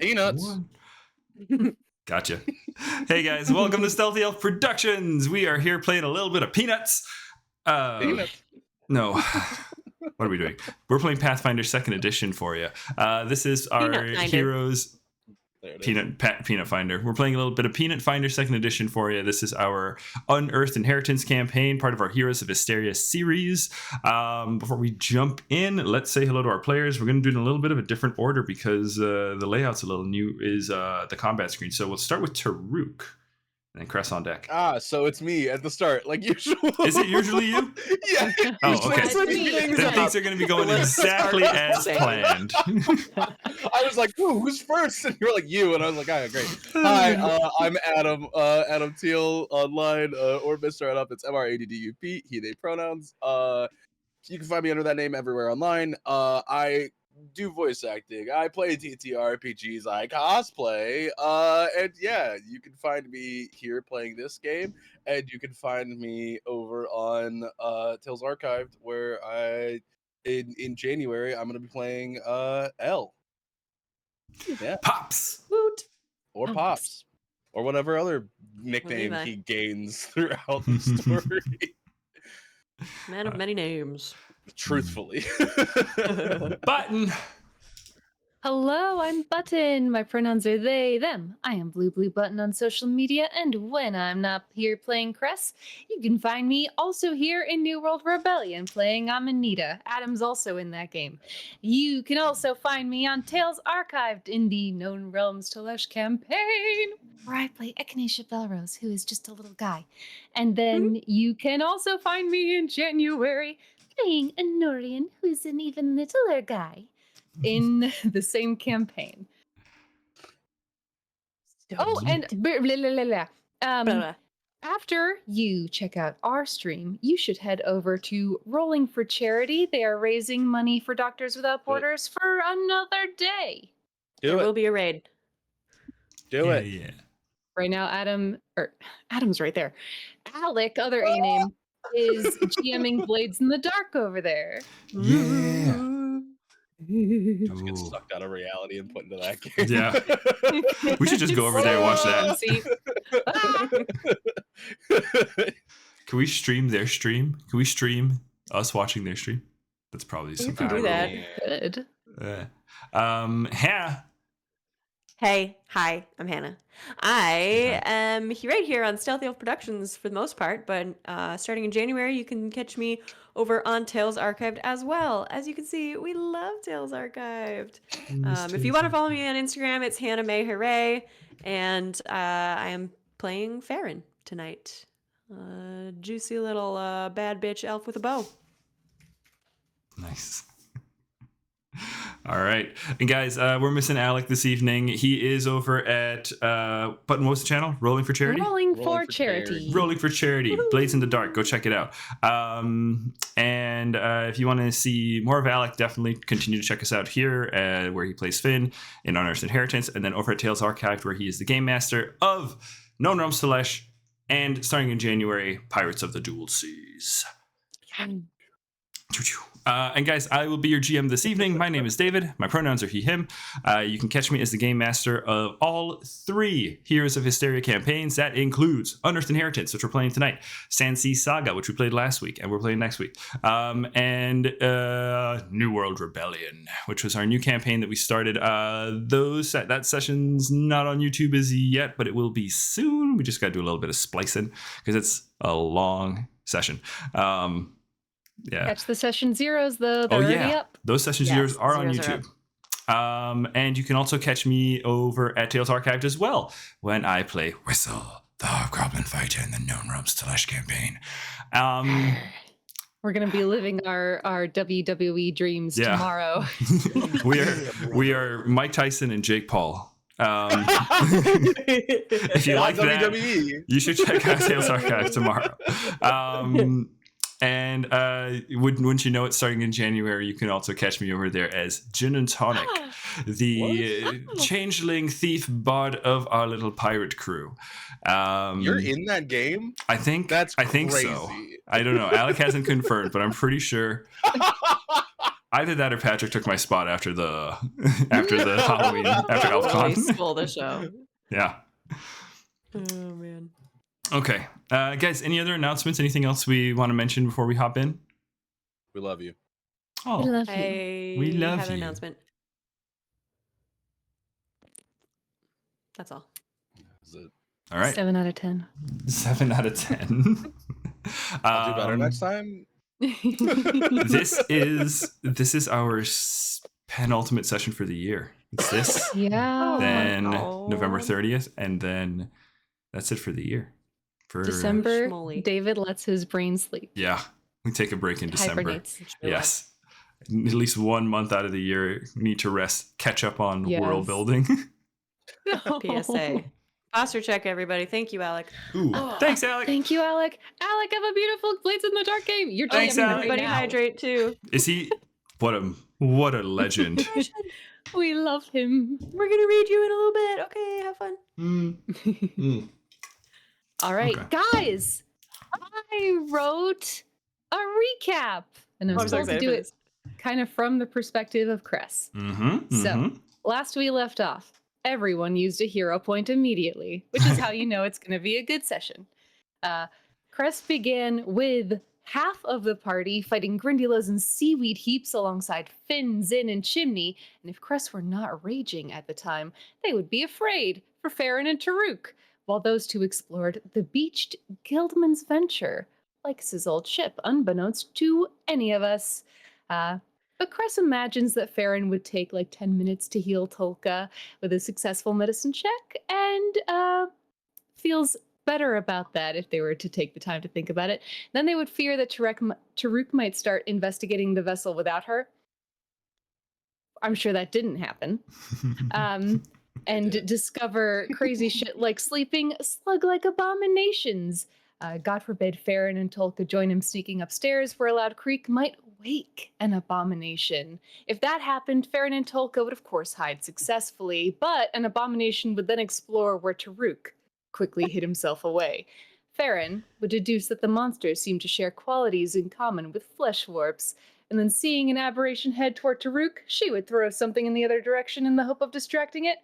Peanuts. Gotcha. Hey guys, welcome to Stealthy Elf Productions. We are here playing a little bit of Peanuts. Peanuts. No. What are we doing? We're playing Pathfinder 2nd Edition for you. This is our heroes. Peanut Finder. We're playing a little bit of Peanut Finder 2nd Edition for you. This is our Unearthed Inheritance campaign, part of our Heroes of Histaeria series. Before we jump in, let's say hello to our players. We're going to do it in a little bit of a different order because the layout's a little new, is the combat screen. So we'll start with Taruk. And then Cress on deck. So it's me at the start, like usual. Is it usually you? Yeah. Oh, okay. Then things are going to be going exactly as planned. I was like, who's first? And you were like, you. And I was like, oh, great. Hi, I'm Adam. Adam Teal online, or Mr. Ed Up. It's MRADDUP, he, they pronouns. You can find me under that name everywhere online. I do voice acting. I play TTRPGs. I cosplay. And yeah, you can find me here playing this game, and you can find me over on Tales Archived, where in January I'm gonna be playing L. Yeah. Pops. Woot. Or Pops. Or whatever other nickname he gains throughout the story. Man of many names. Truthfully. Button. Hello, I'm Button. My pronouns are they, them. I am Blue Button on social media, and when I'm not here playing Cress, you can find me also here in New World Rebellion playing Amanita. Adam's also in that game. You can also find me on Tales Archived in the Known Realms Telesh campaign, where I play Echinacea Belrose, who is just a little guy. And then you can also find me in January playing Anorian, who is an even littler guy, in the same campaign. After you check out our stream, you should head over to Rolling for Charity. They are raising money for Doctors Without Borders for another day. There will be a raid. Do it. Yeah. Right now, Adam's right there. Alec, other A name, is GMing Blades in the Dark over there. Yeah. Just get sucked out of reality and put into that game. Yeah. We should just go over there and watch that. Can we stream their stream? Can we stream us watching their stream? That's probably some kind of do that. Good. Hannah. Hey, hi, I'm Hannah. I am right here on Stealthy Elf Productions for the most part, but starting in January, you can catch me over on Tales Archived as well. As you can see, we love Tales Archived. If you want to follow me on Instagram, it's Hannah May Hooray, and I am playing Farron tonight. Juicy little bad bitch elf with a bow. Nice. All right. And guys, we're missing Alec this evening. He is over at Button, what's the channel? Rolling for Charity? Rolling for Charity. Rolling for Charity. Woo-hoo. Blades in the Dark. Go check it out. And if you want to see more of Alec, definitely continue to check us out here where he plays Finn in Unearthed Inheritance, and then over at Tales Archived where he is the game master of Known Realms Telesh, and starting in January, Pirates of the Dual Seas. And guys, I will be your GM this evening. My name is David. My pronouns are he, him. You can catch me as the game master of all 3 Heroes of Histaeria campaigns. That includes Unearthed Inheritance, which we're playing tonight, Sandsea Saga, which we played last week and we're playing next week, and New World Rebellion, which was our new campaign that we started. That session's not on YouTube as yet, but it will be soon. We just got to do a little bit of splicing because it's a long session. Yeah. Catch the session zeros though. They're already up. Those session zeros are on YouTube. And you can also catch me over at Tales Archived as well when I play Whistle, the Hobgoblin Fighter in the Known Realms Telesh campaign. We're gonna be living our WWE dreams tomorrow. we are Mike Tyson and Jake Paul. If you like WWE, you should check out Tales Archived tomorrow. And wouldn't you know it, starting in January, you can also catch me over there as Gin and Tonic, the changeling thief bard of our little pirate crew. You're in that game? I think that's crazy. So. I don't know. Alec hasn't confirmed, but I'm pretty sure. Either that or Patrick took my spot after the Halloween after Really ElfCon. stole the show. Yeah. Oh man. Okay, guys. Any other announcements? Anything else we want to mention before we hop in? We love you. Oh, We love you. We love have an you. announcement. That's all. Is it? all right. 7 out of 10. 7 out of 10. I'll do better next time. This is our penultimate session for the year. It's this, Yeah. then God. November 30th, and then that's it for the year. For December, Schmoly. David lets his brain sleep. Yeah, we take a break in December. Hibernates. Yes, at least 1 month out of the year, we need to rest, catch up on world Yes. building. PSA. Posture check, everybody. Thank you, Alec. Ooh, thanks, Alec. Thank you, Alec. Alec, have a beautiful Blades in the Dark game. You're Thanks, DMing Alec. right Everybody now. hydrate too. Is he? What a legend. We love him. We're gonna read you in a little bit. Okay, have fun. All right, Okay. guys. I wrote a recap, and I'm I'm so supposed to excited do for it this. kind of from the perspective of Cress. Mm-hmm. So, last we left off, everyone used a hero point immediately, which is how you know it's going to be a good session. Cress began with half of the party fighting Grindylows and seaweed heaps alongside Finn, Zin, and Chimney, and if Cress were not raging at the time, they would be afraid for Farron and Taruk, while those two explored the beached Guildman's Venture, Lycus's old ship, unbeknownst to any of us. But Cress imagines that Farron would take like 10 minutes to heal Tolka with a successful medicine check, and feels better about that if they were to take the time to think about it. Then they would fear that Taruk might start investigating the vessel without her. I'm sure that didn't happen. And discover crazy shit like sleeping slug-like abominations. God forbid Farron and Tolka join him sneaking upstairs where a loud creak might wake an abomination. If that happened, Farron and Tolka would of course hide successfully, but an abomination would then explore where Taruk quickly hid himself away. Farron would deduce that the monsters seemed to share qualities in common with fleshwarps, and then seeing an aberration head toward Taruk, she would throw something in the other direction in the hope of distracting it,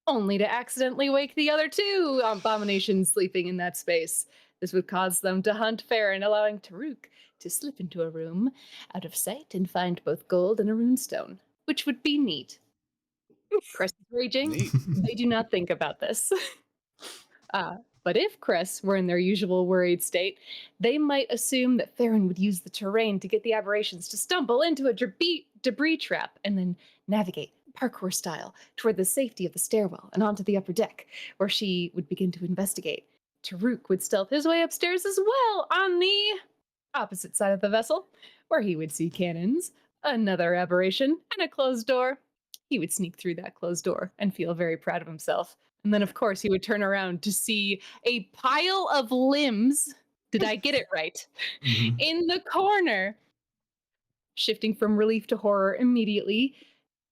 only to accidentally wake the other two abominations sleeping in that space. This would cause them to hunt Farron, allowing Taruk to slip into a room out of sight and find both gold and a runestone, which would be neat. Cress is raging. Neat. They do not think about this. But if Cress were in their usual worried state, they might assume that Farron would use the terrain to get the aberrations to stumble into a debris trap and then navigate parkour style toward the safety of the stairwell and onto the upper deck, where she would begin to investigate. Taruk would stealth his way upstairs as well on the opposite side of the vessel, where he would see cannons, another aberration, and a closed door. He would sneak through that closed door and feel very proud of himself. And then, of course, he would turn around to see a pile of limbs. Did I get it right? Mhm. In the corner. Shifting from relief to horror immediately,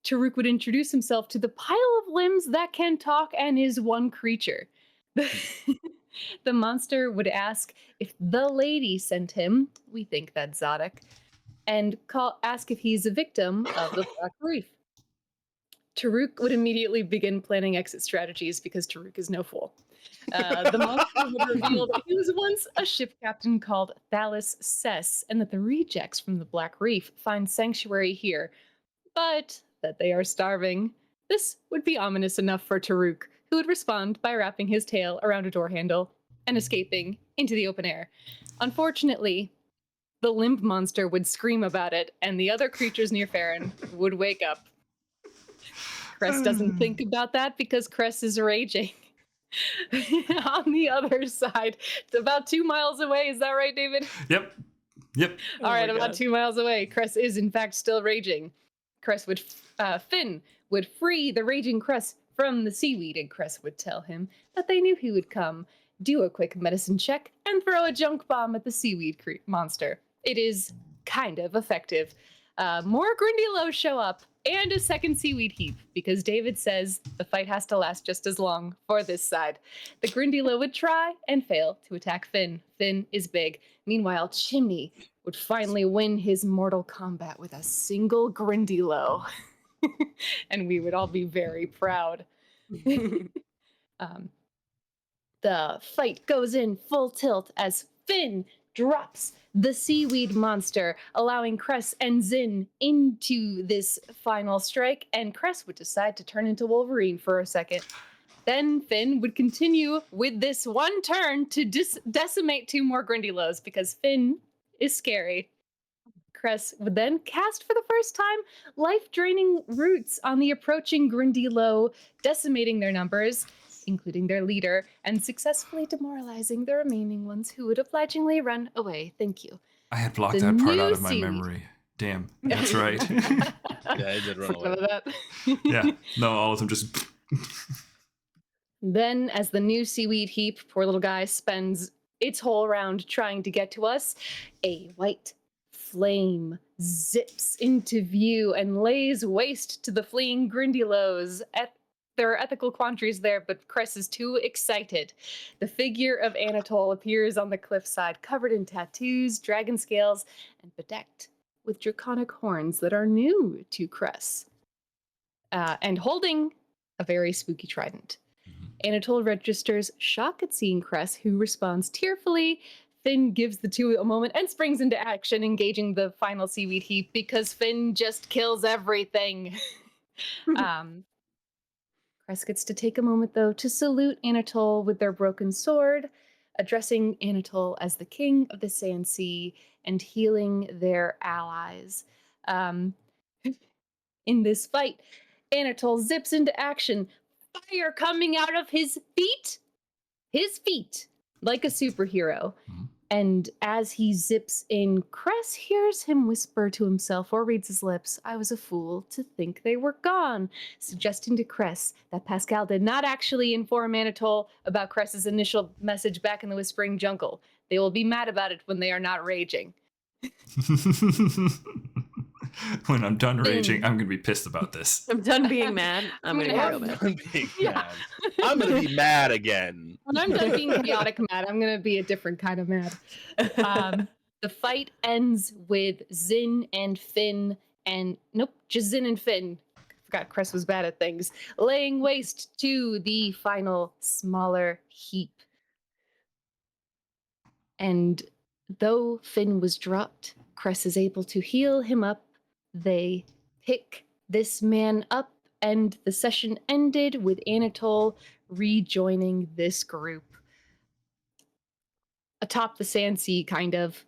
Taruk would introduce himself to the pile of limbs that can talk and is one creature. The monster would ask if the lady sent him, we think that's Zadok, and ask if he's a victim of the Black Reef. Taruk would immediately begin planning exit strategies because Taruk is no fool. The monster would reveal that he was once a ship captain called Thalis Cess, and that the rejects from the Black Reef find sanctuary here, but that they are starving. This would be ominous enough for Taruk, who would respond by wrapping his tail around a door handle and escaping into the open air. Unfortunately, the limb monster would scream about it, and the other creatures near Farron would wake up. Cress doesn't think about that because Cress is raging. On the other side, it's about 2 miles away. Is that right, David? Yep. Oh All right, my about God. 2 miles away. Cress is, in fact, still raging. Finn would free the raging Cress from the seaweed, and Cress would tell him that they knew he would come, do a quick medicine check, and throw a junk bomb at the seaweed monster. It is kind of effective. More Grindylows show up, and a second seaweed heap, because David says the fight has to last just as long for this side. The Grindylow would try and fail to attack Finn. Finn is big. Meanwhile, Chimney would finally win his mortal combat with a single Grindylow. And we would all be very proud. The fight goes in full tilt as Finn drops the seaweed monster, allowing Cress and Zin into this final strike, and Cress would decide to turn into Wolverine for a second. Then Finn would continue with this one turn to decimate 2 more Grindylows because Finn is scary. Cress would then cast for the first time life-draining roots on the approaching Grindylow, decimating their numbers, including their leader, and successfully demoralizing the remaining ones who would obligingly run away. Thank you. I had blocked The that part new out of my seaweed. memory. Damn, that's right. Yeah, it did run Forgot away. about that. Yeah, no, all of them just. Then, as the new seaweed heap, poor little guy, spends its whole round trying to get to us, a white flame zips into view and lays waste to the fleeing Grindylows. There are ethical quandaries there, but Cress is too excited. The figure of Anatole appears on the cliffside, covered in tattoos, dragon scales, and bedecked with draconic horns that are new to Cress, and holding a very spooky trident. Anatole registers shock at seeing Cress, who responds tearfully. Finn gives the two a moment and springs into action, engaging the final seaweed heap because Finn just kills everything. Cress gets to take a moment, though, to salute Anatole with their broken sword, addressing Anatole as the king of the Sandsea and healing their allies. In this fight, Anatole zips into action, fire coming out of his feet, like a superhero. And as he zips in, Cress hears him whisper to himself or reads his lips, "I was a fool to think they were gone," suggesting to Cress that Pascal did not actually inform Anatole about Cress's initial message back in the Whispering Jungle. They will be mad about it when they are not raging. When I'm done raging, I'm going to be pissed about this. I'm done being mad. I'm gonna get real mad. I'm being mad. I'm gonna be mad again. When I'm done being chaotic mad, I'm going to be a different kind of mad. The fight ends with Zin and Finn just Zin and Finn. I forgot Cress was bad at things. Laying waste to the final smaller heap. And though Finn was dropped, Cress is able to heal him up. They pick this man up, and the session ended with Anatole rejoining this group. Atop the Sandsea, kind of,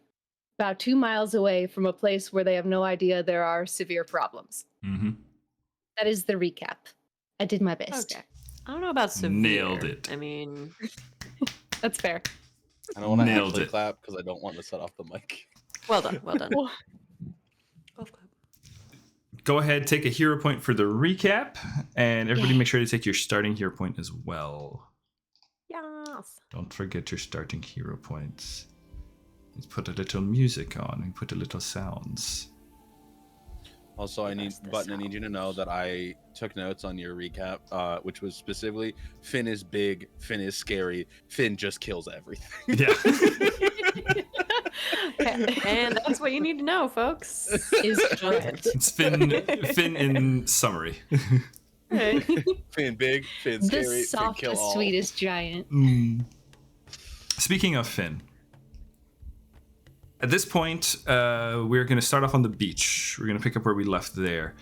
about 2 miles away from a place where they have no idea there are severe problems. Mm-hmm. That is the recap. I did my best. Okay. I don't know about severe. Nailed it. I mean, That's fair. I don't want to Nailed actually it. clap because I don't want to set off the mic. well done. Well done. Golf clap. Go ahead, take a hero point for the recap, and everybody make sure to take your starting hero point as well. Yes. Don't forget your starting hero points. Let's put a little music on and put a little sounds. Also, I need you to know that I took notes on your recap, which was specifically Finn is big, Finn is scary, Finn just kills everything. Yeah. And that's what you need to know, folks. Is giant. It's Finn in summary. Finn big, Finn scary, The Finn softest, kill all. sweetest giant. Speaking of Finn, at this point, we're going to start off on the beach. We're going to pick up where we left there.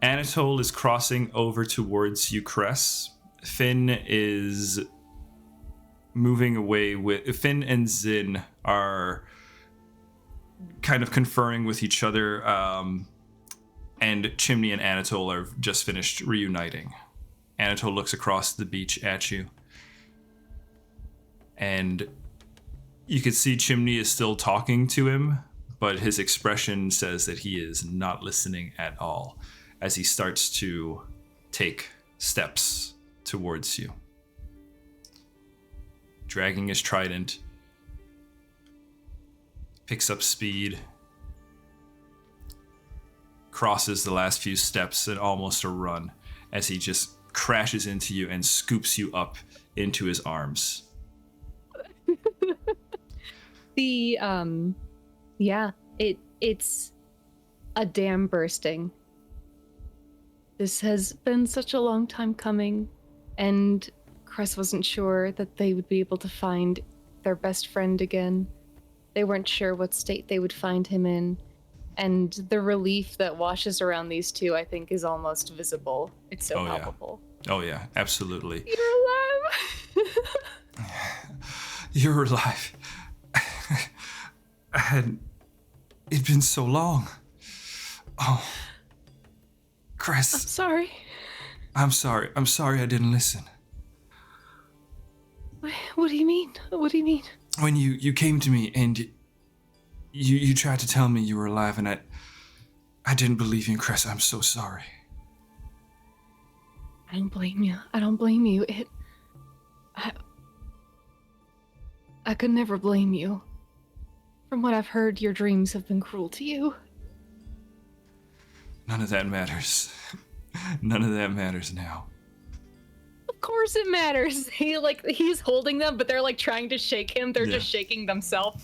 Anatole is crossing over towards you, Cress. Finn is moving away with... Finn and Zin are kind of conferring with each other, and Chimney and Anatole are just finished reuniting. Anatole looks across the beach at you, and you can see Chimney is still talking to him, but his expression says that he is not listening at all as he starts to take steps towards you. Dragging his trident, picks up speed, crosses the last few steps at almost a run as he just crashes into you and scoops you up into his arms. The Yeah, it's a dam bursting. This has been such a long time coming, and Cress wasn't sure that they would be able to find their best friend again. They weren't sure what state they would find him in, and the relief that washes around these two, I think, is almost visible. It's so palpable. Oh yeah, absolutely. You're alive! You're alive. It'd been so long. Oh, Cress. I'm sorry. I'm sorry. I'm sorry I didn't listen. What do you mean? What do you mean? When you came to me and you tried to tell me you were alive, and I didn't believe you, Cress. I'm so sorry. I don't blame you. I don't blame you. I could never blame you. From what I've heard, your dreams have been cruel to you. None of that matters. None of that matters now. Of course it matters. He's holding them, but they're like trying to shake him. They're just shaking themselves.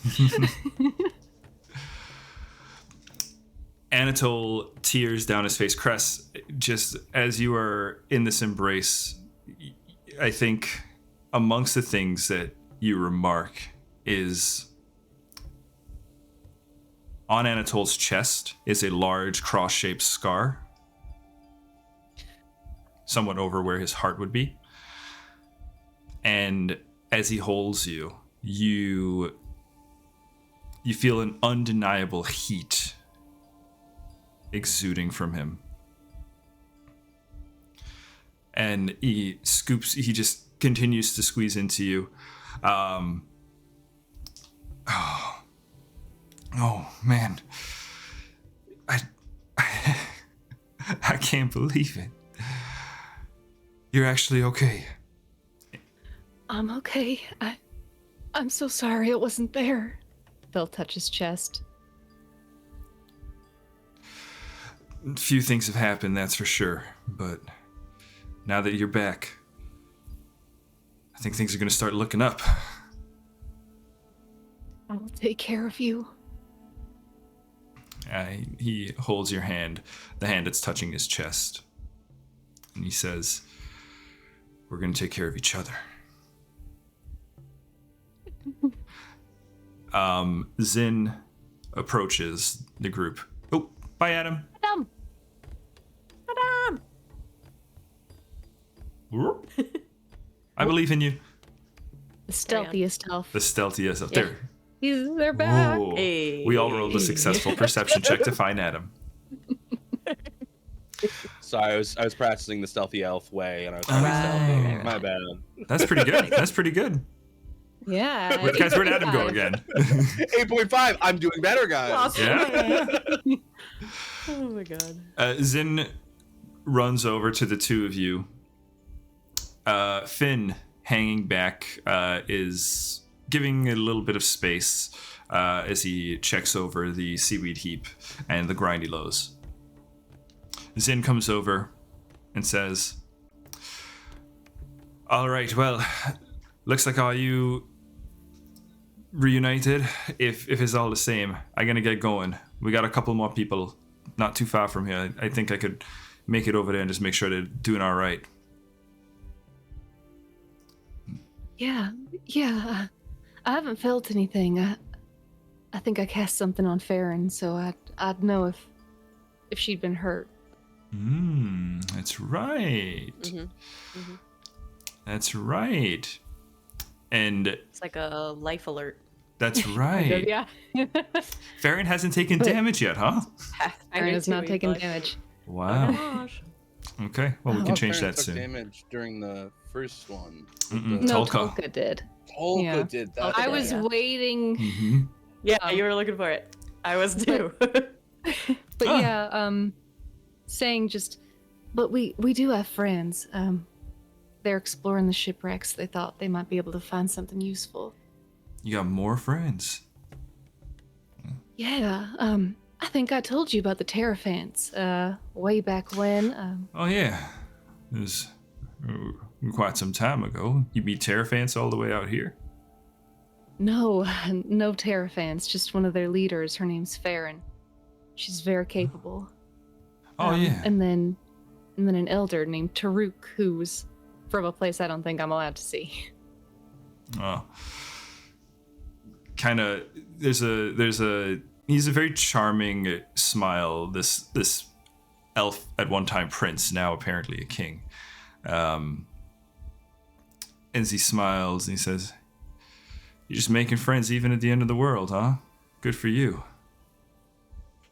Anatole tears down his face. Cress, just as you are in this embrace, I think amongst the things that you remark is on Anatole's chest is a large cross-shaped scar, somewhat over where his heart would be. And as he holds you, you feel an undeniable heat exuding from him. And he just continues to squeeze into you. Oh man, I can't believe it. You're actually okay. I'm okay. I'm so sorry it wasn't there. They'll touch his chest. Few things have happened, that's for sure. But now that you're back, I think things are going to start looking up. I'll take care of you. He holds your hand, the hand that's touching his chest. And he says, we're going to take care of each other. Zin approaches the group. Oh, bye, Adam. Adam! I believe in you. The stealthiest elf. The stealthiest elf. Yeah. There. They're back. Ooh. Hey. We all rolled a successful perception check to find Adam. Sorry, I was practicing the stealthy elf way, and I was trying to be stealthy. My bad. That's pretty good. That's pretty good. Yeah. Guys, where'd Adam go again? 8.5. I'm doing better, guys. Awesome. Yeah. Oh my god. Zin runs over to the two of you. Finn, hanging back, is giving a little bit of space as he checks over the seaweed heap and the grindy lows. Zin comes over and says, all right, well, looks like all you reunited. If it's all the same, I'm gonna get going. We got a couple more people not too far from here. I think I could make it over there and just make sure they're doing all right. Yeah. I haven't felt anything. I think I cast something on Farron, so I'd know if she'd been hurt. That's right. Mm-hmm. That's right. And It's like a life alert. that's right. Yeah. Farron hasn't taken damage yet, huh? Farron has not taken damage. Wow. Gosh. Okay, well, we can change Farron that took soon. damage during the first one. No, Tolka. Tolka did. Tolka Yeah. did that. I was waiting. Mm-hmm. Yeah, you were looking for it. I was too. But yeah, saying just, but we do have friends. They're exploring the shipwrecks. They thought they might be able to find something useful. You got more friends. Yeah, I think I told you about the Terraphants, way back when. Oh yeah, it was quite some time ago. You beat Terraphants all the way out here. No, no Terrafans, just one of their leaders. Her name's Farron. She's very capable. Oh, yeah. And then an elder named Taruk, who's from a place I don't think I'm allowed to see. Oh. Kind of, he's a very charming smile, this elf, at one time prince, now apparently a king. As he smiles and he says, "You're just making friends even at the end of the world, huh? Good for you."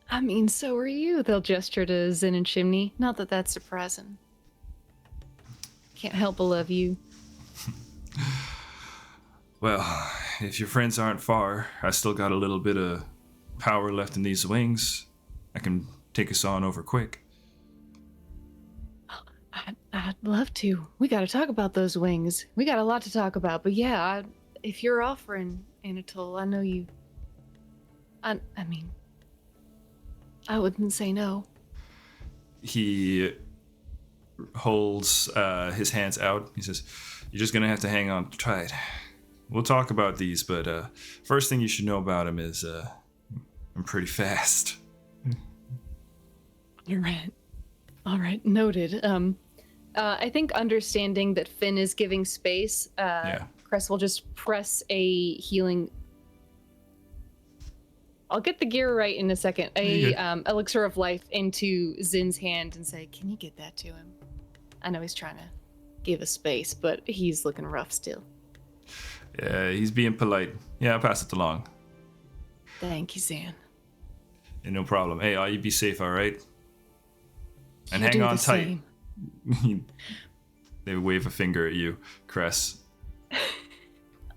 I mean, so are you. They'll gesture to Zin and Chimney. Not that that's surprising. Can't help but love you. Well, if your friends aren't far, I still got a little bit of power left in these wings. I can take us on over quick. I'd love to. We gotta talk about those wings. We got a lot to talk about, but yeah, if you're offering, Anatole, I know you... I mean, I wouldn't say no. He holds his hands out. He says, "You're just gonna have to hang on tight. We'll talk about these, but first thing you should know about him is I'm pretty fast." You're right. All right, noted. I think understanding that Finn is giving space, Cress will just press a healing... I'll get the gear right in a second. Elixir of life into Zin's hand and say, "Can you get that to him?" I know he's trying to give us space, but he's looking rough still. Yeah, he's being polite. Yeah, I'll pass it along. Thank you, Zan. Yeah, no problem. Hey, you be safe, all right? And You hang do on the tight. same. They wave a finger at you, Cress.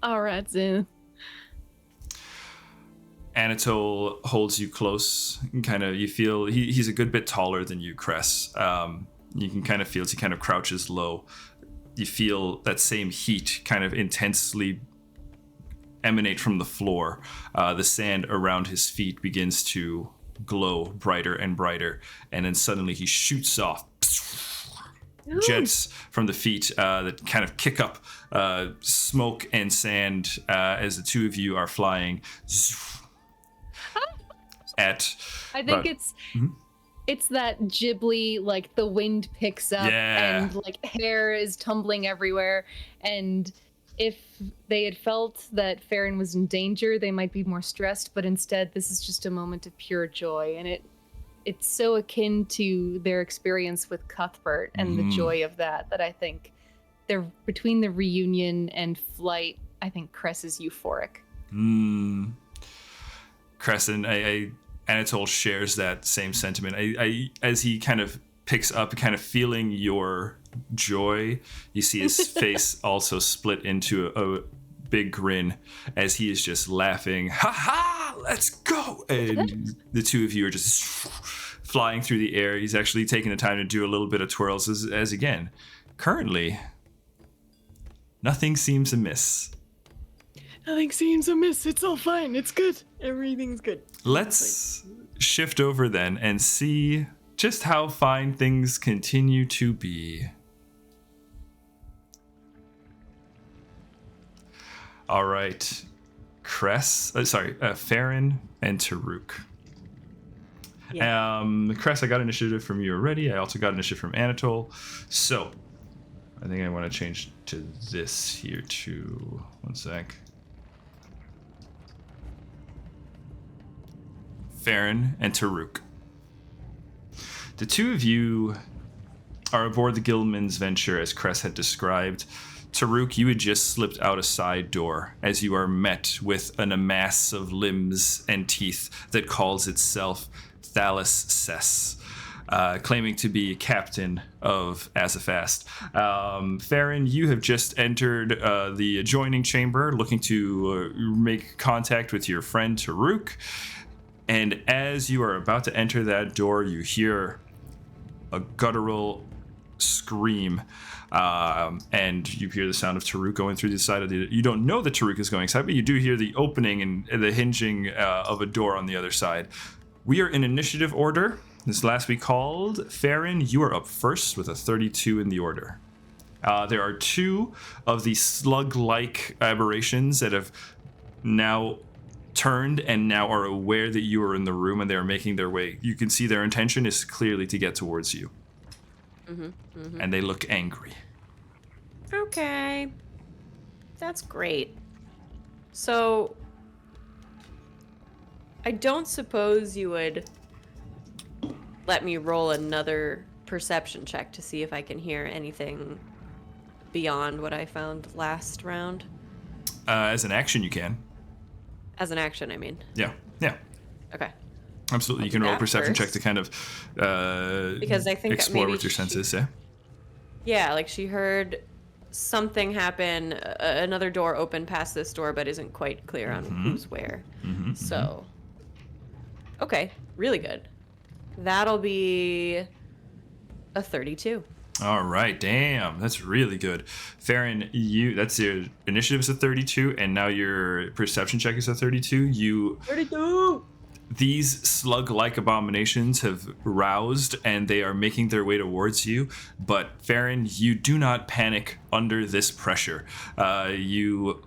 All right, Zan. Anatole holds you close. You feel he's a good bit taller than you, Cress. You can kind of feel as he kind of crouches low. You feel that same heat kind of intensely emanate from the floor. The sand around his feet begins to glow brighter and brighter, and then suddenly he shoots off jets from the feet that kind of kick up smoke and sand as the two of you are flying at... I think it's that Ghibli, like the wind picks up and like hair is tumbling everywhere. And if they had felt that Farron was in danger, they might be more stressed. But instead, this is just a moment of pure joy, and it's so akin to their experience with Cuthbert and the joy of that I think they're between the reunion and flight. I think Cress is euphoric. Cress and Anatole shares that same sentiment. As he kind of picks up, kind of feeling your joy, you see his face also split into a big grin as he is just laughing. "Ha ha! Let's go!" And the two of you are just flying through the air. He's actually taking the time to do a little bit of twirls as again, currently, nothing seems amiss. Nothing seems amiss. It's all fine. It's good. Everything's good. Let's shift over then and see just how fine things continue to be. All right, Farron and Taruk. Yeah. Cress, I got initiative from you already. I also got initiative from Anatole. So I think I want to change to this here too. One sec. Farron and Taruk. The two of you are aboard the Gilman's venture as Cress had described. Taruk, you had just slipped out a side door as you are met with an amass of limbs and teeth that calls itself Thalos Cess, claiming to be captain of Azafast. Farron, you have just entered the adjoining chamber looking to make contact with your friend Taruk. And as you are about to enter that door, you hear a guttural scream, and you hear the sound of Taruk going through the side of the... You don't know that Taruk is going inside, but you do hear the opening and the hinging of a door on the other side. We are in initiative order. This last we called. Farron, you are up first with a 32 in the order. There are two of the slug-like aberrations that have now turned and now are aware that you are in the room and they are making their way. You can see their intention is clearly to get towards you. And they look angry. Okay. That's great. So, I don't suppose you would let me roll another perception check to see if I can hear anything beyond what I found last round? As an action, you can. As an action, I mean. Yeah. Okay. Absolutely. I'll You can do roll a that perception check first. to kind of Because I think explore maybe with your senses, yeah? Yeah, like she heard something happen, another door open past this door, but isn't quite clear on who's where. So, okay, really good. That'll be a 32. All right, damn, that's really good. Farron, that's your initiative is a 32, and now your perception check is a 32. 32! These slug-like abominations have roused, and they are making their way towards you. But Farron, you do not panic under this pressure. You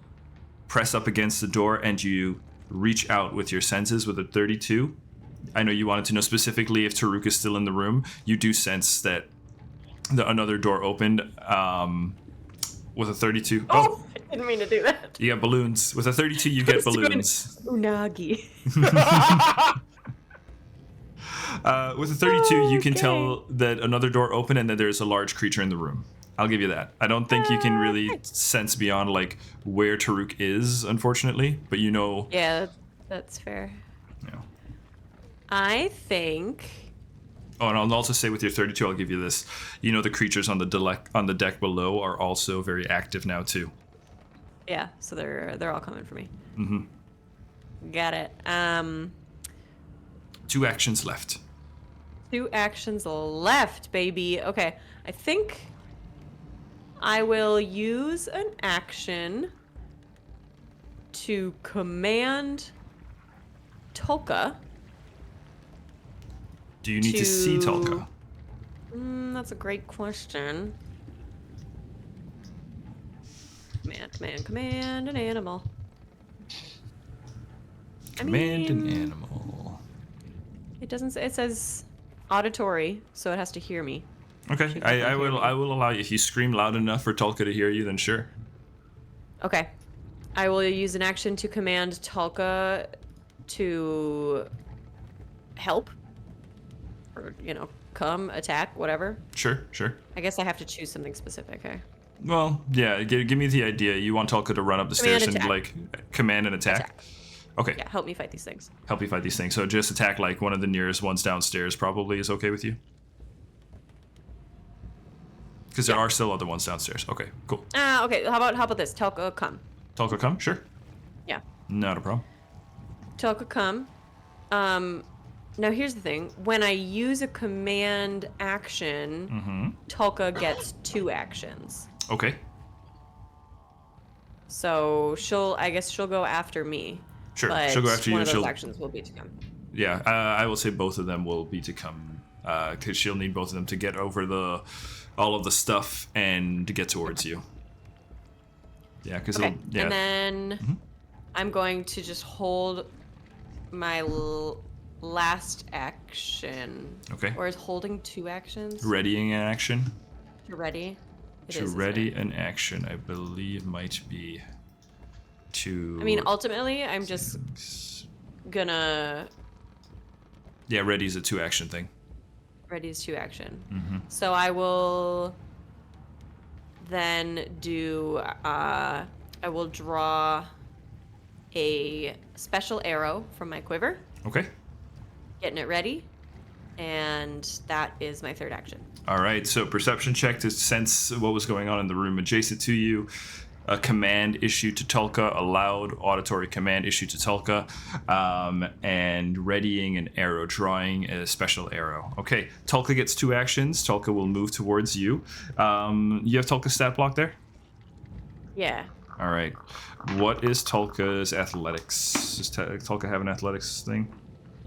press up against the door, and you reach out with your senses with a 32. I know you wanted to know specifically if Taruk is still in the room. You do sense that another door opened with a 32. Oh, I didn't mean to do that. You got balloons. With a 32, you get balloons. Unagi. With a 32, you can Okay. tell that another door opened and that there's a large creature in the room. I'll give you that. I don't think you can really sense beyond like where Taruk is, unfortunately, but you know. Yeah, that's fair. Yeah. I think... Oh, and I'll also say with your 32, I'll give you this. You know the creatures on the deck below are also very active now too. Yeah, so they're all coming for me. Mm-hmm. Got it. 2 actions left. 2 actions left, baby. Okay, I think I will use an action to command Tolka. Do you need to see Tolka? That's a great question. Command an animal. Command an animal. It doesn't say, it says auditory, so it has to hear me. Okay, She I doesn't hear me. will allow you. If you scream loud enough for Tolka to hear you, then sure. Okay. I will use an action to command Tolka to help. Or, come, attack, whatever. Sure. I guess I have to choose something specific, okay? Well, yeah, give me the idea. You want Tolka to run up the Command stairs and, attack. like, command an attack? Okay. Yeah, help me fight these things. Help you fight these things. So just attack, like, one of the nearest ones downstairs probably is okay with you? Because there are still other ones downstairs. Okay, cool. Okay, how about this? Tolka, come. Tolka, come? Sure. Yeah. Not a problem. Tolka, come. Now here's the thing. When I use a command action, Tolka gets 2 actions. Okay. So I guess she'll go after me. Sure. But She'll go after you. one of those She'll actions will be to come. Yeah, I will say both of them will be to come, because she'll need both of them to get over all of the stuff and to get towards you. Yeah, because Okay. yeah. And then I'm going to just hold my last action. Okay. Or is holding 2 actions? Readying an action. To ready? It To is, isn't ready it? an action, I believe might be to. I mean, ultimately, I'm just gonna Yeah, ready is a 2 action thing. ready is 2 action. So I will then do. I will draw a special arrow from my quiver, Okay. getting it ready, and that is my 3rd action. All right. So perception check to sense what was going on in the room adjacent to you. A command issued to Tolka, a loud auditory command issued to Tolka, and readying an arrow, drawing a special arrow. Okay, Tolka gets 2 actions. Tolka will move towards you. You have Tolka's stat block there? Yeah. All right. What is Tolka's athletics? Does Tolka have an athletics thing?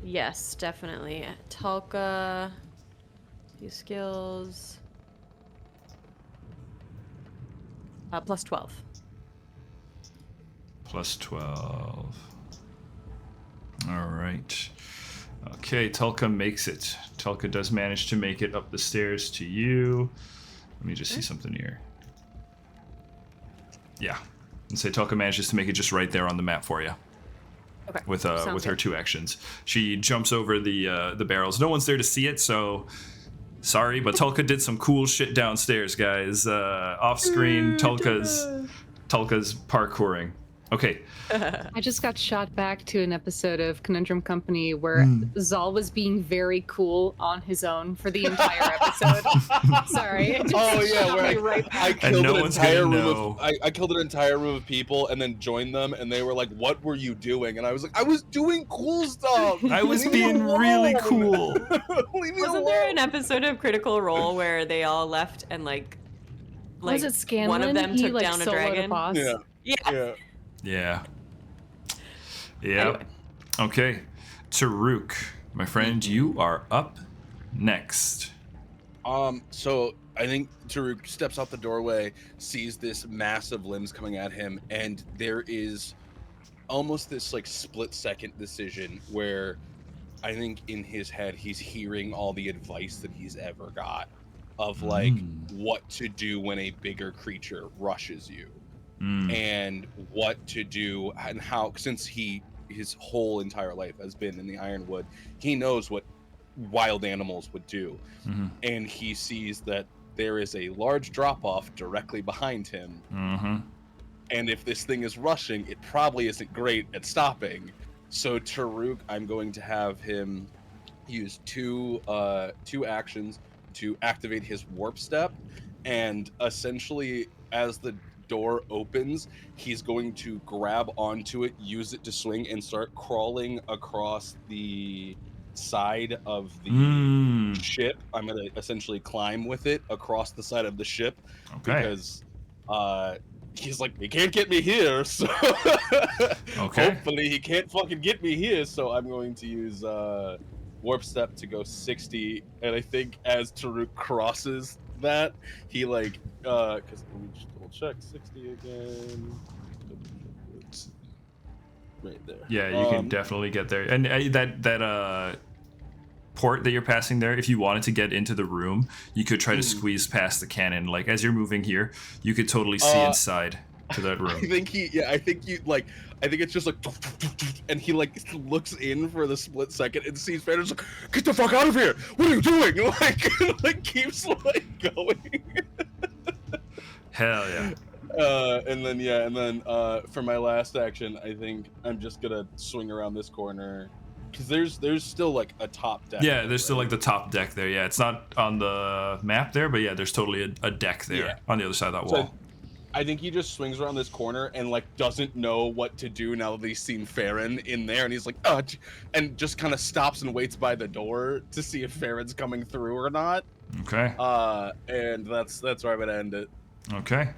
Yes, definitely. Tolka. Few skills. +12. Plus 12. All right. Okay, Tulka makes it. Tulka does manage to make it up the stairs to you. Let me just see something here. Yeah. And say Tulka manages to make it just right there on the map for you. Okay. With Sounds her good. 2 actions. She jumps over the barrels. No one's there to see it, so sorry, but Tulka did some cool shit downstairs, guys. Off screen, Tulka's parkouring. Okay. I just got shot back to an episode of Conundrum Company where Zal was being very cool on his own for the entire episode. Sorry. It just Oh yeah, shot where me right I back. And killed no an one's entire gonna room know. of I killed an entire room of people and then joined them and they were like, "What were you doing?" And I was like, "I was doing cool stuff. I was Leave me being really alone." cool. Leave me Wasn't there alone. an episode of Critical Role where they all left and Was it Scanlan? one of them He, took like, down a soloed dragon? boss? Yeah. Yeah. Yeah. Yeah. Yep. Anyway. Okay. Taruk, my friend, you are up next. So I think Taruk steps out the doorway, sees this massive limbs coming at him, and there is almost this like split-second decision where I think in his head he's hearing all the advice that he's ever got of like what to do when a bigger creature rushes you. And what to do and how, since his whole entire life has been in the Ironwood, he knows what wild animals would do. And he sees that there is a large drop-off directly behind him. And if this thing is rushing, it probably isn't great at stopping. So Taruk, I'm going to have him use two actions to activate his warp step, and essentially as the door opens, he's going to grab onto it, use it to swing, and start crawling across the side of the ship. I'm going to essentially climb with it across the side of the ship because he's like, he can't get me here, so hopefully he can't fucking get me here. So I'm going to use warp step to go 60, and I think as Taruk crosses that, he like because let me just double check 60 again. Right there. Yeah, you can definitely get there. And that port that you're passing there, if you wanted to get into the room, you could try to squeeze past the cannon. Like as you're moving here, you could totally see inside to that room. I think it's just like, and he like looks in for the split second and sees Fanner's like, "Get the fuck out of here! What are you doing?" Like keeps like going. Hell yeah. And then for my last action, I think I'm just gonna swing around this corner because there's still like a top deck. Yeah, there's still like the top deck there. Yeah, it's not on the map there, but yeah, there's totally a deck there on the other side of that wall. So I think he just swings around this corner and like doesn't know what to do now that he's seen Farron in there, and he's like, and just kind of stops and waits by the door to see if Farron's coming through or not. Okay. And that's where I'm gonna end it. Okay.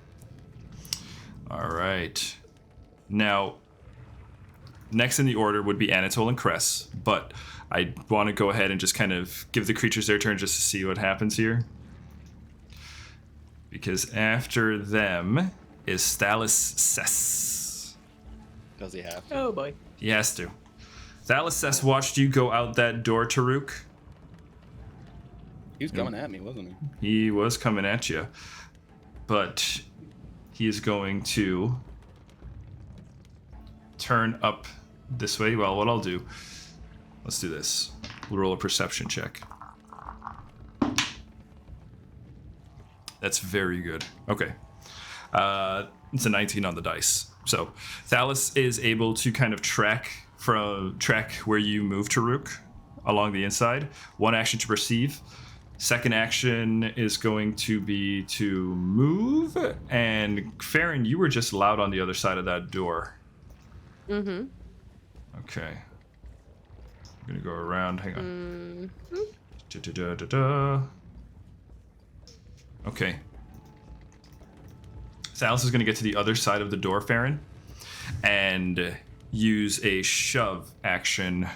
All right. Now, next in the order would be Anatole and Cress, but I want to go ahead and just kind of give the creatures their turn just to see what happens here. Because after them is Thalassess. Does he have to? Oh boy. He has to. Thalassess watched you go out that door, Taruk. He was coming at me, wasn't he? He was coming at you. But he is going to turn up this way. Well, what I'll do, let's do this. We'll roll a perception check. That's very good. Okay. It's a 19 on the dice. So Thalas is able to kind of track where you move, Taruk, along the inside. One action to perceive. Second action is going to be to move. And Farron, you were just loud on the other side of that door. Mm-hmm. Okay. I'm going to go around. Hang on. Okay. Thalas is going to get to the other side of the door, Farron, and use a shove action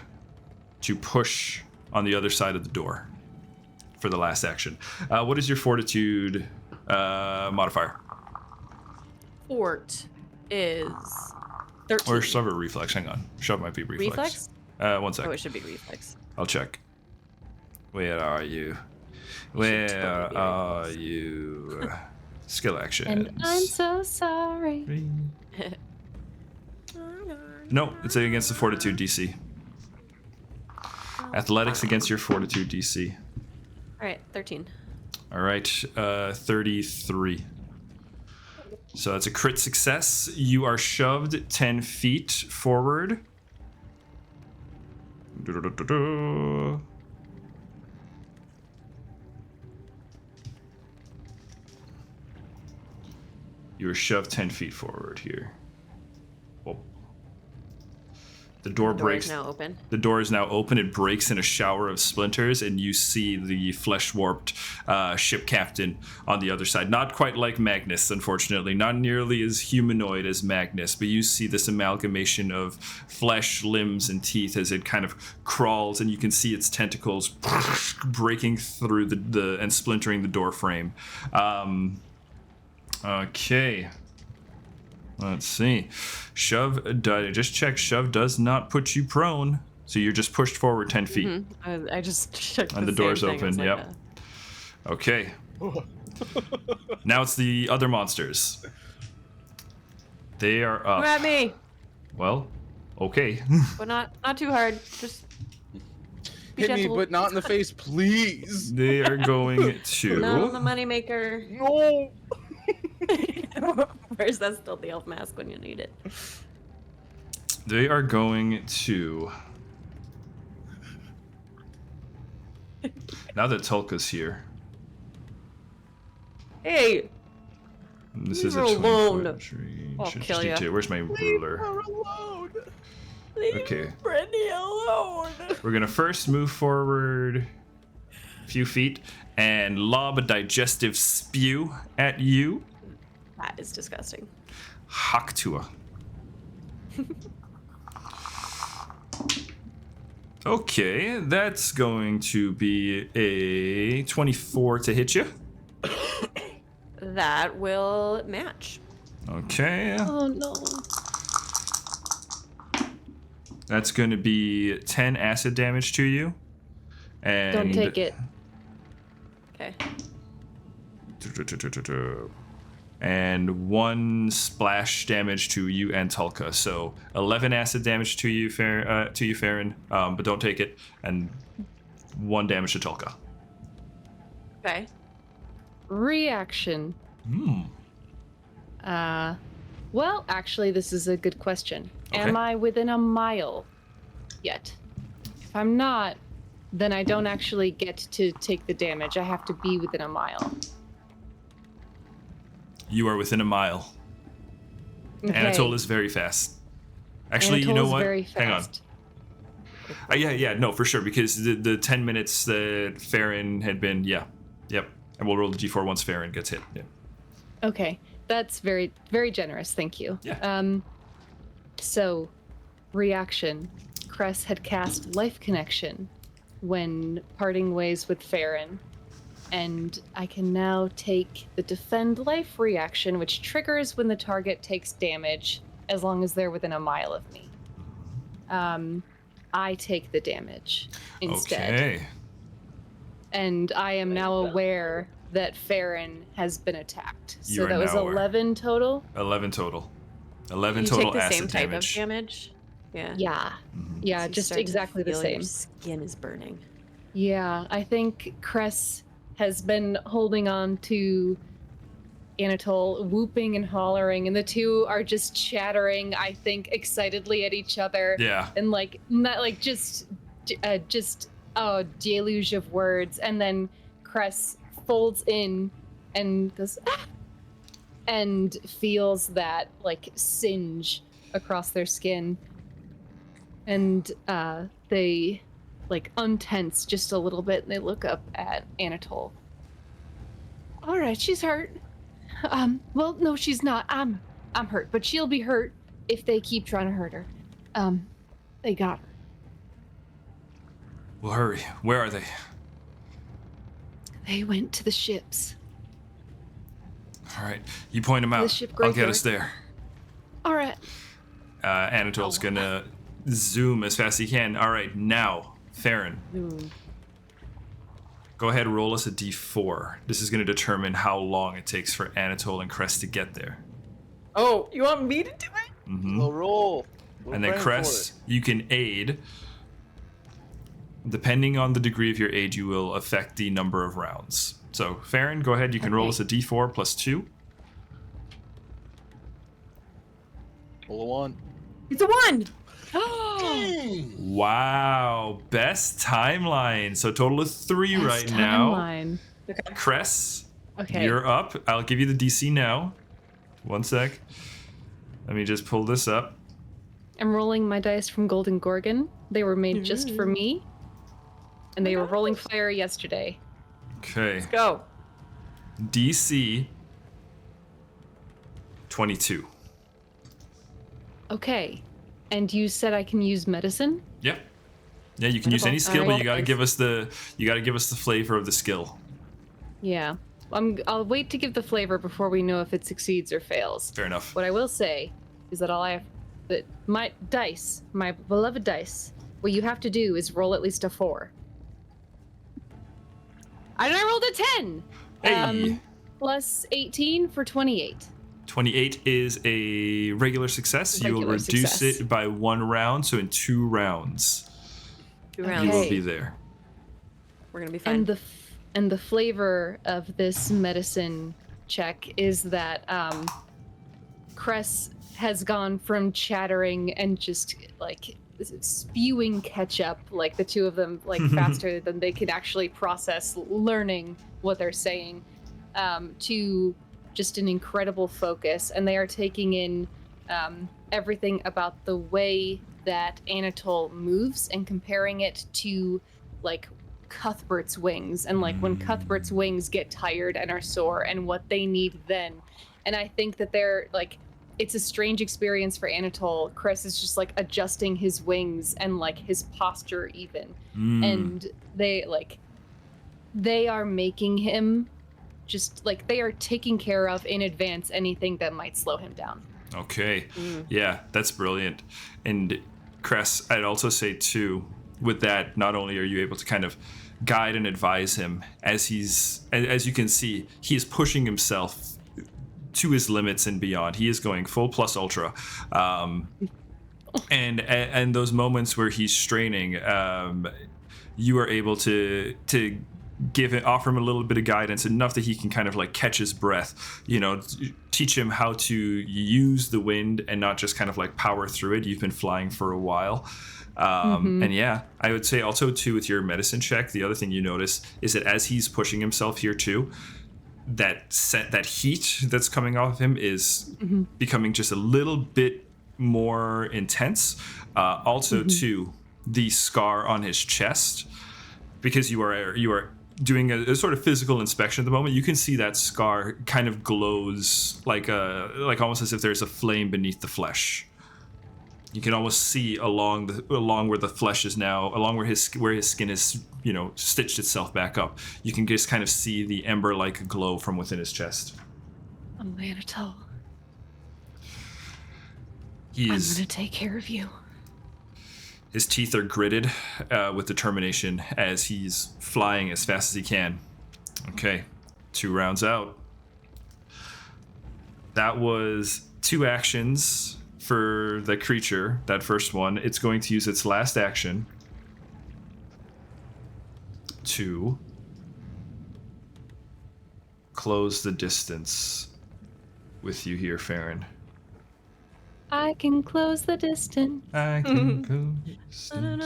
to push on the other side of the door for the last action. What is your fortitude modifier? Fort is 13. Or shove or reflex. Hang on. Shove might be reflex. Reflex? 1 second. Oh, it should be reflex. I'll check. Where are you? Should Where totally be are reflex. you? Skill actions. And I'm so sorry. No, it's against the Fortitude DC. Athletics against your Fortitude DC. All right, 13. All right, 33. So that's a crit success. You are shoved 10 feet forward. You were shoved 10 feet forward here. Whoa. The door breaks. Is now open. The door is now open. It breaks in a shower of splinters, and you see the flesh-warped ship captain on the other side. Not quite like Magnus, unfortunately. Not nearly as humanoid as Magnus, but you see this amalgamation of flesh, limbs, and teeth as it kind of crawls, and you can see its tentacles breaking through the and splintering the door frame. Okay. Let's see. Shove, just check. Shove does not put you prone, so you're just pushed forward 10 feet. Mm-hmm. I just checked. And the same door's thing. I open, was like, yep. Okay. Now it's the other monsters. They are up. Grab me, Well, okay. but not too hard. Just be Hit me, gentle. but not in the face, please. They are going Not the to. moneymaker. No. Where's that still the elf mask when you need it? They are going to. Now that Tulka's here. Hey, This Leave is a her 20 alone. foot range. I'll kill ya. Where's my ruler? alone. leave Okay. Brittany alone. We're gonna first move forward a few feet and lob a digestive spew at you. That is disgusting. Haktua. Okay, that's going to be a 24 to hit you. That will match. Okay. Oh no. That's going to be 10 acid damage to you. And Don't take it. Okay. And 1 splash damage to you and Tulka. So 11 acid damage to you, Farron, but don't take it. And 1 damage to Tulka. Okay. Reaction. Well, actually, this is a good question. Okay. Am I within a mile yet? If I'm not, then I don't actually get to take the damage. I have to be within a mile. You are within a mile. Okay. Anatole is very fast. Actually, you know Anatole's what? Very Hang on. fast. Yeah, no, for sure, because the 10 minutes that Farron had been, yep. And we'll roll the d4 once Farron gets hit. Yeah. Okay, that's very, very generous. Thank you. Yeah. So, reaction. Cress had cast Life Connection when parting ways with Farron, and I can now take the Defend Life reaction, which triggers when the target takes damage, as long as they're within a mile of me. I take the damage instead. Okay. And I am now aware that Farron has been attacked. You So are that was now aware. 11 total? 11 total. 11 You total take the acid same type damage. of damage. Yeah. Yeah. Yeah, So you just start to exactly the feel same. Your skin is burning. Yeah, I think Cress has been holding on to Anatole, whooping and hollering, and the two are just chattering, I think, excitedly at each other. Yeah. And like, not like just a deluge of words. And then Cress folds in and goes, ah! And feels that like singe across their skin. And they like untense just a little bit, and they look up at Anatole. All right, she's hurt. Well, no, she's not. I'm hurt, but she'll be hurt if they keep trying to hurt her. They got her. Well, hurry. Where are they? They went to the ships. All right. You point them The out. ship I'll get us graveyard. there. All right. Anatol's gonna zoom as fast as he can. All right, now, Farron. Go ahead and roll us a d4. This is going to determine how long it takes for Anatol and Cress to get there. Oh, you want me to do it? Mm-hmm. We'll roll. And then Cress, you can aid. Depending on the degree of your aid, you will affect the number of rounds. So, Farron, go ahead. You can roll us a d4 plus 2. Roll a 1. It's a 1. Wow, best timeline. So total of 3 right now. Timeline. Okay. Cress, Okay. you're up. I'll give you the DC now. 1 sec. Let me just pull this up. I'm rolling my dice from Golden Gorgon. They were made just for me. And they were rolling fire yesterday. Okay. Let's go. DC 22. Okay. And you said I can use medicine? Yep. Yeah, you can use any skill, Alright. but you gotta give us the flavor of the skill. Yeah. I'll wait to give the flavor before we know if it succeeds or fails. Fair enough. What I will say is that my dice, my beloved dice, what you have to do is roll at least a 4. And I rolled a 10. Hey. Plus 18 for 28. 28 is a regular success. You will Regular reduce success. it by 1 round, so in 2 rounds, 2 Okay. rounds. you will be there. We're gonna be fine. And the flavor of this medicine check is that Cress has gone from chattering and just like spewing ketchup, like the two of them, like faster than they could actually process learning what they're saying, to just an incredible focus. And they are taking in everything about the way that Anatol moves and comparing it to like Cuthbert's wings, and like when Cuthbert's wings get tired and are sore and what they need then. And I think that they're like, it's a strange experience for Anatol. Chris is just like adjusting his wings and like his posture even. And they are making him just like, they are taking care of in advance anything that might slow him down. Okay. Yeah, that's brilliant. And Cress, I'd also say too, with that, not only are you able to kind of guide and advise him as you can see, he is pushing himself to his limits and beyond. He is going full plus ultra. And those moments where he's straining, you are able to offer him a little bit of guidance, enough that he can kind of like catch his breath, teach him how to use the wind and not just kind of like power through it. You've been flying for a while. And yeah, I would say also too with your medicine check, the other thing you notice is that as he's pushing himself here too, that heat that's coming off of him is becoming just a little bit more intense. Also too, the scar on his chest, because you are doing a sort of physical inspection at the moment, you can see that scar kind of glows like almost as if there's a flame beneath the flesh. You can almost see along where the flesh is now, along where his skin is, stitched itself back up. You can just kind of see the ember-like glow from within his chest. I'm Anatol. I'm gonna take care of you. His teeth are gritted with determination as he's flying as fast as he can. Okay, 2 rounds out. That was 2 actions for the creature, that first one. It's going to use its last action to close the distance with you here, Farron. I can close the distance. I can close the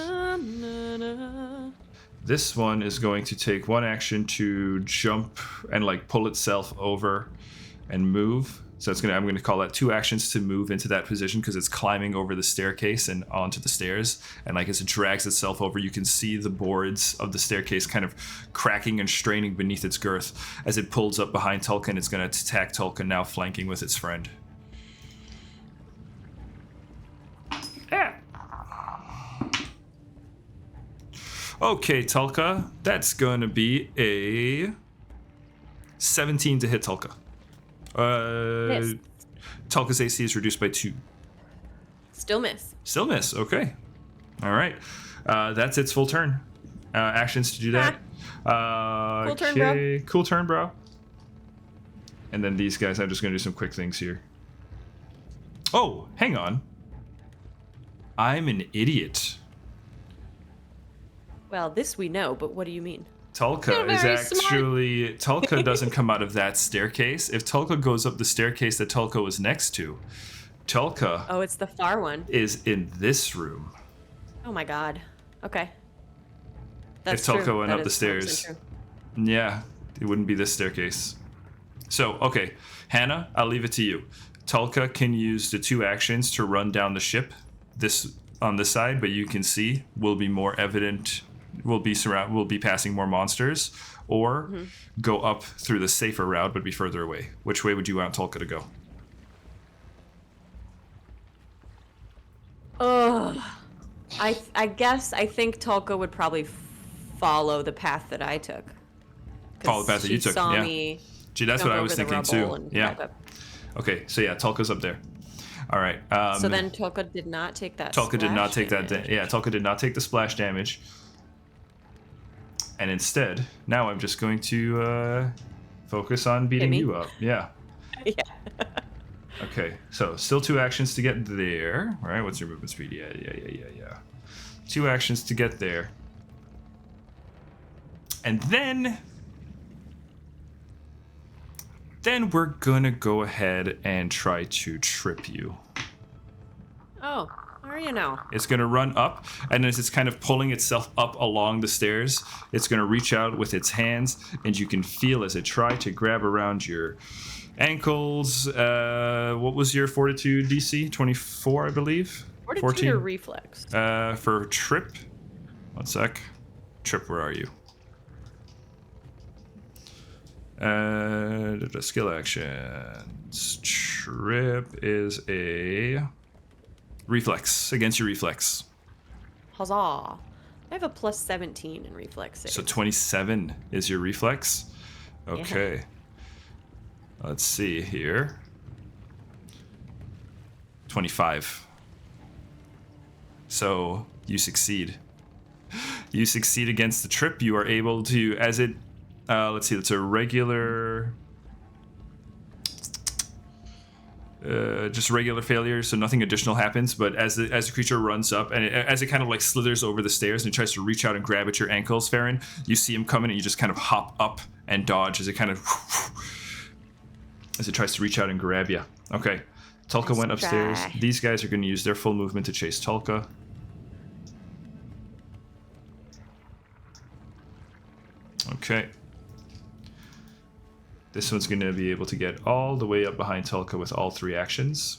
distance. This one is going to take 1 action to jump and like pull itself over and move. So I'm going to call that 2 actions to move into that position, because it's climbing over the staircase and onto the stairs. And like as it drags itself over, you can see the boards of the staircase kind of cracking and straining beneath its girth. As it pulls up behind Tulkan, it's going to attack Tulkan, now flanking with its friend. Okay, Tulka, that's going to be a 17 to hit Tulka. Yes. Tulka's AC is reduced by 2. Still miss. Still miss. Okay. All right. That's its full turn. Actions to do that. Cool turn, bro. Okay. Cool turn, bro. And then these guys, I'm just going to do some quick things here. Oh, hang on. I'm an idiot. Well, this we know, but what do you mean? Tulka You're is very actually... Tulka doesn't come out of that staircase. If Tulka goes up the staircase that Tulka was next to, Tulka Oh, it's the far one. is in this room. Oh my god. Okay. If Tulka went up the is 100% stairs. true. Yeah, it wouldn't be this staircase. So, okay. Hannah, I'll leave it to you. Tulka can use the 2 actions to run down the ship on this side, but you can see will be more evident. We'll be passing more monsters, or go up through the safer route but be further away. Which way would you want Tulka to go? Ugh. I guess I think Tulka would probably follow the path that I took. 'Cause Follow the path that you she took, saw yeah. me Gee, that's jump what I was over the thinking rubble too. and Yeah. drive up. Okay, so yeah, Tulka's up there. All right. So then Tulka did not take that. Tulka did not take that. damage. Yeah, Tulka did not take the splash damage. And instead, now I'm just going to focus on beating me? you up. Yeah. Yeah. Okay, so still 2 actions to get there. All right, what's your movement speed? Yeah. 2 actions to get there. And then we're gonna go ahead and try to trip you. Oh, how are you now? It's going to run up, and as it's kind of pulling itself up along the stairs, it's going to reach out with its hands, and you can feel as it tries to grab around your ankles. What was your fortitude DC? 24, I believe? Fortitude or reflex? For trip? 1 sec. Trip, where are you? Skill actions. Trip is a... reflex, against your reflex. Huzzah. I have a plus 17 in reflex save. So 27 is your reflex? Okay. Let's see here. 25. So you succeed. You succeed against the trip. You are able to, as it, let's see, that's a regular... just regular failure, so nothing additional happens. But as the creature runs up and as it kind of like slithers over the stairs and it tries to reach out and grab at your ankles, Farron, you see him coming and you just kind of hop up and dodge as it kind of as it tries to reach out and grab you. Okay, Tulka went upstairs. These guys are going to use their full movement to chase Tulka. Okay. This one's going to be able to get all the way up behind Tulka with all 3 actions.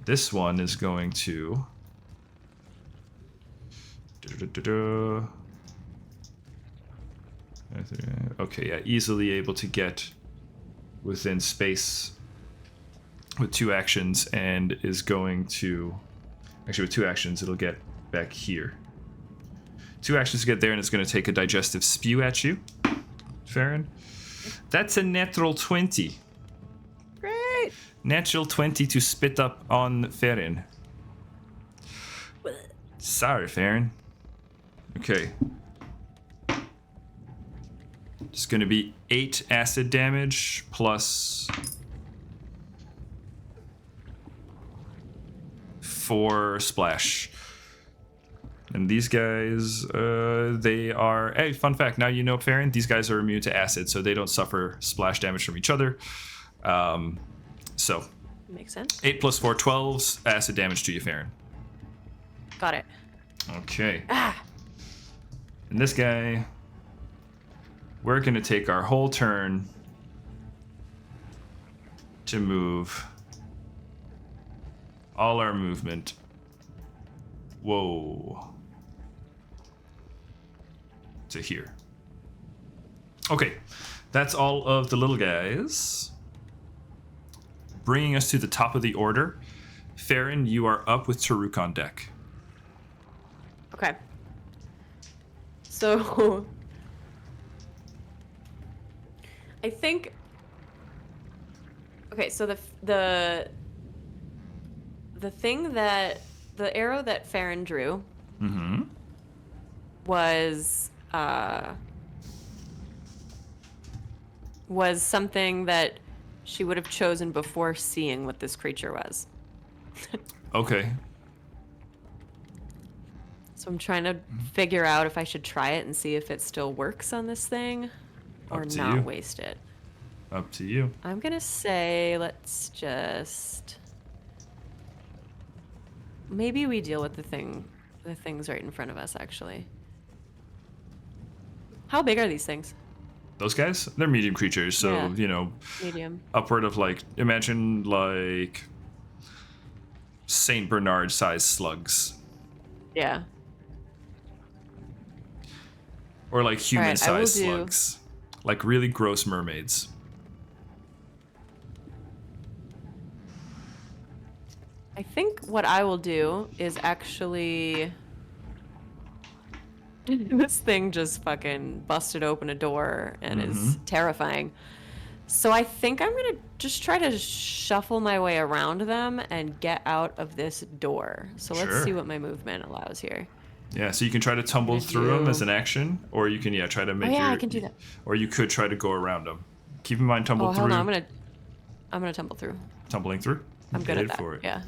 This one is going to... Okay, yeah, easily able to get within space with 2 actions and is going to... Actually, with 2 actions, it'll get back here. 2 actions to get there, and it's going to take a digestive spew at you. Farron. That's a natural 20. Great. Natural 20 to spit up on Farron. Sorry, Farron. Okay. It's going to be 8 acid damage plus 4 splash. And these guys, they are... Hey, fun fact, now you know, Farron, these guys are immune to acid, so they don't suffer splash damage from each other. So... Makes sense. 8 plus 4, 12 acid damage to you, Farron. Got it. Okay. And this guy... We're going to take our whole turn to move all our movement. Whoa. To here. Okay, that's all of the little guys. Bringing us to the top of the order. Farron, you are up with Taruk on deck. Okay. So... I think... Okay, so the the arrow that Farron drew was something that she would have chosen before seeing what this creature was. Okay. So I'm trying to figure out if I should try it and see if it still works on this thing or Up to not you. waste it. Up to you. I'm gonna say let's just maybe we deal with the things right in front of us actually. How big are these things? Those guys? They're medium creatures, so, Yeah. you know, Medium. upward of imagine Saint Bernard sized slugs. Yeah. Or human Alright, I will sized do- slugs. Like really gross mermaids. I think what I will do is actually this thing just fucking busted open a door and is terrifying. So I think I'm gonna just try to shuffle my way around them and get out of this door. So let's Sure. see what my movement allows here. Yeah, so you can try to tumble Gonna through them do- as an action, or you can try to make yeah, your, I can do that. Or you could try to go around them. Keep in mind tumble Oh, through. hold on, I'm gonna tumble through. Tumbling through. I'm good Head at that. for it. Yeah.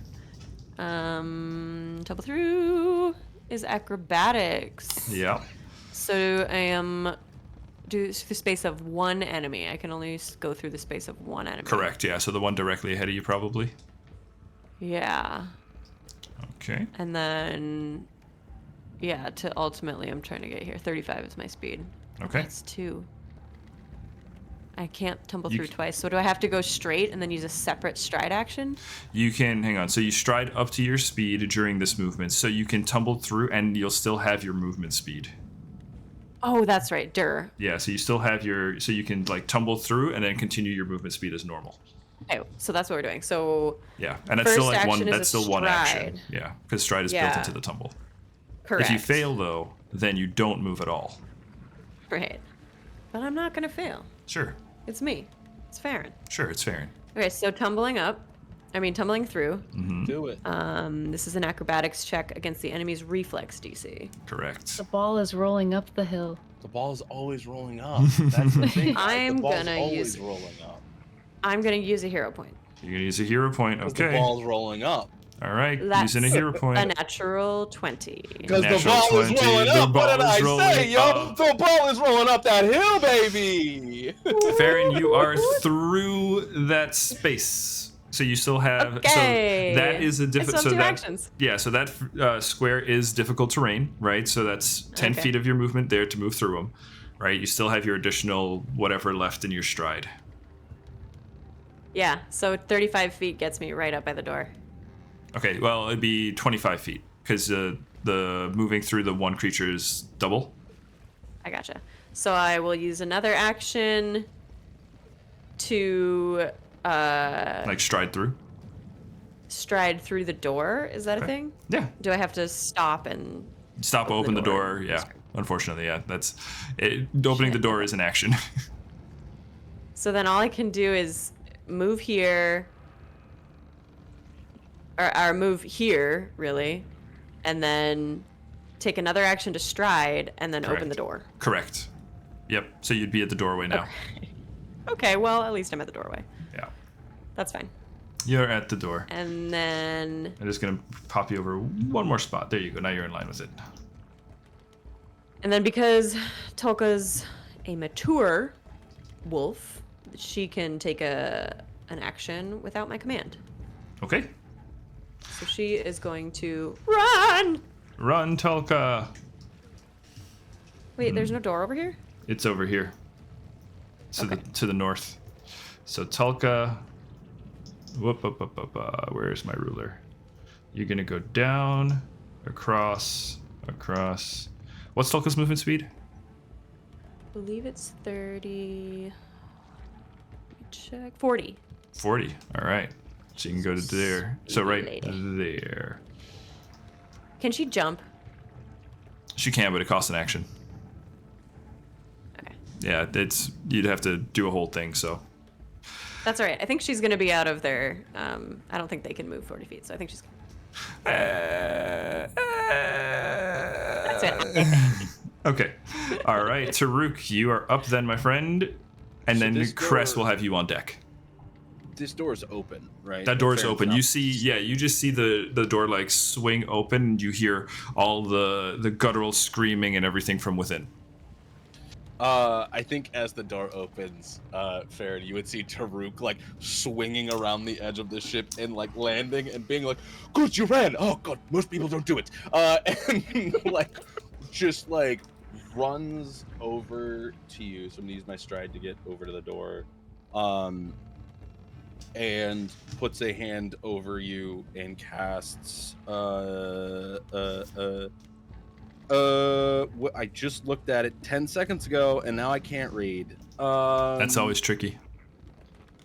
Tumble through is acrobatics. Yeah. So I am do the space of one enemy. I can only go through the space of one enemy. Correct. Yeah. So the one directly ahead of you, probably. Yeah. Okay. And then, yeah, to ultimately, I'm trying to get here. 35 is my speed. Okay. That's 2. I can't tumble You through c- twice. So do I have to go straight and then use a separate stride action? You can hang on. So you stride up to your speed during this movement, so you can tumble through, and you'll still have your movement speed. Oh, that's right. Durr. Yeah. So you still have your. So you can tumble through and then continue your movement speed as normal. Okay, so that's what we're doing. So Yeah, and that's still First one. action is That's a still one action. stride. Yeah, because stride is built Yeah. into the tumble. correct. If you fail though, then you don't move at all. Right. But I'm not gonna fail. Sure. It's me. It's Farron. Sure, it's fair. Okay, so tumbling through. Do it. This is an acrobatics check against the enemy's reflex DC. Correct. The ball is rolling up the hill. The ball's always rolling up. That's the thing. I'm the ball's gonna always use- rolling up. I'm gonna use a hero point. You're gonna use a hero point. 'Cause Okay. The ball's rolling up. All right. That's Using a hero point. a natural 20. Because the Natural ball is 20, rolling the up. What ball did is I say, rolling yo? up. The ball is rolling up that hill, baby. Farron, you are through that space. So you still have. Okay. So that is a I still difficult. have So 2 that. actions. Yeah. So that square is difficult terrain, right? So that's 10 Okay. feet of your movement there to move through them, right? You still have your additional whatever left in your stride. Yeah, so 35 feet gets me right up by the door. Okay. Well, it'd be 25 feet because the moving through the one creature is double. I gotcha. So I will use another action to Stride through. stride through the door. Is that a Okay. thing? Yeah. Do I have to stop and Stop, open the door. Yeah. Unfortunately, yeah. That's it. Opening the door is an action. so then all I can do is move here or move here really and then take another action to stride and then open Correct. the door. Correct. Yep. So you'd be at the doorway now. Okay, well, at least I'm at the doorway. Yeah. That's fine. You're at the door. And then I'm just gonna pop you over one more spot. There you go. Now you're in line with it. because Tolka's a mature wolf, she can take an action without my command. Okay. So she is going to run. Run, Tulka. Wait, there's no door over here? It's over here. Okay. To the north. So Tulka. Where's my ruler? You're gonna go down, across. What's Tulka's movement speed? I believe it's 30. Let me check. 40. 40. All right. So you can go to there. So right Lady. there. Can she jump? She can, but it costs an action. Okay. Yeah, you'd have to do a whole thing. So That's all right. I think she's going to be out of there. I don't think they can move 40 feet, so I think she's That's it. Okay. All right, Taruk, you are up then, my friend. And So then this Cress door- will have you on deck. This door is open, right? That door is Fair open. enough. You see, yeah, you just see the door like swing open, and you hear all the guttural screaming and everything from within. I think as the door opens, Farron, you would see Taruk like swinging around the edge of the ship and like landing and being like, "Good, you ran! Oh god, most people don't do it." And like just like runs over to you. So I'm gonna use my stride to get over to the door. And puts a hand over you and casts I just looked at it 10 seconds ago and now I can't read. That's always tricky.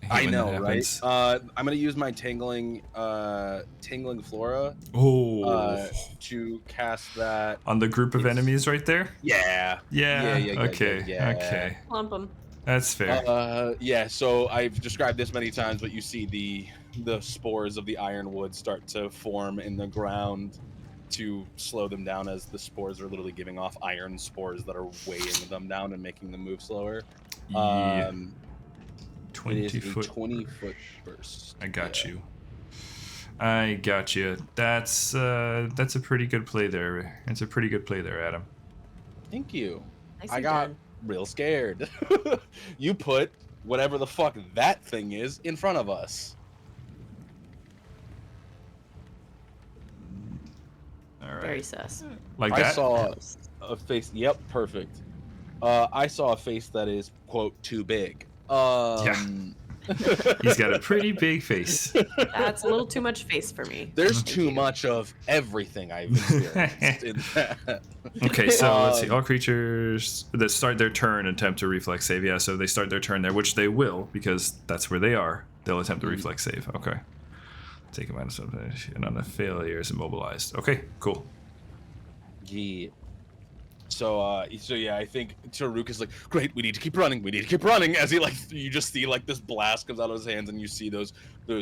I when that know, right? happens. I'm gonna use my tingling flora Oh, to cast that. on the group of it's- enemies right there. Yeah. Yeah. Okay. yeah. Okay. Plump 'em. That's fair. Yeah, so I've described this many times, but you see the spores of the ironwood start to form in the ground to slow them down, as the spores are literally giving off iron spores that are weighing them down and making them move slower. Yeah. It 20 is a foot. 20-foot burst. I got Yeah. you. I got you. That's a pretty good play there. It's a pretty good play there, Adam. Thank you. Nicely I got done. real scared. You put whatever the fuck that thing is in front of us. All right. Very sus. Like I that. saw a face. Yep, perfect. I saw a face that is quote too big. He's got a pretty big face. That's a little too much face for me. There's Thank too you. much of everything I've experienced in that. Okay, so let's see. Um, All creatures that start their turn attempt to reflex save. Yeah, so they start their turn there, which they will because that's where they are. They'll attempt to reflex save. Okay. Take a minus something, and on a failure is immobilized. Okay, cool. Yeah. So yeah, I think Taruk is like, great, we need to keep running, as he like, you just see like this blast comes out of his hands, and you see those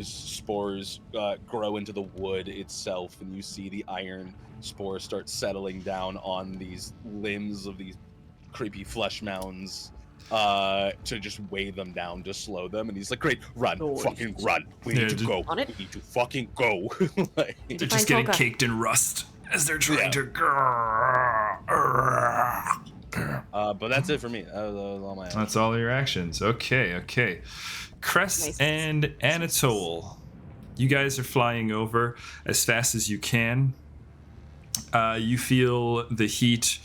spores grow into the wood itself, and you see the iron spores start settling down on these limbs of these creepy flesh mounds, to just weigh them down, to slow them, and he's like, great, run, Nice. fucking run, we Yeah, need to just- go, On it? we need to fucking go. Like, They're Fine, just getting Tolka. caked in rust as they're trying Yeah. to. but that's it for me. That was all my. That's all your actions. Okay. Cress Nice. and Anatole, you guys are flying over as fast as you can. You feel the heat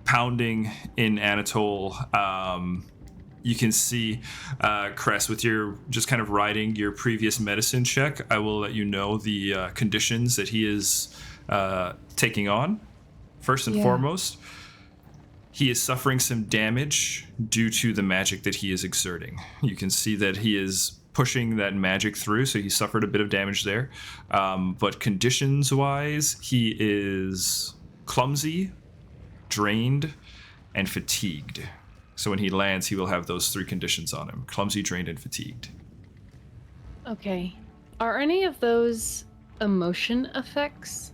pounding in Anatole. You can see Cress with your just kind of riding your previous medicine check. I will let you know the conditions that he is taking on. First and Yeah. foremost, he is suffering some damage due to the magic that he is exerting. You can see that he is pushing that magic through, so he suffered a bit of damage there. But conditions-wise, he is clumsy, drained, and fatigued. So when he lands, he will have those three conditions on him: clumsy, drained, and fatigued. Okay. Are any of those emotion effects?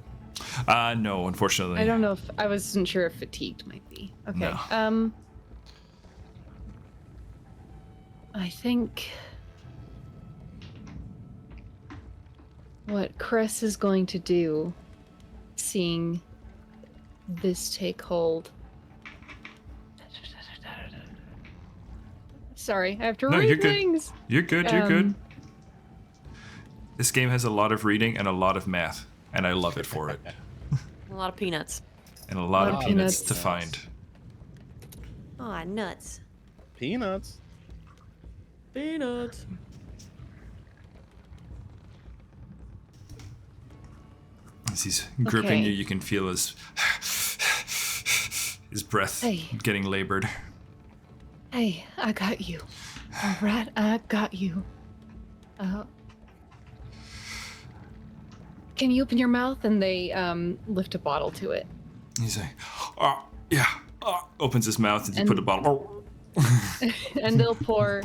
No, unfortunately. I don't know if I wasn't sure if fatigued might be. Okay. No. I think what Cress is going to do, seeing this take hold. Sorry, I have to No, read you're good. things. You're good. You're good. Um, This game has a lot of reading and a lot of math, and I love it for it. A lot of peanuts. And a lot of Lot of peanuts peanuts. to find. Aw, nuts. Peanuts. Peanuts. As he's gripping Okay. you, you can feel his breath Hey. getting labored. Hey, I got you. All right, I got you. Can you open your mouth? And they lift a bottle to it. He's like, oh, yeah. Opens his mouth and you And- put a bottle. And they'll pour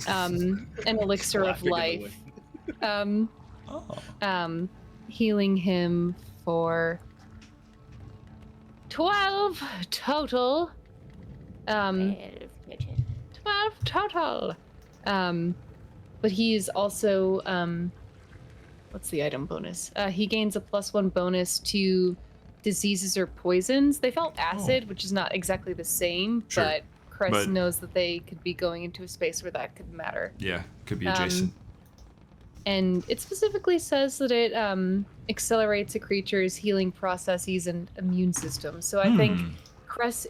an elixir of Laughing in the life. wind. Oh. healing him for 12 total. 12 total. But he's also what's the item bonus? He gains a +1 bonus to diseases or poisons. They felt acid, which is not exactly the same, Sure. but Cress But- knows that they could be going into a space where that could matter. Yeah, could be adjacent. And it specifically says that it accelerates a creature's healing processes and immune system. So I think Cress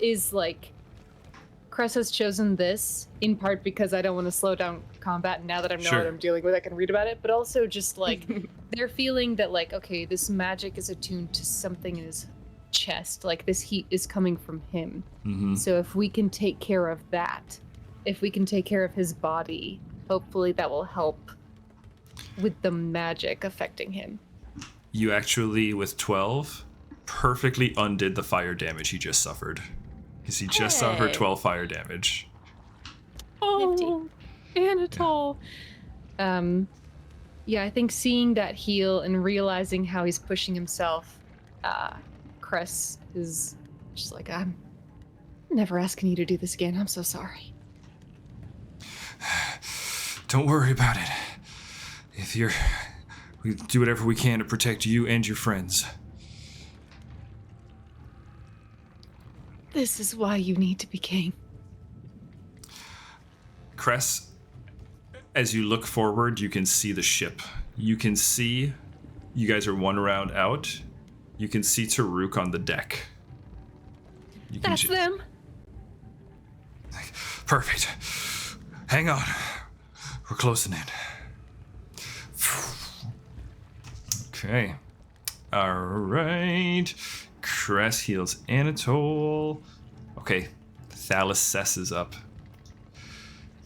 has chosen this in part because I don't want to slow down combat now that I know Sure. what I'm dealing with. I can read about it, but also just like they're feeling that like, okay, this magic is attuned to something in his chest. Like this heat is coming from him. Mm-hmm. So if we can take care of that, if we can take care of his body, hopefully that will help with the magic affecting him. You actually, with 12, perfectly undid the fire damage he just suffered. Because he just suffered Hey. 12 fire damage. Oh, Anatole. Yeah, I think seeing that heal and realizing how he's pushing himself, Cress is just like, I'm never asking you to do this again. I'm so sorry. Don't worry about it. We do whatever we can to protect you and your friends. This is why you need to be king. Cress, as you look forward, you can see the ship. You can see, you guys are one round out. You can see Taruk on the deck. You can That's them. Perfect. Hang on. We're closing in. Okay. All right. Cress heals Anatole. Okay. Thalos Sess up.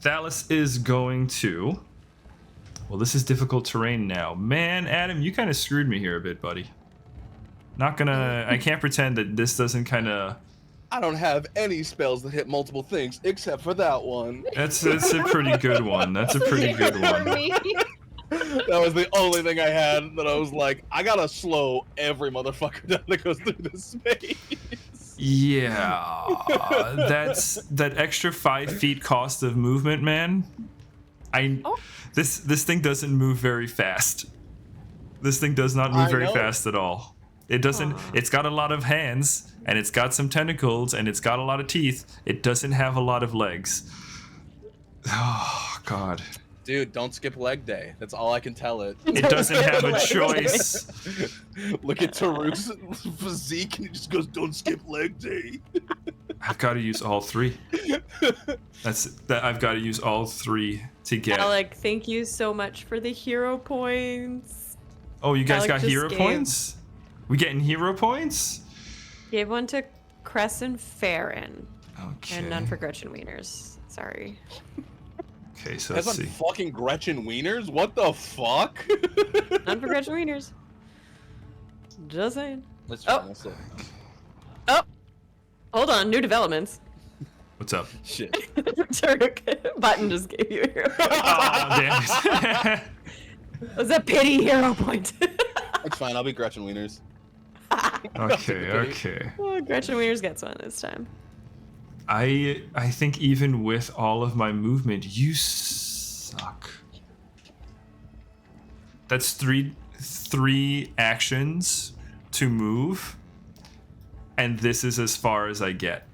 Thalos is going to... Well, this is difficult terrain now. Man, Adam, you kind of screwed me here a bit, buddy. Not gonna... I can't pretend that this doesn't kind of... I don't have any spells that hit multiple things except for that one. That's a pretty good one. That's a pretty good one. That was the only thing I had that I was like, I gotta slow every motherfucker down that goes through this space. Yeah, that's that extra 5 feet cost of movement, man. This thing doesn't move very fast. This thing does not move I very know. fast at all. It doesn't. It's got a lot of hands, and it's got some tentacles, and it's got a lot of teeth. It doesn't have a lot of legs. Oh God. Dude, don't skip leg day. That's all I can tell it. It doesn't have a choice. Look at Taruk's physique and he just goes, don't skip leg day. I've got to use all 3. I've got to use all 3 to get. Alec, thank you so much for the hero points. Oh, you guys Alec got just hero gave- points? We getting hero points? Gave one to Crescent Farron. Okay. And none for Gretchen Wieners. Sorry. Okay, so That's let's on see. fucking Gretchen Wieners? What the fuck? None for Gretchen Wieners. Just saying. Let's Oh. try this. Oh! Hold on, new developments. What's up? Shit. Taruk, Button just gave you a hero point. Oh, damn it. It was a pity hero point. It's fine, I'll be Gretchen Wieners. Okay. Oh, Gretchen Wieners gets one this time. I think even with all of my movement, you suck. That's three actions to move, and this is as far as I get.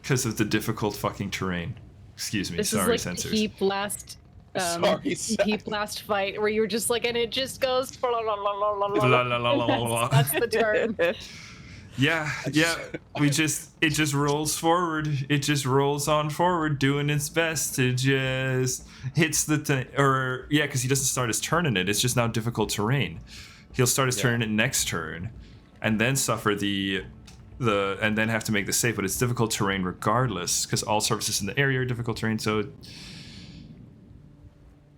Because of the difficult fucking terrain. Excuse me, This sorry, is like censors. heat blast. Sorry, heat blast fight where you're just like, and it just goes. Blah, blah, blah, blah, blah, blah. La, la, la, la, la, la. That's the turn. Yeah. It just rolls forward. It just rolls on forward, doing its best to just hits the thing. Or, yeah, because he doesn't start his turn in it. It's just now difficult terrain. He'll start his turn in it next turn, and then suffer and then have to make the save. But it's difficult terrain regardless, because all surfaces in the area are difficult terrain. So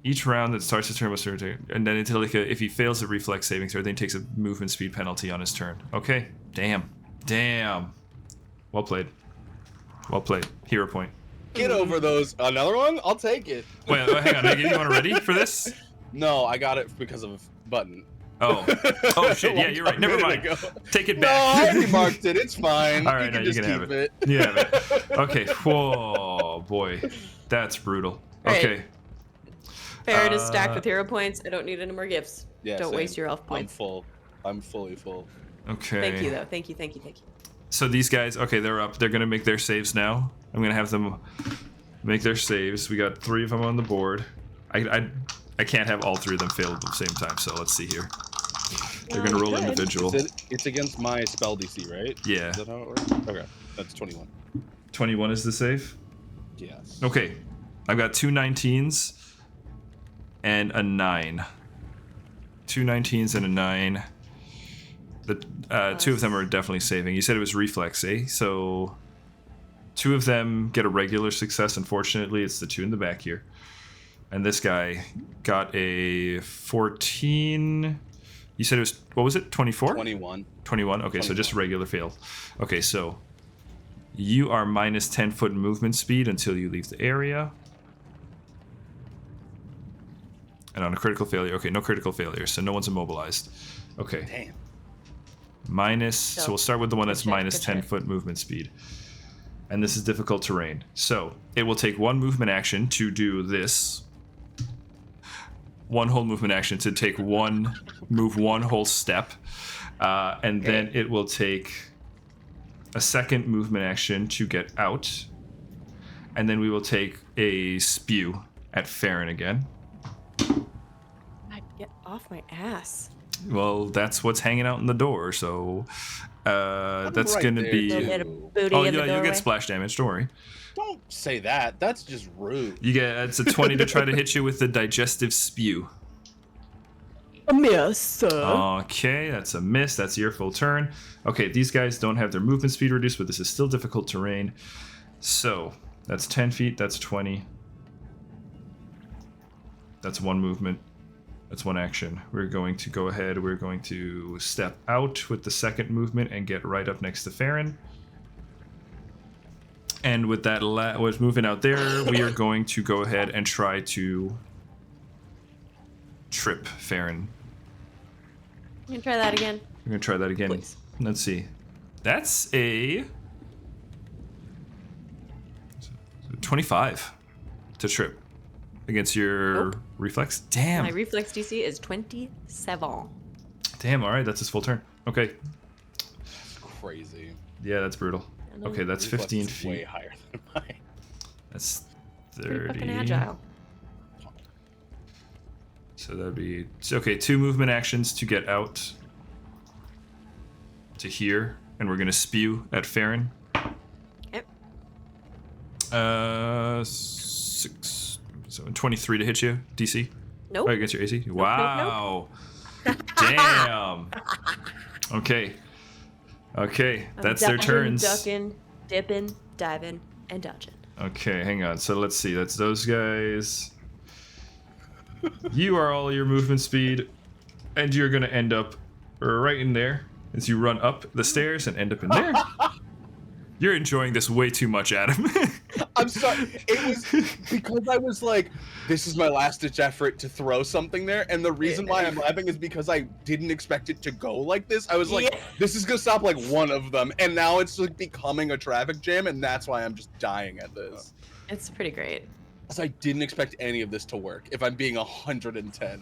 each round that starts his turn must turn, and then until if he fails a reflex saving throw, then he takes a movement speed penalty on his turn. Okay. Damn. Well played. Hero point. Get over those. Another one? I'll take it. Wait, hang on. You want ready for this? No, I got it because of Button. Oh shit! Yeah, you're right. Never mind. Take it No, I back. already marked it. It's fine. All right, you no, can you just can have keep it. it. You have it. Okay. Whoa, boy, that's brutal. Right. Okay. Farron is stacked with hero points. I don't need any more gifts. Yeah, Don't same. waste your elf I'm points. full. I'm fully full. Okay. Thank you, though. Thank you. So these guys, okay, they're up. They're gonna make their saves now. I'm gonna have them make their saves. We got 3 of them on the board. I can't have all 3 of them fail at the same time. So let's see here. They're gonna roll good. individual. It's against my spell DC, right? Yeah. Is that how it works? Okay, that's 21. 21 is the save. Yes. Okay, I've got 2 19s and a 9. 2 19s and a 9. The 2 of them are definitely saving. You said it was reflex, eh? So 2 of them get a regular success. Unfortunately, it's the 2 in the back here. And this guy got a 14. You said it was, what was it? 24? 21. 21. Okay, so just a regular fail. Okay, so you are minus 10 foot movement speed until you leave the area. And on a critical failure, okay, no critical failure, so no one's immobilized. Okay. Damn. Minus, so we'll start with the one that's Good shit, minus good 10 shit. foot movement speed. And this is difficult terrain. So it will take 1 movement action to do this. 1 whole movement action to take move 1 whole step. And then it will take a second movement action to get out. And then we will take a spew at Farron again. Get off my ass. Well, that's what's hanging out in the door, so that's right going to there, be... Little bit of booty Oh, in the yeah, you'll doorway. get splash damage, don't worry. Don't say that. That's just rude. You get, it's a 20 to try to hit you with the digestive spew. A miss. Okay, that's a miss. That's your full turn. Okay, these guys don't have their movement speed reduced, but this is still difficult terrain. So, that's 10 feet, that's 20. That's 1 movement. That's 1 action. We're going to go ahead, we're going to step out with the second movement and get right up next to Farron. And with that was moving out there, we are going to go ahead and try to trip Farron. You can try that again. We're going to try that again. Please. Let's see. That's a 25 to trip against your Nope. reflex. Damn. My reflex DC is 27. Damn, all right, that's his full turn. Okay. That's crazy. Yeah, that's brutal. Okay, that's Reflex 15 is feet. way higher than mine. That's Pretty 30. fucking agile. So that'd be okay. 2 movement actions to get out to here, and we're gonna spew at Farron. Yep. 6, so 23 to hit you, DC. Nope. Oh, against your AC. nope. Wow. Damn. Okay. Okay, I'm that's their dodging, turns. Ducking, dipping, diving, and dodging. Okay, hang on. So let's see. That's those guys. You are all your movement speed, and you're gonna end up right in there as you run up the stairs and end up in there. You're enjoying this way too much, Adam. I'm sorry. It was because I was like, this is my last ditch effort to throw something there. And the reason why I'm laughing is because I didn't expect it to go like this. I was like, this is going to stop like one of them. And now it's like becoming a traffic jam. And that's why I'm just dying at this. It's pretty great. So I didn't expect any of this to work, if I'm being 110.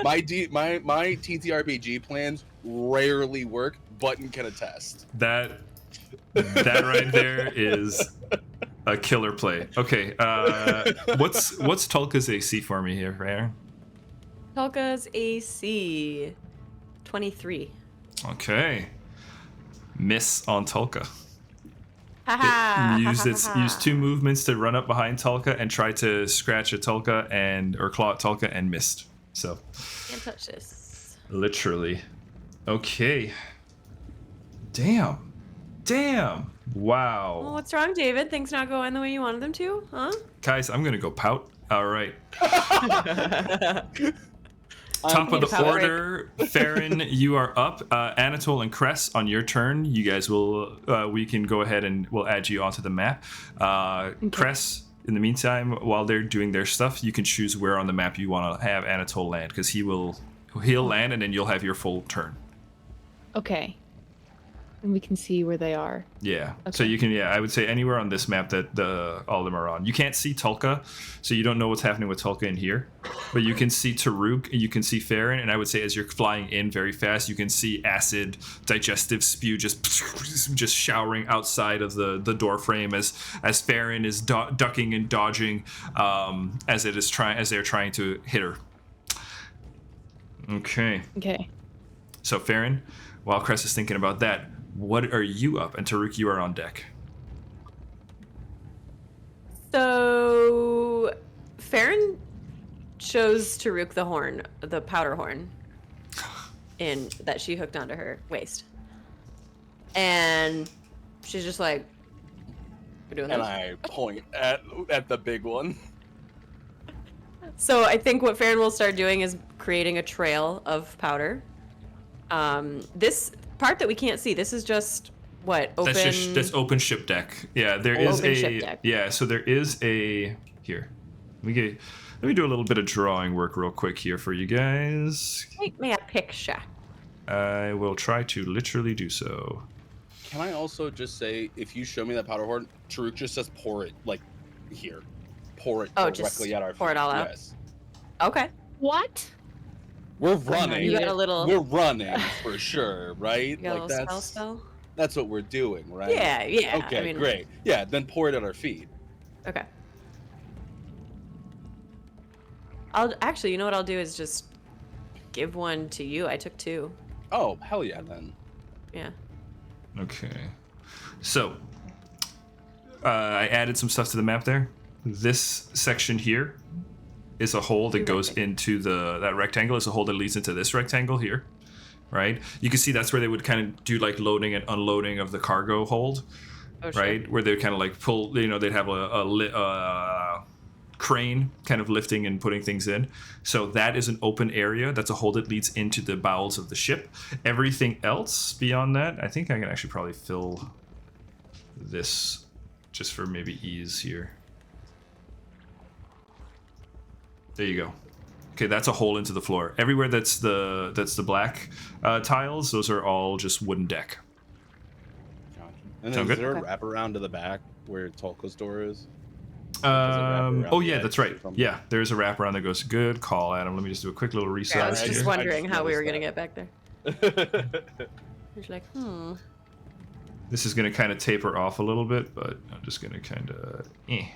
my TTRPG plans rarely work. Button can attest. That right there is a killer play. Okay, what's Tulka's AC for me here, Aaron? Tulka's AC 23. Okay, miss on Tulka. Haha. Use 2 movements to run up behind Tulka and try to scratch at Tulka or claw at Tulka and missed. So Can't touch this. literally. Okay. Damn. Wow. Well, what's wrong, David? Things not going the way you wanted them to, huh? Guys, I'm gonna go pout. All right. I'm Top of the pout break. order, Farron, you are up. Anatole and Cress, on your turn, you guys will. We can go ahead and we'll add you onto the map. Cress, in the meantime, while they're doing their stuff, you can choose where on the map you want to have Anatole land, because he'll land, and then you'll have your full turn. Okay. And we can see where they are. Yeah. Okay. So you can, I would say anywhere on this map that all of them are on. You can't see Tulka, so you don't know what's happening with Tulka in here. But you can see Taruk, and you can see Farron, and I would say as you're flying in very fast, you can see acid, digestive spew just showering outside of the door frame as Farron is ducking and dodging as they're trying to hit her. Okay. Okay. So Farron, while Cress is thinking about that, what are you up? And Taruk, you are on deck. So Farron shows Taruk the horn, the powder horn, that she hooked onto her waist, and she's just like, "We're doing And this." I point at the big one. So I think what Farron will start doing is creating a trail of powder. This part that we can't see, this is just what open. That's open ship deck. Yeah, there is Open a ship deck. yeah. So there is a here. Let me do a little bit of drawing work real quick here for you guys. Take me a picture. I will try to literally do so. Can I also just say, if you show me that powder horn, Taruk just says pour it, like, here. Pour it Oh, directly just at our feet. pour it all out? Yes. Okay. What? We're running. You got a little. We're running for sure, right? You got a Like little spell. that's what we're doing, right? Yeah, yeah. Okay, I mean, great. Yeah, then pour it at our feet. Okay. I'll actually, you know what I'll do is just give one to you. I took 2. Oh, hell yeah, then. Yeah. Okay. So I added some stuff to the map there. This section here is a hole that goes into that rectangle. Is a hole that leads into this rectangle here, right? You can see that's where they would kind of do like loading and unloading of the cargo hold, right? Where they kind of like pull, they'd have a crane kind of lifting and putting things in. So that is an open area. That's a hole that leads into the bowels of the ship. Everything else beyond that, I think I can actually probably fill this just for maybe ease here. There you go. Okay, that's a hole into the floor. Everywhere that's the black tiles, those are all just wooden deck. Gotcha. And Sound then is good? there a wraparound to the back where Tolko's door is? Oh yeah, that's right. Yeah, there's a wraparound that goes. Good call, Adam. Let me just do a quick little resize Yeah, I was just here. wondering how we were noticed gonna that. get back there. He's like, This is gonna kind of taper off a little bit, but I'm just gonna kind of. I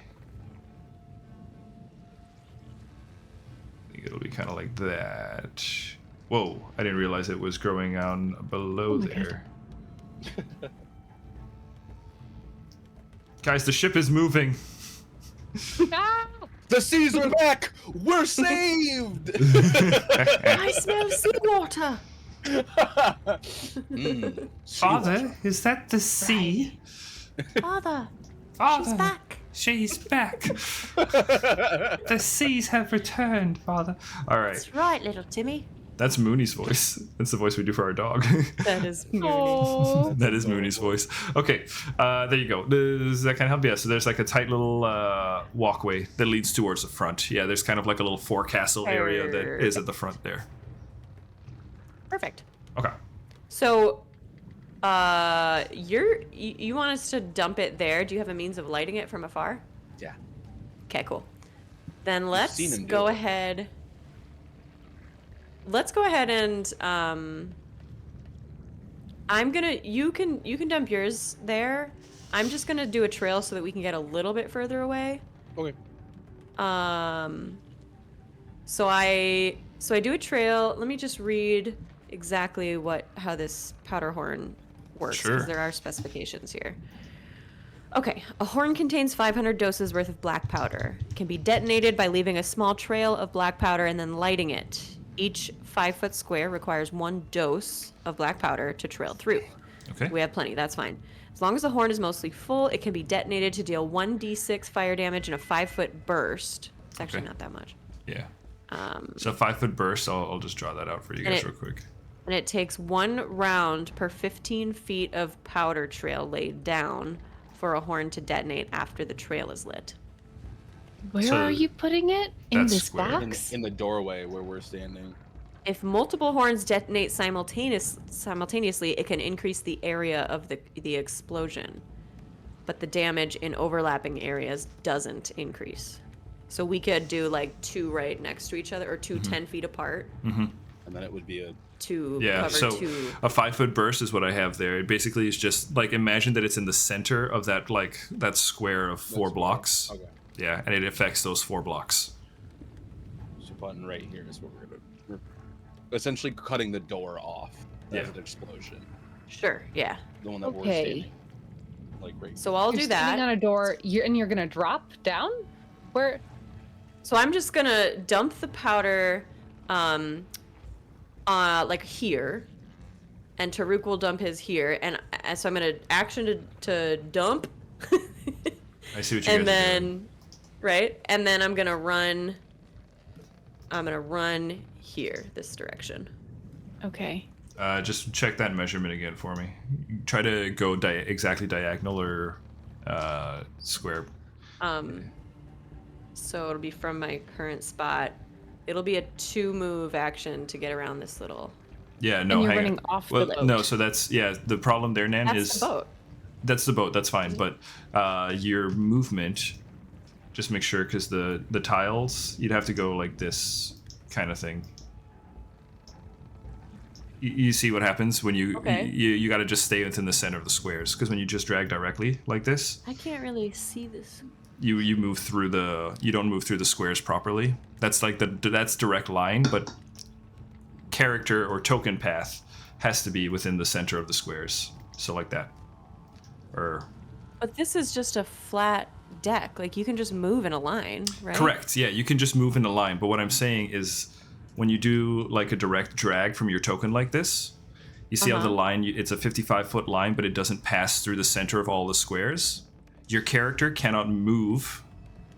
think it'll be kind of like that. Whoa! I didn't realize it was growing on below there. Guys, the ship is moving. The seas are back! We're saved! I smell seawater. Father, is that the sea? Father, Father, she's back. She's back. The seas have returned, Father. All right. That's right, little Timmy. That's Mooney's voice. That's the voice we do for our dog. That is Oh. That is Mooney's voice. Okay, there you go. Does that kind of help? Yeah, so there's like a tight little walkway that leads towards the front. Yeah, there's kind of like a little forecastle area that is at the front there. Perfect. Okay. So, you want us to dump it there? Do you have a means of lighting it from afar? Yeah. Okay, cool. Then seen let's him do go it. ahead. Let's go ahead and you can dump yours there. I'm just gonna do a trail so that we can get a little bit further away. Okay. So I do a trail. Let me just read exactly how this powder horn works, Sure. because there are specifications here. Okay, a horn contains 500 doses worth of black powder. It can be detonated by leaving a small trail of black powder and then lighting it. Each 5-foot square requires 1 dose of black powder to trail through. Okay. We have plenty, that's fine. As long as the horn is mostly full, it can be detonated to deal 1d6 fire damage in a 5-foot burst. It's actually Okay. not that much. Yeah. So 5-foot burst. I'll just draw that out for you guys real quick. And it takes 1 round per 15 feet of powder trail laid down for a horn to detonate after the trail is lit. Where So are you putting it? In that's this square. box? In the doorway where we're standing. If multiple horns detonate simultaneously, it can increase the area of the explosion, but the damage in overlapping areas doesn't increase. So we could do like 2 right next to each other, or 2 10 feet apart Mm-hmm. And then it would be a... to Yeah, cover so 2. a 5-foot burst is what I have there. It basically is just like, imagine that it's in the center of that that square of 4 blocks. Okay. Yeah, and it affects those 4 blocks. So button right here is what we're essentially cutting the door off. That's an explosion. Sure, yeah. The one that we're Okay. standing. Like right. So I'll You're do standing that. on a door, you're gonna drop down? Where? So I'm just gonna dump the powder, like here, and Taruk will dump his here, and so I'm gonna action to dump, I see what you and guys are doing. then, right, and then I'm gonna run. I'm gonna run here, this direction. Okay. Just check that measurement again for me. Try to go exactly diagonal or square. So it'll be from my current spot. It'll be a 2-move action to get around this little. Yeah, no, And you're hang running on. off the Well, boat. no, so that's the problem there, Nan, That's is the boat. that's the boat. That's fine, but your movement. Just make sure, because the tiles, you'd have to go like this kind of thing. You see what happens when you got to just stay within the center of the squares, because when you just drag directly like this, I can't really see this. you move through you don't move through the squares properly. That's like that's direct line, but character or token path has to be within the center of the squares. So like that. But this is just a flat deck. Like, you can just move in a line, right? Correct. Yeah, you can just move in a line. But what I'm saying is, when you do like a direct drag from your token like this, you see how the line, it's a 55-foot line, but it doesn't pass through the center of all the squares. Your character cannot move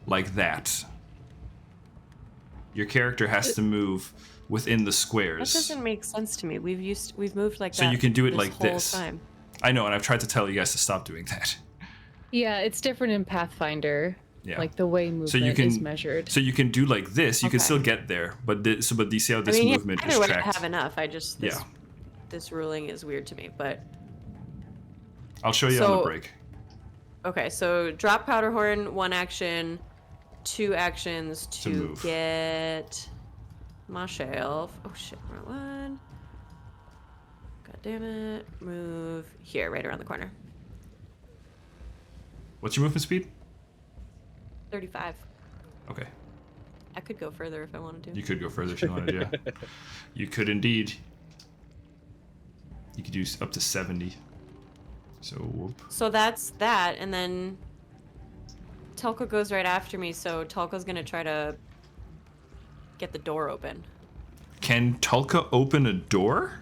like that. Your character has to move within the squares. That doesn't make sense to me. We've moved like that. So you can do it this like whole this. time. I know, and I've tried to tell you guys to stop doing that. Yeah, it's different in Pathfinder. Yeah. Like the way movement So you can is measured. So you can do like this. You can Okay. still get there, but do you see how this yeah, movement either is way, I tracked? have enough. I just this ruling is weird to me, but I'll show you on the So- break. okay. So drop powder horn, 1 action, 2 actions to move. get my shelf. Oh shit, wrong one. God damn it! Move here, right around the corner. What's your movement speed? 35. Okay. I could go further if I wanted to. You could go further if you wanted, yeah. You could indeed. You could do up to 70. So, whoop. So that's that, and then Telka goes right after me, so Telka's gonna try to get the door open. Can Tulka open a door?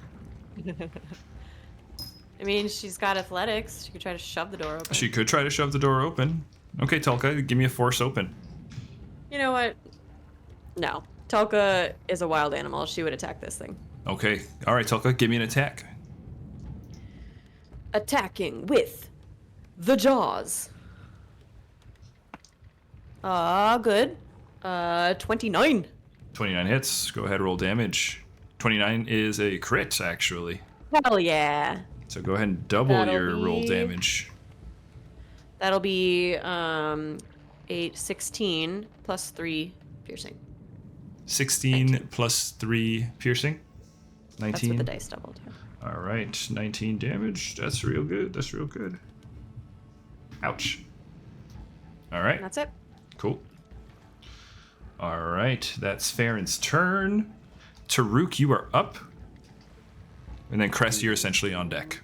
I mean, she's got athletics. She could try to shove the door open. She could try to shove the door open. Okay, Tulka, give me a force open. You know what? No. Telka is a wild animal. She would attack this thing. Okay. All right, Tulka, give me an attack. Attacking with the jaws. Good. 29. 29 hits. Go ahead, roll damage. 29 is a crit, actually. Hell yeah. So go ahead and double That'll your roll be- damage. That'll be 16 plus 3 piercing. 16 19. plus 3 piercing. 19. That's what the dice doubled. All right, 19 damage. That's real good. That's real good. Ouch. All right, And that's it. cool. All right, that's Farron's turn. Taruk, you are up. And then Cress, you're essentially on deck.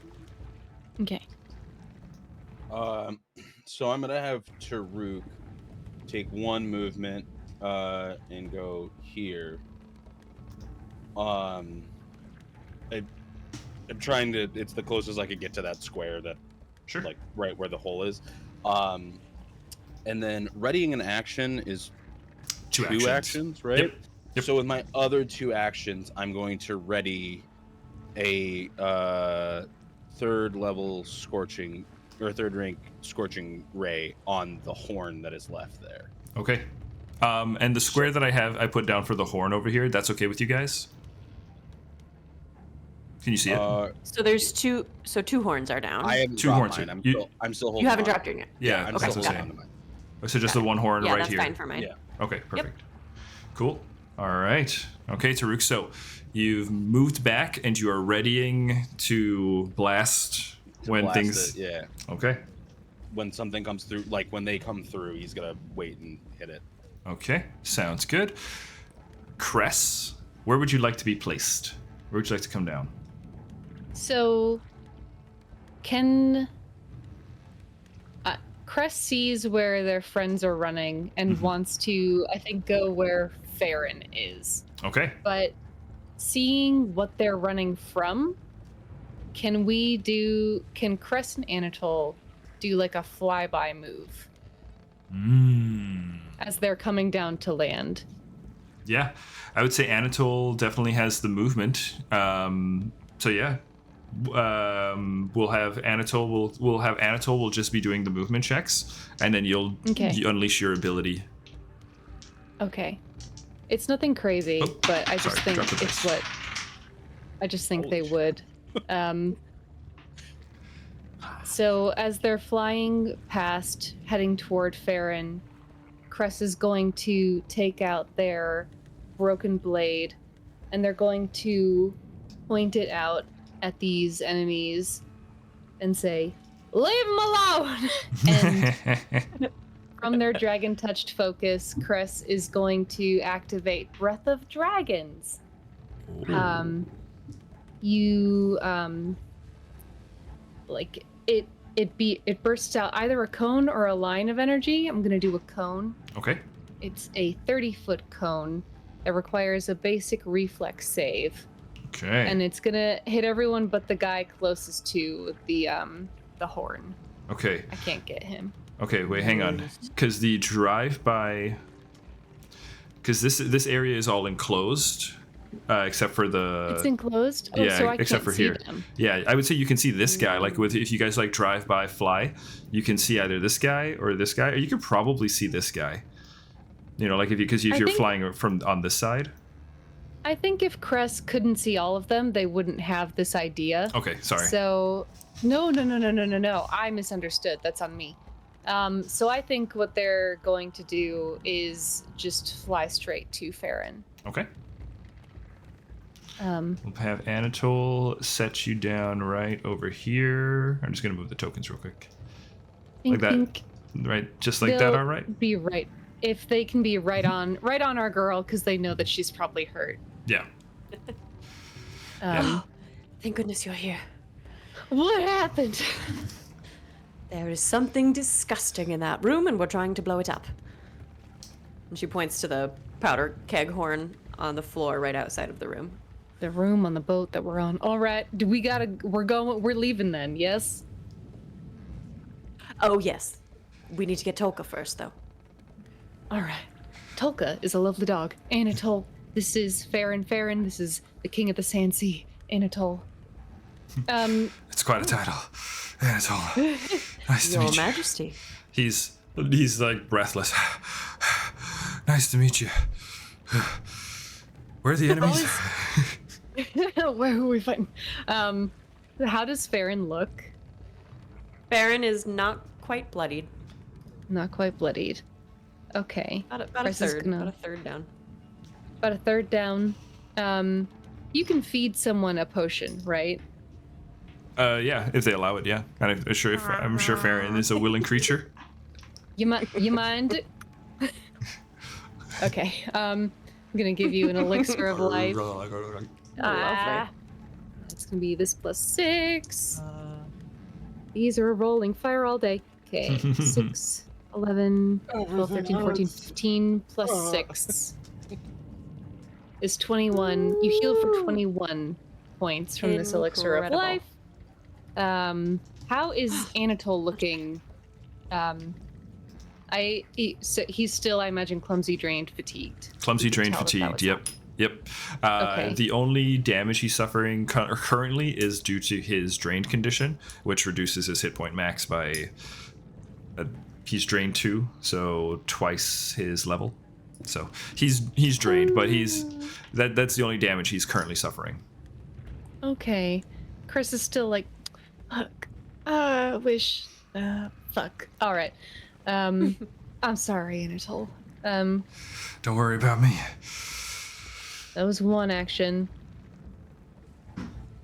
Okay. So I'm gonna have Taruk take 1 movement and go here. I'm trying to. It's the closest I could get to that square that, Sure. like right where the hole is. And then readying an action is Two two actions, right? Yep. So with my other 2 actions, I'm going to ready a 3rd level third rank scorching ray on the horn that is left there. Okay. And the square that I put down for the horn over here, that's okay with you guys? Can you see it? So there's two horns are down. I haven't Two dropped horns. mine. You- I'm still holding You haven't on. dropped your yet. Yeah, I'm that's still what I'm holding on saying. to mine. So just the one horn Yeah, right that's here. fine for mine. Yeah. Okay, perfect. Cool. All right. Okay, Taruk, so you've moved back and you are readying to blast when Blast things... it, yeah. Okay. When something comes through, like when they come through, he's gonna wait and hit it. Okay, sounds good. Cress, where would you like to be placed? Where would you like to come down? So, can Cress sees where their friends are running and wants to, I think, go where Farron is. Okay. But seeing what they're running from, can Cress and Anatole do like a flyby move as they're coming down to land? Yeah, I would say Anatole definitely has the movement. So yeah, we'll have Anatole. We'll have Anatole. Will just be doing the movement checks, and then you unleash your ability. Okay, it's nothing crazy, but I just sorry, think dropped the it's dice. what I just think they would. So as they're flying past, heading toward Farron, Cress is going to take out their broken blade, and they're going to point it out at these enemies and say, "Leave them alone!" And from their dragon-touched focus, Cress is going to activate Breath of Dragons. It bursts out either a cone or a line of energy. I'm gonna do a cone. Okay. It's a 30-foot cone that requires a basic reflex save, Okay. and it's gonna hit everyone but the guy closest to the horn. Okay. I can't get him. Okay. Wait. Hang on. Because the drive-by. Because this area is all enclosed, except for the. It's enclosed. Oh, yeah, so I except can't for see here. them. Yeah, I would say you can see this guy. Like if you guys like drive by fly, you can see either this guy, or you could probably see this guy. You know, like if you're think- flying from on this side. I think if Cress couldn't see all of them, they wouldn't have this idea. Okay, sorry. So, no. I misunderstood. That's on me. So I think what they're going to do is just fly straight to Farron. Okay. Um, We'll have Anatole set you down right over here. I'm just gonna move the tokens real quick. I Like that. think Right, just like that. they'll All right. Be right. If they can be right on our girl, because they know that she's probably hurt. Yeah. Thank goodness you're here. What happened? There is something disgusting in that room, and we're trying to blow it up. And she points to the powder keg horn on the floor right outside of the room. The room on the boat that we're on. All right. We're leaving then. Yes. Oh, yes. We need to get Tolka first, though. All right. Tolka is a lovely dog. Anatole. This is Farron. Farron. This is the king of the Sandsea. Anatole. It's quite a title. Anatole. Nice to Your meet you. Majesty. He's like breathless. Nice to meet you. Where are the enemies? Where are we fighting? How does Farron look? Farron is not quite bloodied. Not quite bloodied. Okay. About a Chris is third. gonna- About a third down. About a third down. You can feed someone a potion, right? Yeah, if they allow it, yeah. I'm sure Farron is a willing creature. You mind? Okay. I'm gonna give you an elixir of life. It's gonna be this plus 6. These are a rolling fire all day. Okay. 6, 11, 12, 13, 14, 15 plus 6 is 21. You heal for 21 points from this elixir of Incredible. life. How is Anatole looking? He's still, I imagine, clumsy, drained, fatigued. Clumsy, You can drained, tell if that fatigued. was Yep. Okay. The only damage he's suffering currently is due to his drained condition, which reduces his hit point max by. He's drained 2, so twice his level. So he's drained, but that's the only damage he's currently suffering. Okay. Chris is still like, fuck. Fuck. All right. I'm sorry, Anatole. Don't worry about me. That was one action.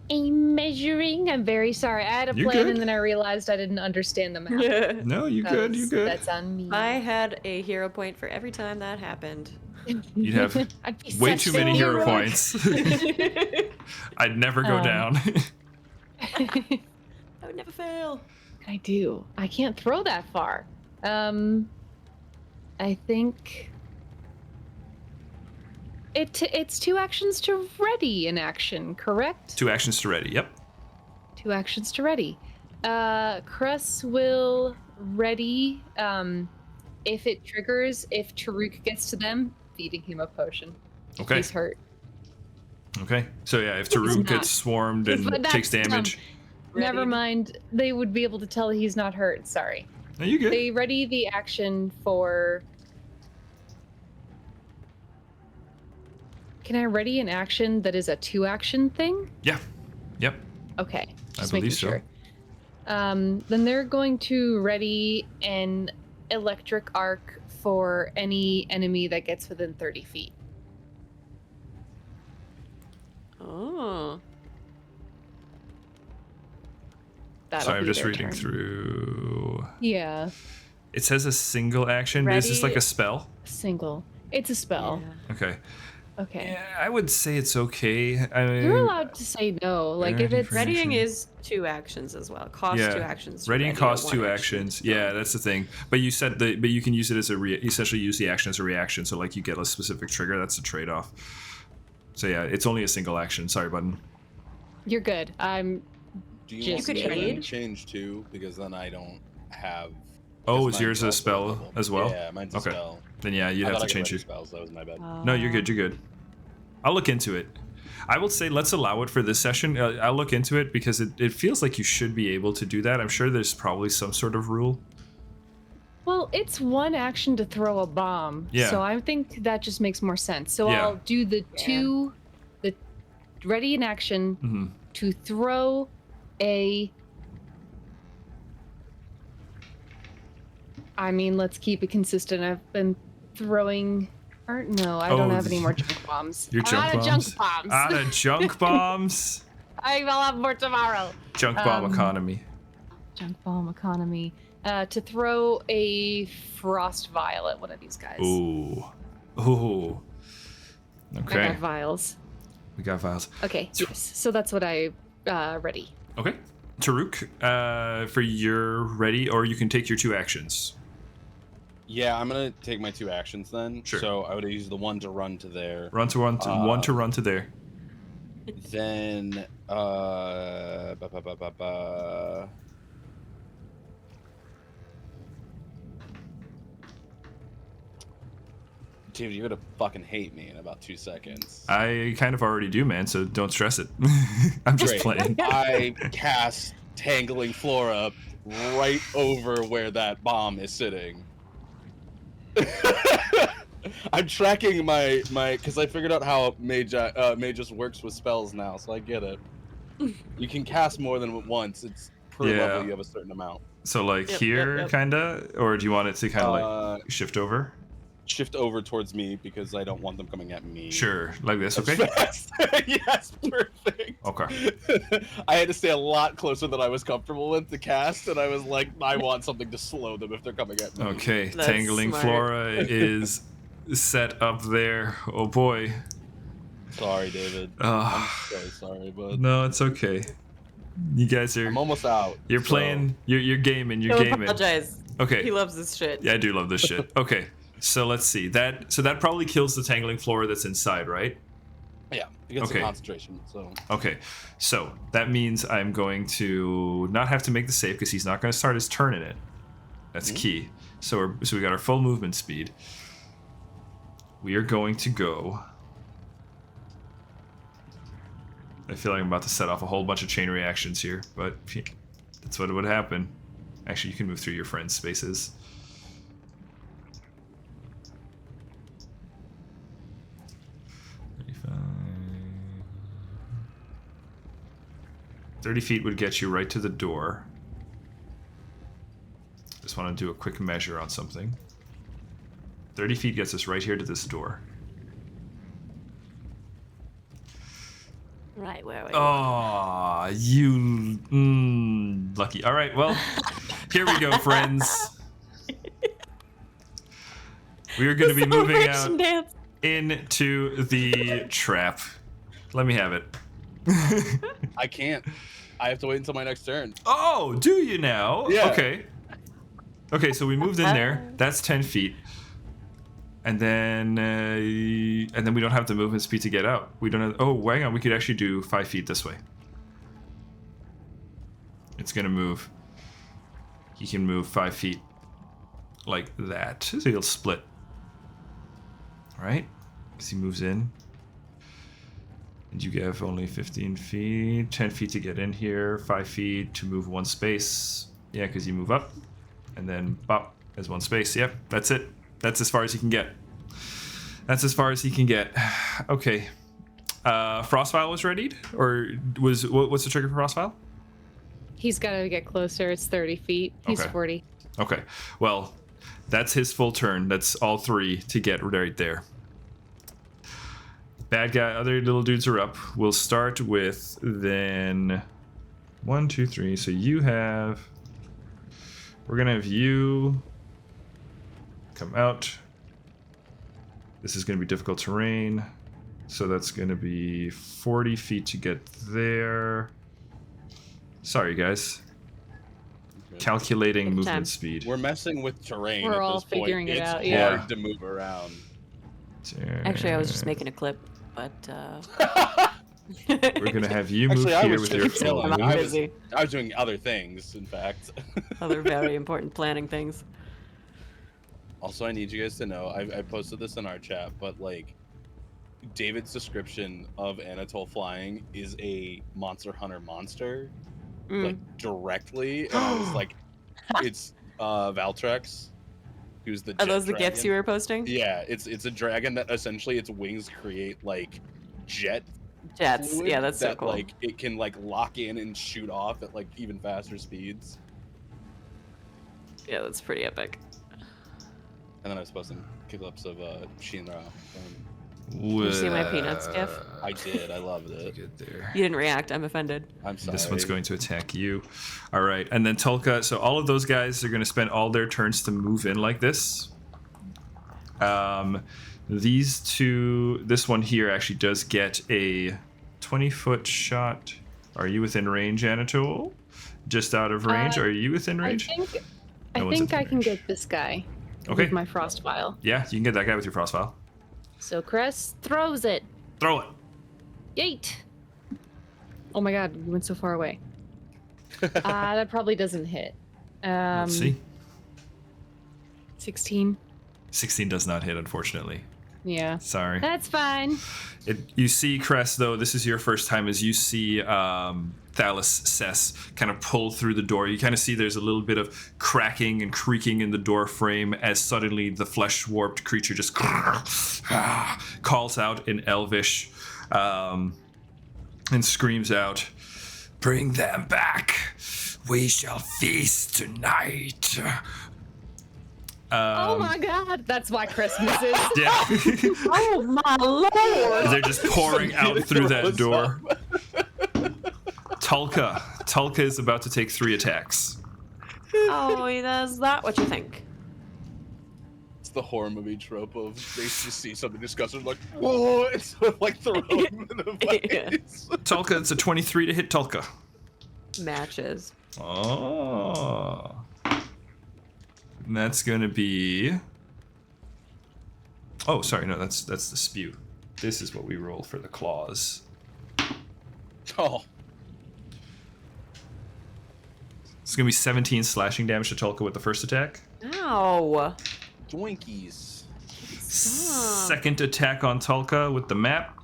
Measuring. I'm very sorry. I had a You're plan good. and then I realized I didn't understand the map. No, you good. You good. That's on me. I had a hero point for every time that happened. You'd have I'd be way such too a many hero hero. points. I'd never go down. I would never fail. I do. I can't throw that far. I think it's 2 actions to ready an action, correct? 2 actions to ready. Yep. 2 actions to ready. Cress will ready if it triggers, if Taruk gets to them, feeding him a potion. Okay. He's hurt. Okay. So yeah, if He's Taruk not. gets swarmed and But takes that's damage. Never Readied. mind. They would be able to tell he's not hurt. Sorry. No, you good. They ready the action for... Can I ready an action that is a 2-action thing? Yeah. Yep. Okay. I Just believe making so. sure. Then they're going to ready an electric arc for any enemy that gets within 30 feet. Oh. That'll Sorry, I'm be just their reading turn. through. Yeah, It says a single action. Is this like Ready- a spell? single. It's a spell. Yeah. Okay. Okay. Yeah, I would say it's okay. I mean, You're allowed to say no. Like if ready it's for Readying action. is 2 actions as well. Costs Yeah. 2 actions. to Readying ready costs a 2 1 action. actions. Yeah, that's the thing. But you said but you can use it as essentially use the action as a reaction. So like you get a specific trigger. That's a trade-off. So yeah, it's only a single action. Sorry, button. you're good. I'm Do you Just want me You could to aid? change too? Because then I don't have. Oh, because is mine's yours a also spell level. as well? Yeah, mine's a Okay. spell. Then yeah, you'd I have thought to I could change ready your. spells. That was my bad. No, you're good. You're good. I'll look into it. I will say let's allow it for this session. I'll look into it because it feels like you should be able to do that. I'm sure there's probably some sort of rule. Well, it's 1 action to throw a bomb. Yeah. So I think that just makes more sense. So Yeah. I'll do the ready in action Hmm. to throw a... I mean, let's keep it consistent. I've been throwing... Or, no, I don't Oh, have any more junk bombs. Your I'm junk out bombs. of junk bombs. Out of junk bombs. I will have more tomorrow. Junk bomb economy. Junk bomb economy. To throw a frost vial at one of these guys. Ooh. Ooh. I Okay. got vials. We got files. Okay, yes. So that's what I ready. Okay. Taruk, for your ready, or you can take your 2 actions. Yeah, I'm gonna take my 2 actions then. Sure. So I would use the one to run to there. Run to one to run to there. Then Dude, you're gonna fucking hate me in about 2 seconds. I kind of already do, man, so don't stress it. I'm just Great. playing. I cast Tangling Flora right over where that bomb is sitting. I'm tracking my because I figured out how Magus works with spells now, so I get it. You can cast more than once. It's per Yeah. level you have a certain amount. So like Yep, here, yep. kinda, or do you want it to kind of like shift over? Shift over towards me because I don't want them coming at me. Sure, like this. Okay. Yes, yes, perfect. Okay. I had to stay a lot closer than I was comfortable with to cast, and I was like, I want something to slow them if they're coming at me. Okay. That's Tangling smart. Flora is set up there. Oh boy. Sorry, David. I'm so sorry, but No, it's okay. You guys are. I'm almost out. You're so- playing. You're gaming. You're Don't gaming. apologize. He Okay. loves this shit. Yeah, I do love this shit. Okay. So let's see. That probably kills the Tangling Flora that's inside, right? Yeah, against Okay. the concentration. So Okay, so that means I'm going to not have to make the save because he's not going to start his turn in it. That's key. So we got our full movement speed. We are going to go. I feel like I'm about to set off a whole bunch of chain reactions here, but that's what would happen. Actually, you can move through your friends' spaces. 30 feet would get you right to the door. Just want to do a quick measure on something. 30 feet gets us right here to this door. Right, where are we? Oh, you lucky. All right, well, here we go, friends. We are going to be moving out Dance. into the trap. Let me have it. I can't. I have to wait until my next turn. Oh, do you now? Yeah. Okay. Okay, so we moved in there. That's 10 feet. And then we don't have the movement speed to get out. We don't have, oh, hang on, we could actually do 5 feet this way. It's gonna move. He can move 5 feet like that. So he'll split. All right, because he moves in. And you have only 15 feet, 10 feet to get in here, 5 feet to move 1 space. Yeah, because you move up and then pop as 1 space. Yep, that's it. That's as far as he can get. That's as far as he can get. Okay. Frostfile was readied? Or what's the trigger for Frostfile? He's got to get closer. It's 30 feet. He's Okay. 40. Okay. Well, that's his full turn. That's all 3 to get right there. Bad guy, other little dudes are up. We'll start with then 1, 2, 3. So you have... We're going to have you come out. This is going to be difficult terrain. So that's going to be 40 feet to get there. Sorry, guys. Calculating Good movement time. speed. We're messing with terrain. We're at all this point. figuring it It's out, hard yeah. to move around. Actually, I was just making a clip, but We're going to have you move Actually, I here was with just your chilling. full I'm move. busy. I was doing other things, in fact. Other very important planning things. Also, I need you guys to know, I posted this in our chat, but like, David's description of Anatole flying is a Monster Hunter monster, like directly, and I was like, it's Valtrex, who's the Are jet those the dragon. gifs you were posting? Yeah, it's a dragon that essentially its wings create like jet Jets. fluid Yeah, that's so that cool. like it can like lock in and shoot off at like even faster speeds. Yeah, that's pretty epic. And then I was posting clips of Shinra. you see my peanuts gif? I did. I loved it. Good there. You didn't react. I'm offended. I'm sorry. This one's going to attack you. All right, and then Tulka. So all of those guys are going to spend all their turns to move in like this. These two, this one here actually does get a 20-foot shot. Are you within range, Anatole? Just out of range? Are you within range? I No one's think within I can range. get this guy Okay. with my frost vial. Yeah, you can get that guy with your frost vial. So Cress throws it. Throw it. Yeet! Oh my god, you went so far away. That probably doesn't hit. Let's see. 16. 16 does not hit, unfortunately. Yeah. Sorry. That's fine. You see, Cress, though, this is your first time as you see Thallus Cess kind of pull through the door. You kind of see there's a little bit of cracking and creaking in the door frame as suddenly the flesh-warped creature just calls out in Elvish and screams out, "Bring them back! We shall feast tonight!" Oh my god! That's why Cress misses. Yeah. Oh my lord! They're just pouring out through that What's door. up? Tulka is about to take 3 attacks. Oh, is that what you think? It's the horror movie trope of they just see something disgusting, like, whoa, it's like throw them in the Yeah. face. Tulka, it's a 23 to hit Tulka. Matches. Oh. And that's gonna be. Oh, sorry, no, that's the spew. This is what we roll for the claws. Oh, It's gonna be 17 slashing damage to Tulka with the first attack. Ow! Doinkies. Second attack on Tulka with the map.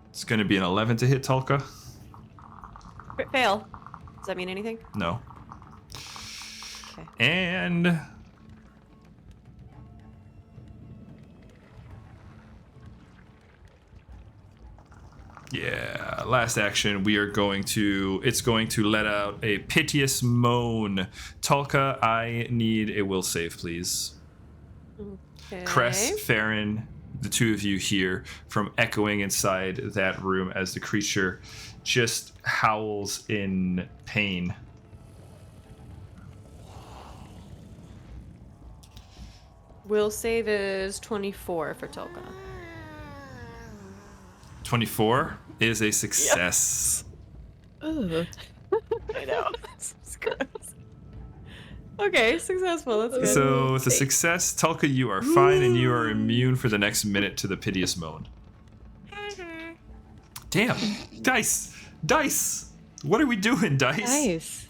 It's gonna be an 11 to hit Tulka. Crit fail. Does that mean anything? No. Okay. And Yeah, last action. It's going to let out a piteous moan. Tulka, I need a will save, please. Okay. Cress, Farron, the two of you hear from echoing inside that room as the creature just howls in pain. Will save is 24 for Tolka. 24 is a success. Ugh. I know. It's gross. Okay, successful. That's good. So with a success, Tulka, you are fine and you are immune for the next minute to the piteous moan. Damn. Dice! What are we doing, Dice? Nice.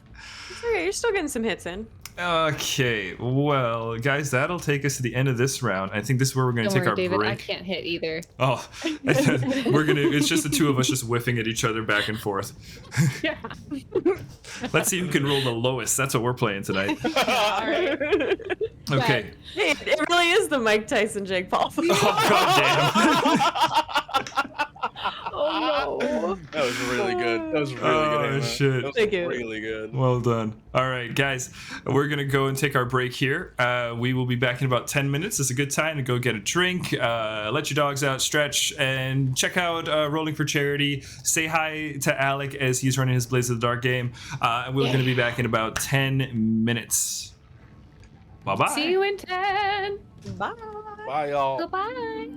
It's okay, you're still getting some hits in. Okay, well, guys, that'll take us to the end of this round. I think this is where we're going to Don't take worry, our David. break. I can't hit either. Oh, it's just the two of us just whiffing at each other back and forth. Yeah. Let's see who can roll the lowest. That's what we're playing tonight. All right. Okay. Hey, it really is the Mike Tyson, Jake Paul. Oh, goddamn. Oh no. That was really good. That was really Oh, good. Anna. shit. That was Thank you. really good. Well done. All right, guys, we're going to go and take our break here. We will be back in about 10 minutes. It's a good time to go get a drink, let your dogs out, stretch, and check out Rolling for Charity. Say hi to Alec as he's running his Blaze of the Dark game. We're going to be back in about 10 minutes. Bye-bye. See you in 10. Bye. Bye, y'all. Goodbye.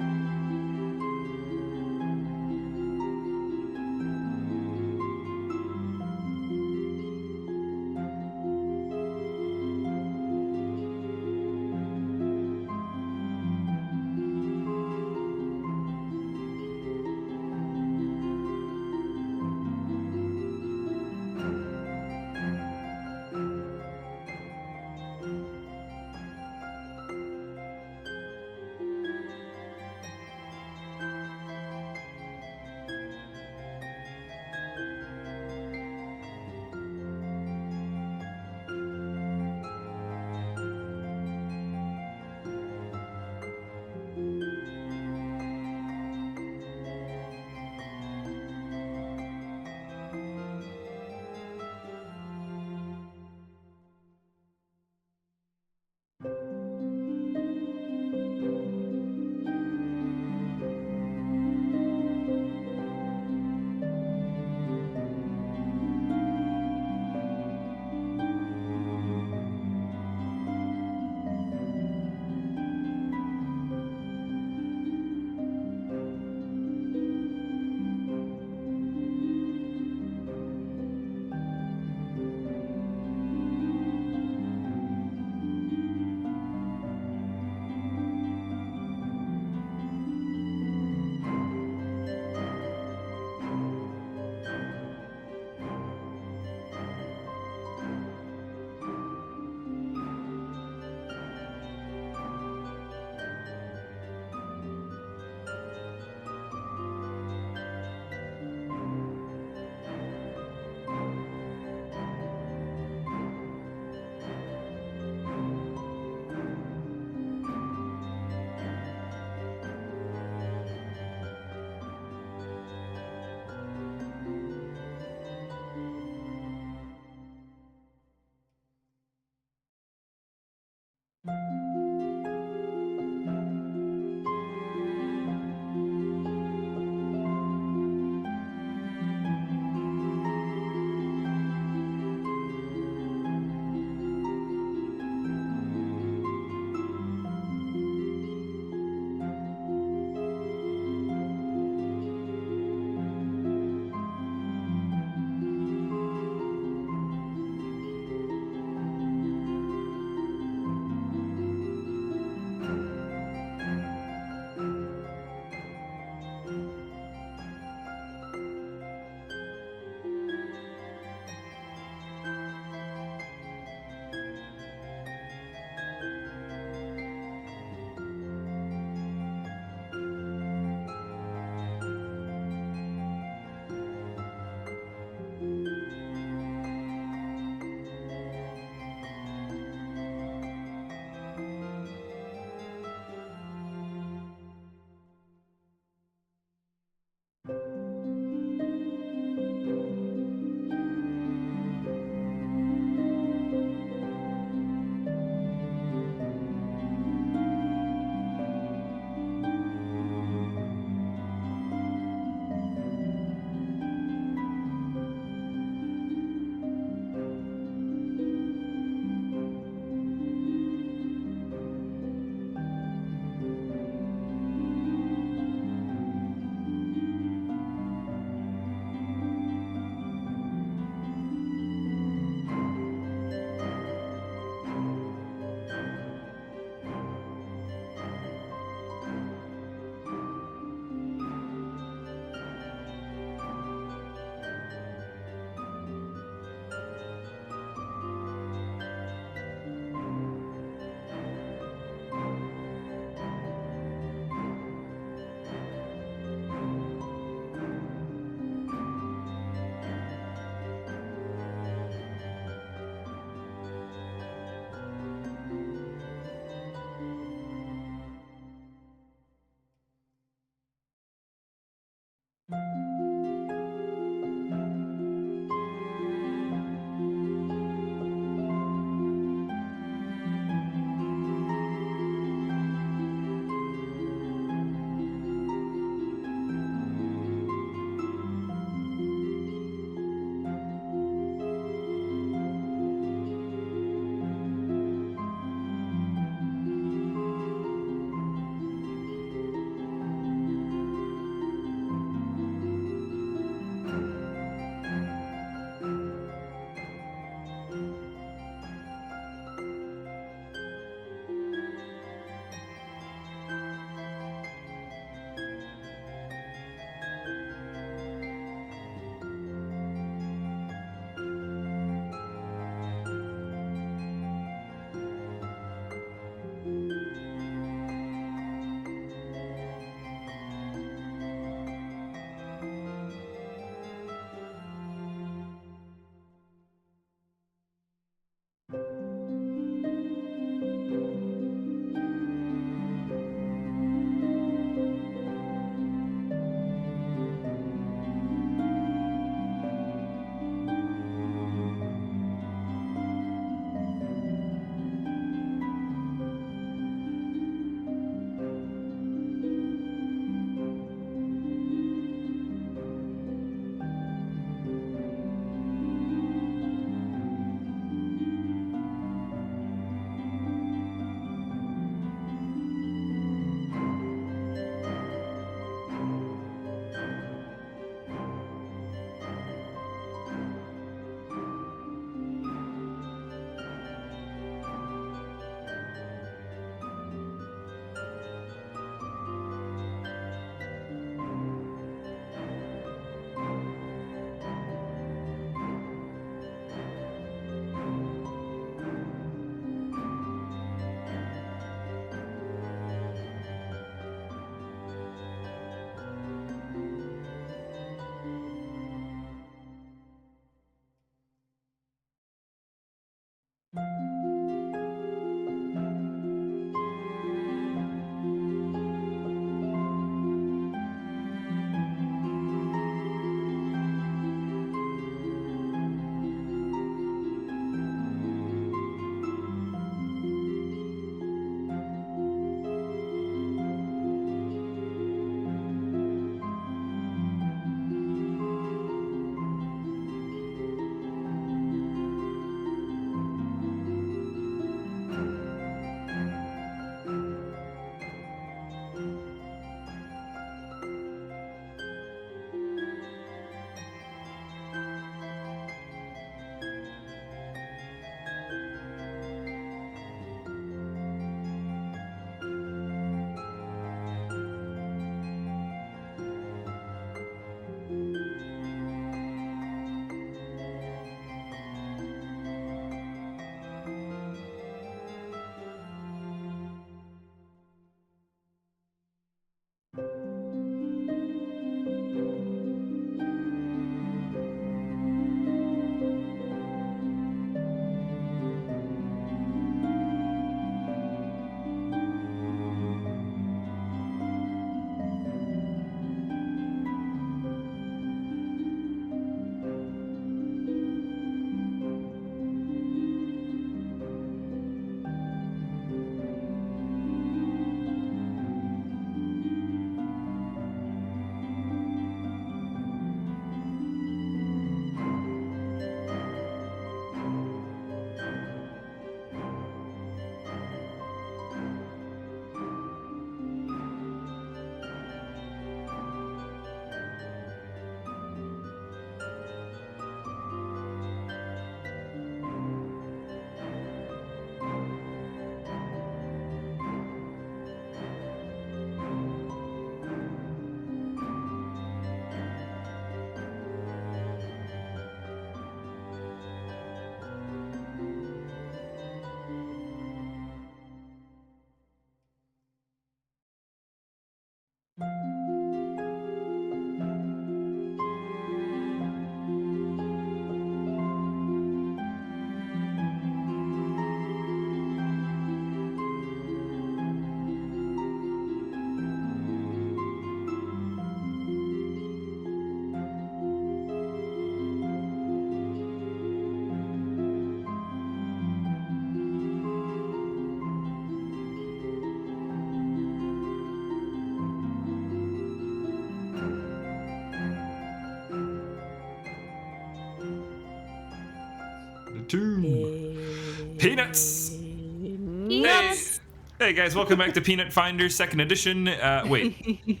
Platoon. Peanuts. Peanuts. Hey guys, welcome back to Peanut Finder 2nd Edition. Wait.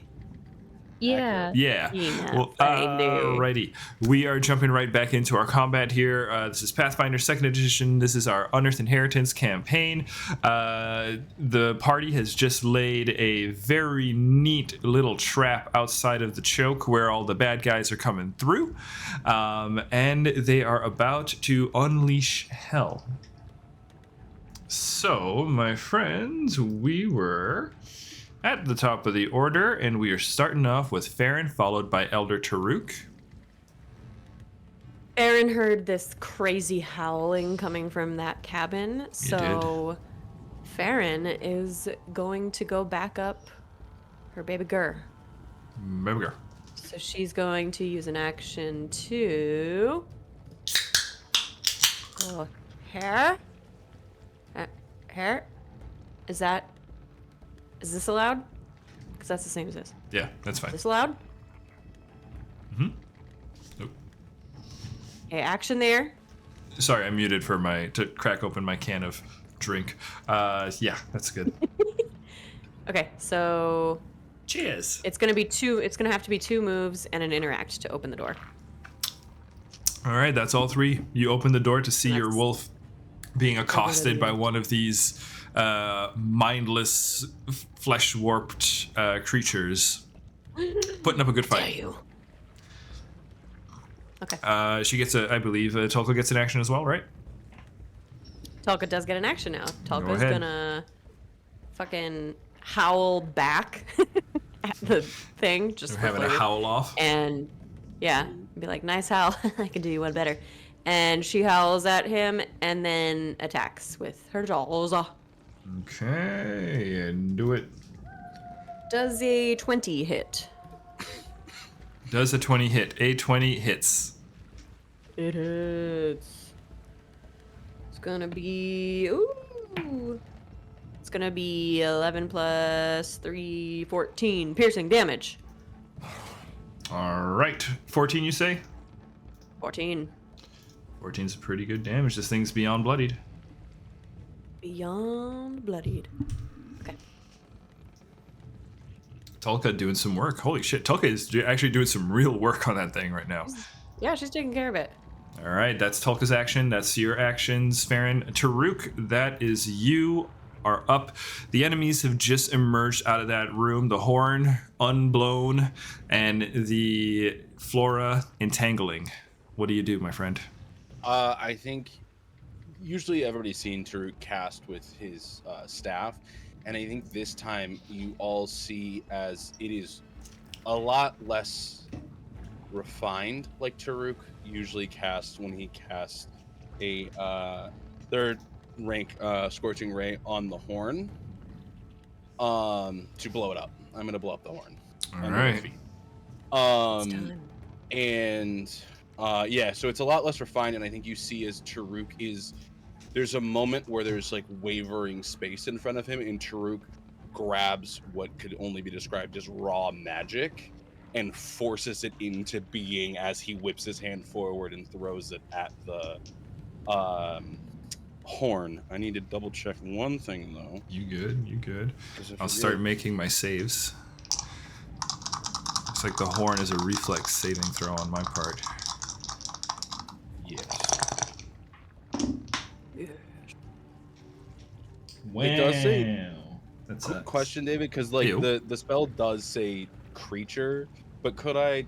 Yeah. Yeah. Peanut Finder. Alrighty. We are jumping right back into our combat here. This is Pathfinder 2nd Edition. This is our Unearthed Inheritance campaign. The party has just laid a very neat little trap outside of the choke where all the bad guys are coming through. And they are about to unleash hell. So, my friends, we were at the top of the order, and we are starting off with Farron, followed by Elder Taruk. Aaron heard this crazy howling coming from that cabin, so Farron is going to go back up her baby girl. Baby girl. So she's going to use an action to go hair. Hair? Is this allowed? Because that's the same as this. Yeah, that's fine. Is this allowed? Mm-hmm. Nope. Okay, action there. Sorry, I muted to crack open my can of drink. Yeah, that's good. Okay, so Cheers. it's gonna have to be 2 moves and an interact to open the door. All right, that's all 3. You open the door to see your wolf being accosted by one of these mindless, flesh-warped creatures, putting up a good fight. Dare you? Okay. She gets I believe, Tolka gets an action as well, right? Tolka does get an action now. Tolka's ahead. gonna fucking howl back at the thing, just We're for having a flavor. howl off. And yeah, be like, nice howl. I can do you one better. And she howls at him and then attacks with her jaws. Okay, and do it. Does a 20 hit? Does a 20 hit? A 20 hits. It hits. It's gonna be... Ooh. It's gonna be 11 plus 3, 14 piercing damage. All right. 14, you say? 14. 14's pretty good damage. This thing's beyond bloodied. Beyond bloodied. Okay. Tolka doing some work. Holy shit. Tolka is actually doing some real work on that thing right now. Yeah, she's taking care of it. All right, that's Tolka's action. That's your actions, Farron. Taruk, that is you are up. The enemies have just emerged out of that room. The horn unblown and the flora entangling. What do you do, my friend? I think usually everybody's seen Taruk cast with his staff, and I think this time you all see as it is a lot less refined, like Taruk usually casts when he casts a 3rd rank scorching ray on the horn to blow it up. I'm gonna blow up the horn. All right. It's time. And yeah, so it's a lot less refined, and I think you see as Taruk is, there's a moment where there's like wavering space in front of him, and Taruk grabs what could only be described as raw magic and forces it into being as he whips his hand forward and throws it at the horn. I need to double check one thing though. You good? You good? 'Cause if I'll it start really- making my saves. Looks like the horn is a reflex saving throw on my part. Yes. Wow. It does say- That's Quick question, David, because like Ew. the spell does say creature, but could I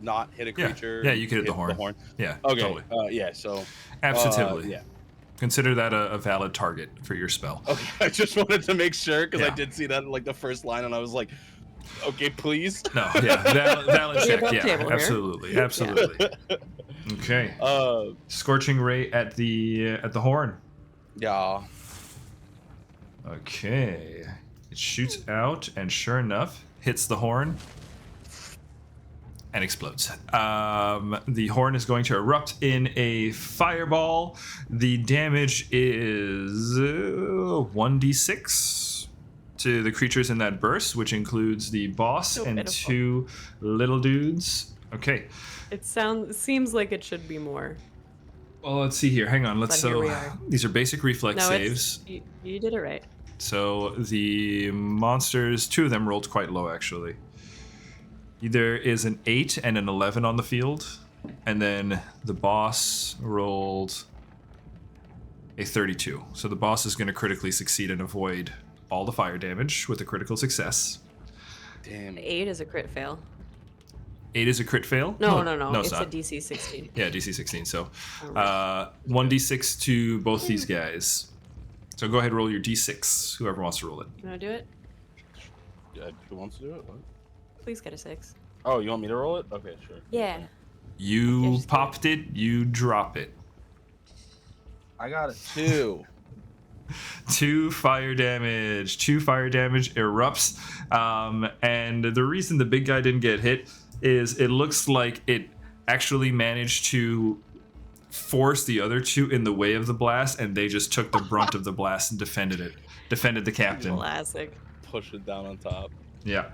not hit a Yeah. creature? Yeah, you could hit the horn. Yeah, Okay. totally. Yeah. So. Absolutely. Yeah. Consider that a valid target for your spell. Okay. I just wanted to make sure because Yeah. I did see that in like the first line, and I was like, okay, please. No, yeah, valid check. above Yeah, table here. absolutely, absolutely. Okay. Scorching ray at the horn. Yeah. Okay. It shoots out, and sure enough, hits the horn and explodes. The horn is going to erupt in a fireball. The damage is 1d6 to the creatures in that burst, which includes the boss So and pitiful. 2 little dudes. Okay. It seems like it should be more. Well, let's see here. Hang on. But here we So are. these are basic reflex No, saves. you did it right. So the monsters, 2 of them rolled quite low actually. There is an 8 and an 11 on the field, and then the boss rolled a 32. So the boss is going to critically succeed and avoid all the fire damage with a critical success. Damn. 8 is a crit fail. 8 is a crit fail? No, it's it's a not. DC 16. Yeah, DC 16. So Alright. 1d6 to both these guys. So go ahead and roll your d6, whoever wants to roll it. You want to do it? Who wants to do it? What? Please get a 6. Oh, you want me to roll it? Okay, sure. Yeah. You just popped it, you drop it. I got it. 2. 2 fire damage. 2 fire damage erupts. And the reason the big guy didn't get hit is it looks like it actually managed to force the other 2 in the way of the blast, and they just took the brunt of the blast and defended the captain. Classic. Push it down on top. Yeah.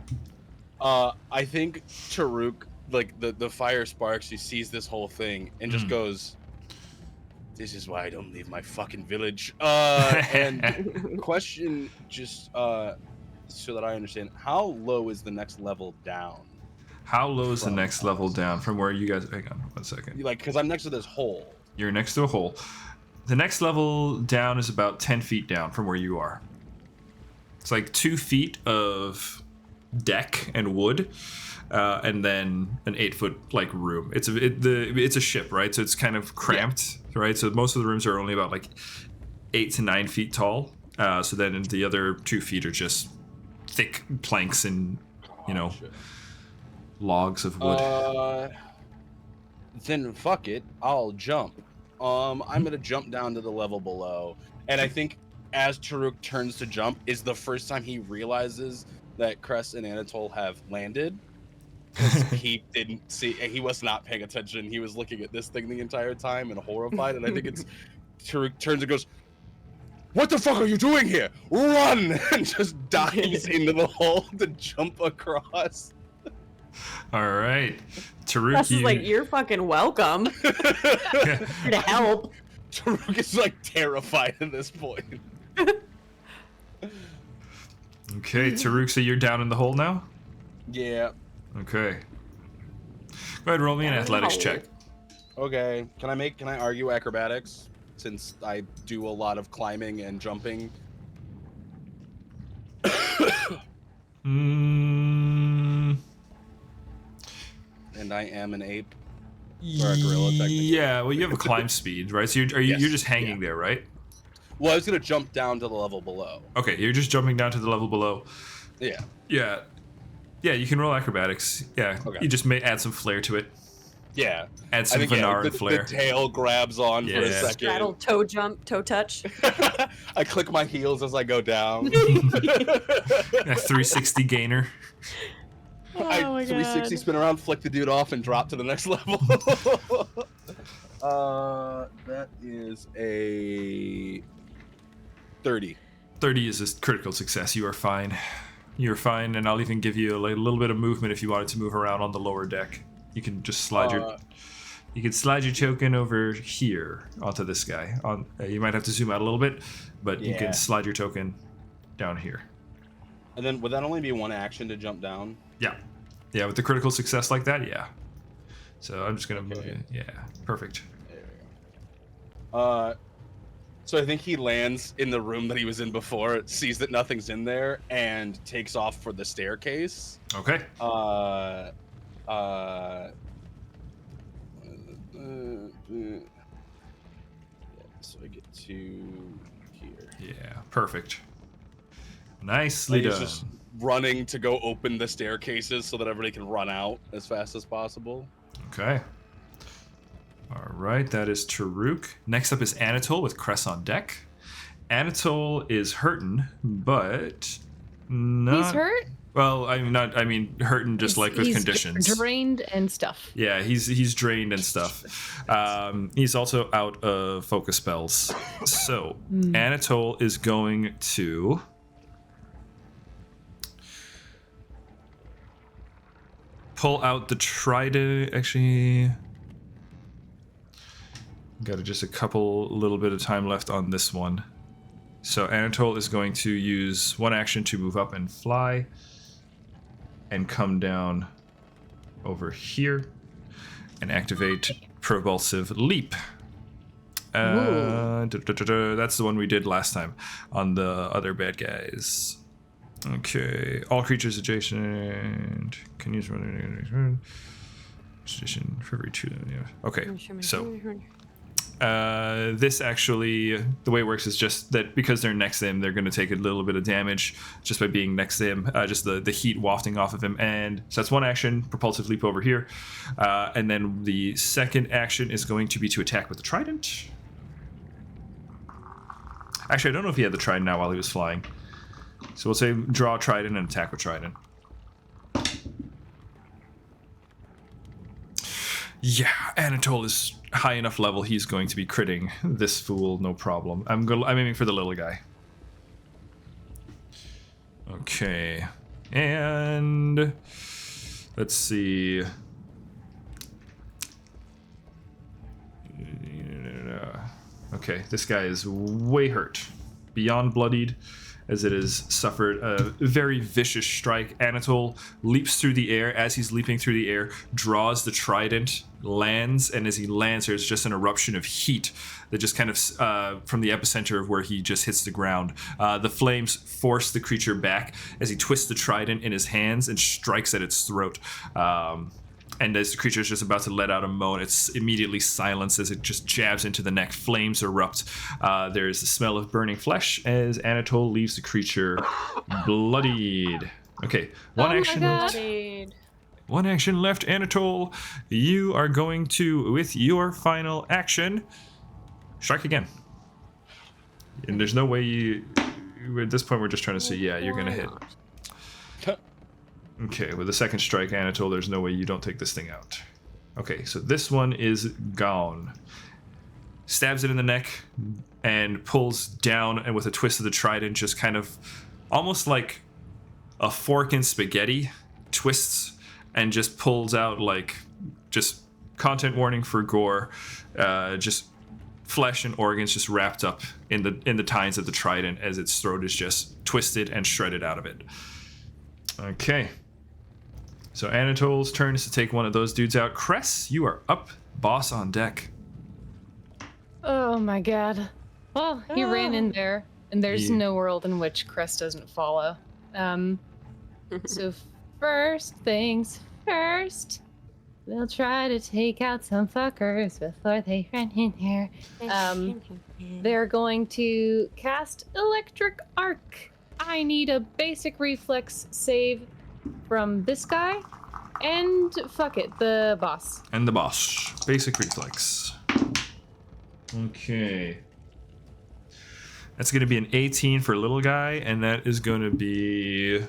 I think Taruk, like the fire sparks, he sees this whole thing and just goes, "This is why I don't leave my fucking village." And question, just so that I understand, how low is the next level down? How low is the From next level down from where you guys... Hang on 1 second. Like, because I'm next to this hole. You're next to a hole. The next level down is about 10 feet down from where you are. It's like 2 feet of deck and wood, and then an 8-foot like room. It's a ship, right? So it's kind of cramped, right? So most of the rooms are only about like 8 to 9 feet tall. So then the other 2 feet are just thick planks and logs of wood. Then fuck it, I'll jump. I'm gonna jump down to the level below, and I think as Taruk turns to jump is the first time he realizes that Cress and Anatole have landed, because he didn't see, he was not paying attention. He was looking at this thing the entire time and horrified. And I think it's Taruk turns and goes, "What the fuck are you doing here? Run!" and just dives into the hole to jump across. All right, Taruk, That's like, you're fucking welcome. Here to help. Taruk is like terrified at this point. Okay, Taruk, so you're down in the hole now? Yeah. Okay. Go ahead, roll me an athletics check. Okay. Can I argue acrobatics? Since I do a lot of climbing and jumping. And I am an ape. Or a gorilla, technically. Yeah, well, you have a climb speed, right? So you're just hanging there, right? Well, I was gonna jump down to the level below. Okay, you're just jumping down to the level below. Yeah. Yeah. Yeah, you can roll acrobatics. Yeah, Okay. you just may add some flair to it. Yeah. Add some Venaran flair. The tail grabs on for a Yeah. second. Straddle, toe jump, toe touch. I click my heels as I go down. A 360 gainer. I 360 spin around, flick the dude off, and drop to the next level. That is a 30. 30 is a critical success. You are fine. You're fine, and I'll even give you a little bit of movement if you wanted to move around on the lower deck. You can just slide you can slide your token over here onto this guy. You might have to zoom out a little bit, but you can slide your token down here. And then would that only be one action to jump down? Yeah. Yeah, with the critical success like that, yeah. So I'm just gonna move it. Yeah, perfect. There we go. So I think he lands in the room that he was in before, sees that nothing's in there, and takes off for the staircase. Okay. So I get to here. Yeah, perfect. Nicely He's done. just running to go open the staircases so that everybody can run out as fast as possible. Okay. All right, that is Taruk. Next up is Anatole with Cress on deck. Anatole is hurting, but not. He's hurt? Well, I mean, hurting just like with he's conditions. Drained and stuff. Yeah, he's drained and stuff. He's also out of focus spells. So Anatole is going to pull out the trident. Actually, Got just a little bit of time left on this one. So Anatole is going to use one action to move up and fly and come down over here and activate Propulsive Leap. That's the one we did last time on the other bad guys. Okay, all creatures adjacent can use one position for every 2. Okay, so this actually, the way it works is just that because they're next to him, they're going to take a little bit of damage just by being next to him, just the heat wafting off of him. And so that's one action, Propulsive Leap over here. And then the second action is going to be to attack with the trident. Actually, I don't know if he had the trident now while he was flying. So we'll say draw trident and attack with trident. Yeah, Anatole is high enough level. He's going to be critting this fool, no problem. I'm aiming for the little guy. Okay, and let's see. Okay, this guy is way hurt, beyond bloodied, as it has suffered a very vicious strike. Anatole leaps through the air. As he's leaping through the air, draws the trident, lands, and as he lands, there's just an eruption of heat that just kind of, from the epicenter of where he just hits the ground. The flames force the creature back as he twists the trident in his hands and strikes at its throat. And as the creature is just about to let out a moan, it's immediately silenced as it just jabs into the neck. Flames erupt. There's the smell of burning flesh as Anatole leaves the creature bloodied. Okay, one action left. One action left, Anatole. You are going to, with your final action, strike again. And there's no way you... At this point, we're just trying to see, yeah, you're going to hit. Okay, with the second strike, Anatole, there's no way you don't take this thing out. Okay, so this one is gone. Stabs it in the neck and pulls down, and with a twist of the trident, just kind of almost like a fork in spaghetti, twists and just pulls out like just content warning for gore, just flesh and organs just wrapped up in the tines of the trident as its throat is just twisted and shredded out of it. Okay. So Anatole's turn is to take one of those dudes out. Cress, you are up. Boss on deck. Oh my god. Well, he ran in there, and there's no world in which Cress doesn't follow. So first things first, we'll try to take out some fuckers before they run in here. They're going to cast Electric Arc. I need a basic reflex save from this guy, and fuck it, the boss. And the boss. Basic reflex. Okay. That's going to be an 18 for little guy, and that is going to be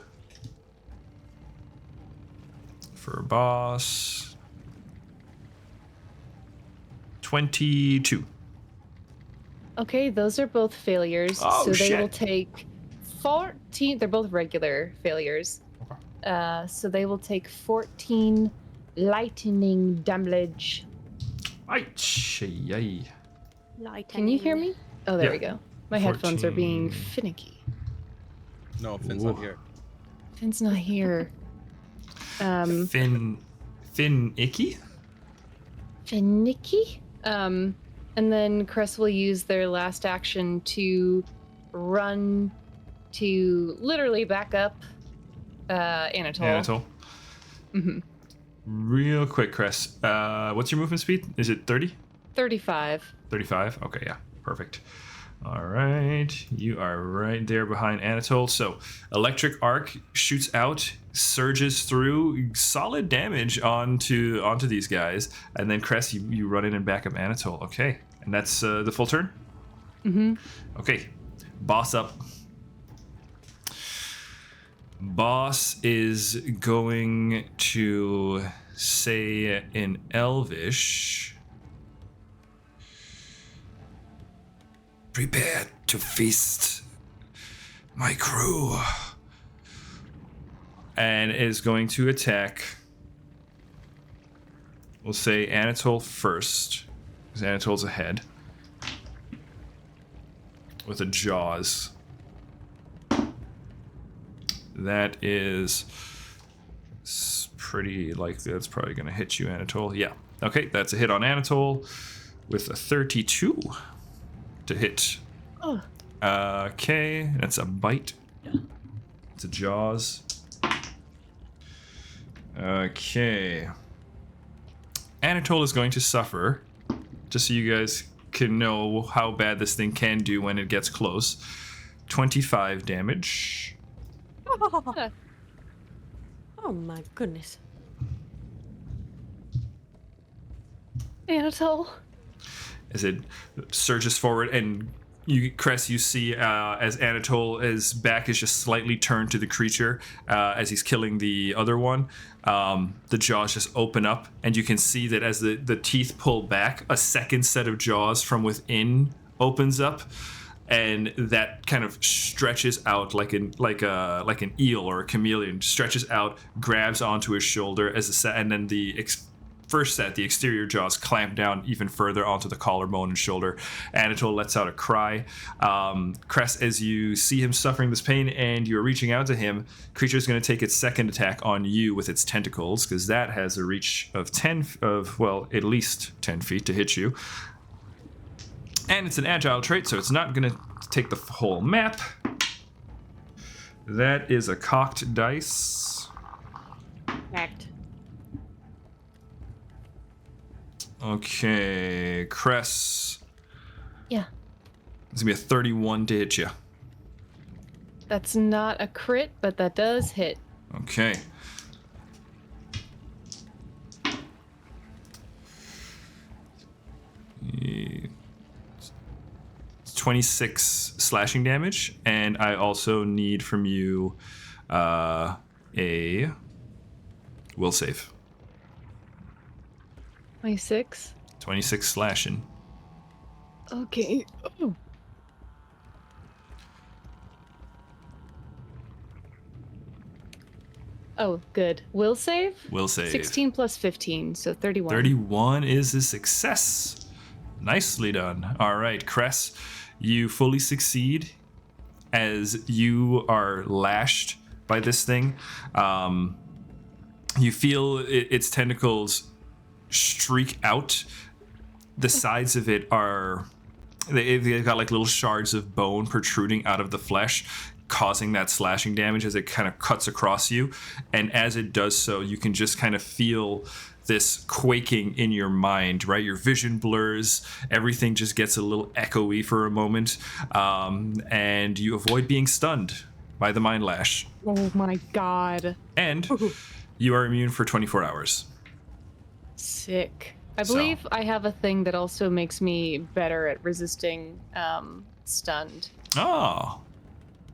for boss 22. Okay, those are both failures, Oh, so they shit. will take 14. They're both regular failures. So they will take 14 lightning damage. Ay. Can you hear me? Oh, there Yeah. we go. My headphones are being 14. finicky. No, Finn's not here. Finn's not here. Finn Icky? Finicky? And then Cress will use their last action to run to literally back up Anatole. Mm-hmm. Real quick, Cress. What's your movement speed? Is it 30? 35. 35? Okay, yeah. Perfect. All right. You are right there behind Anatole. So, Electric Arc shoots out, surges through, solid damage onto these guys. And then, Cress, you run in and back up Anatole. Okay. And that's the full turn? Mm-hmm. Okay. Boss up. Boss is going to say in Elvish, "Prepare to feast, my crew," and is going to attack. We'll say Anatole first. Because Anatol's ahead. With a Jaws. That is pretty likely. That's probably going to hit you, Anatol. Yeah. Okay, that's a hit on Anatol with a 32 to hit. Oh. Okay, that's a bite. It's a Jaws. Okay. Anatol is going to suffer, just so you guys can know how bad this thing can do when it gets close. 25 damage. Oh my goodness. Anatol. As it surges forward, and Cress, you see as Anatol, his back is just slightly turned to the creature as he's killing the other one. The jaws just open up, and you can see that as the teeth pull back, a second set of jaws from within opens up, and that kind of stretches out like an eel or a chameleon, stretches out, grabs onto his shoulder and then the first set, the exterior jaws clamp down even further onto the collarbone and shoulder. Anatol lets out a cry. Cress, as you see him suffering this pain and you're reaching out to him, creature is going to take its second attack on you with its tentacles, because that has a reach of at least 10 feet to hit you. And it's an agile trait, so it's not going to take the whole map. That is a cocked dice. Correct. Okay, Cress. Yeah. It's going to be a 31 to hit you. That's not a crit, but that does hit. Okay. It's 26 slashing damage, and I also need from you a will save. 26. 26 slashing. Okay. Oh. Oh, good. Will save? Will save. 16 plus 15, so 31. 31 is a success. Nicely done. All right, Cress, you fully succeed as you are lashed by this thing. You feel its tentacles streak out. The sides of it they've got like little shards of bone protruding out of the flesh, causing that slashing damage as it kind of cuts across you. And as it does so, you can just kind of feel this quaking in your mind, right? Your vision blurs, everything just gets a little echoey for a moment, and you avoid being stunned by the mind lash. Oh my god. And you are immune for 24 hours. Sick. I believe I have a thing that also makes me better at resisting stunned. Oh.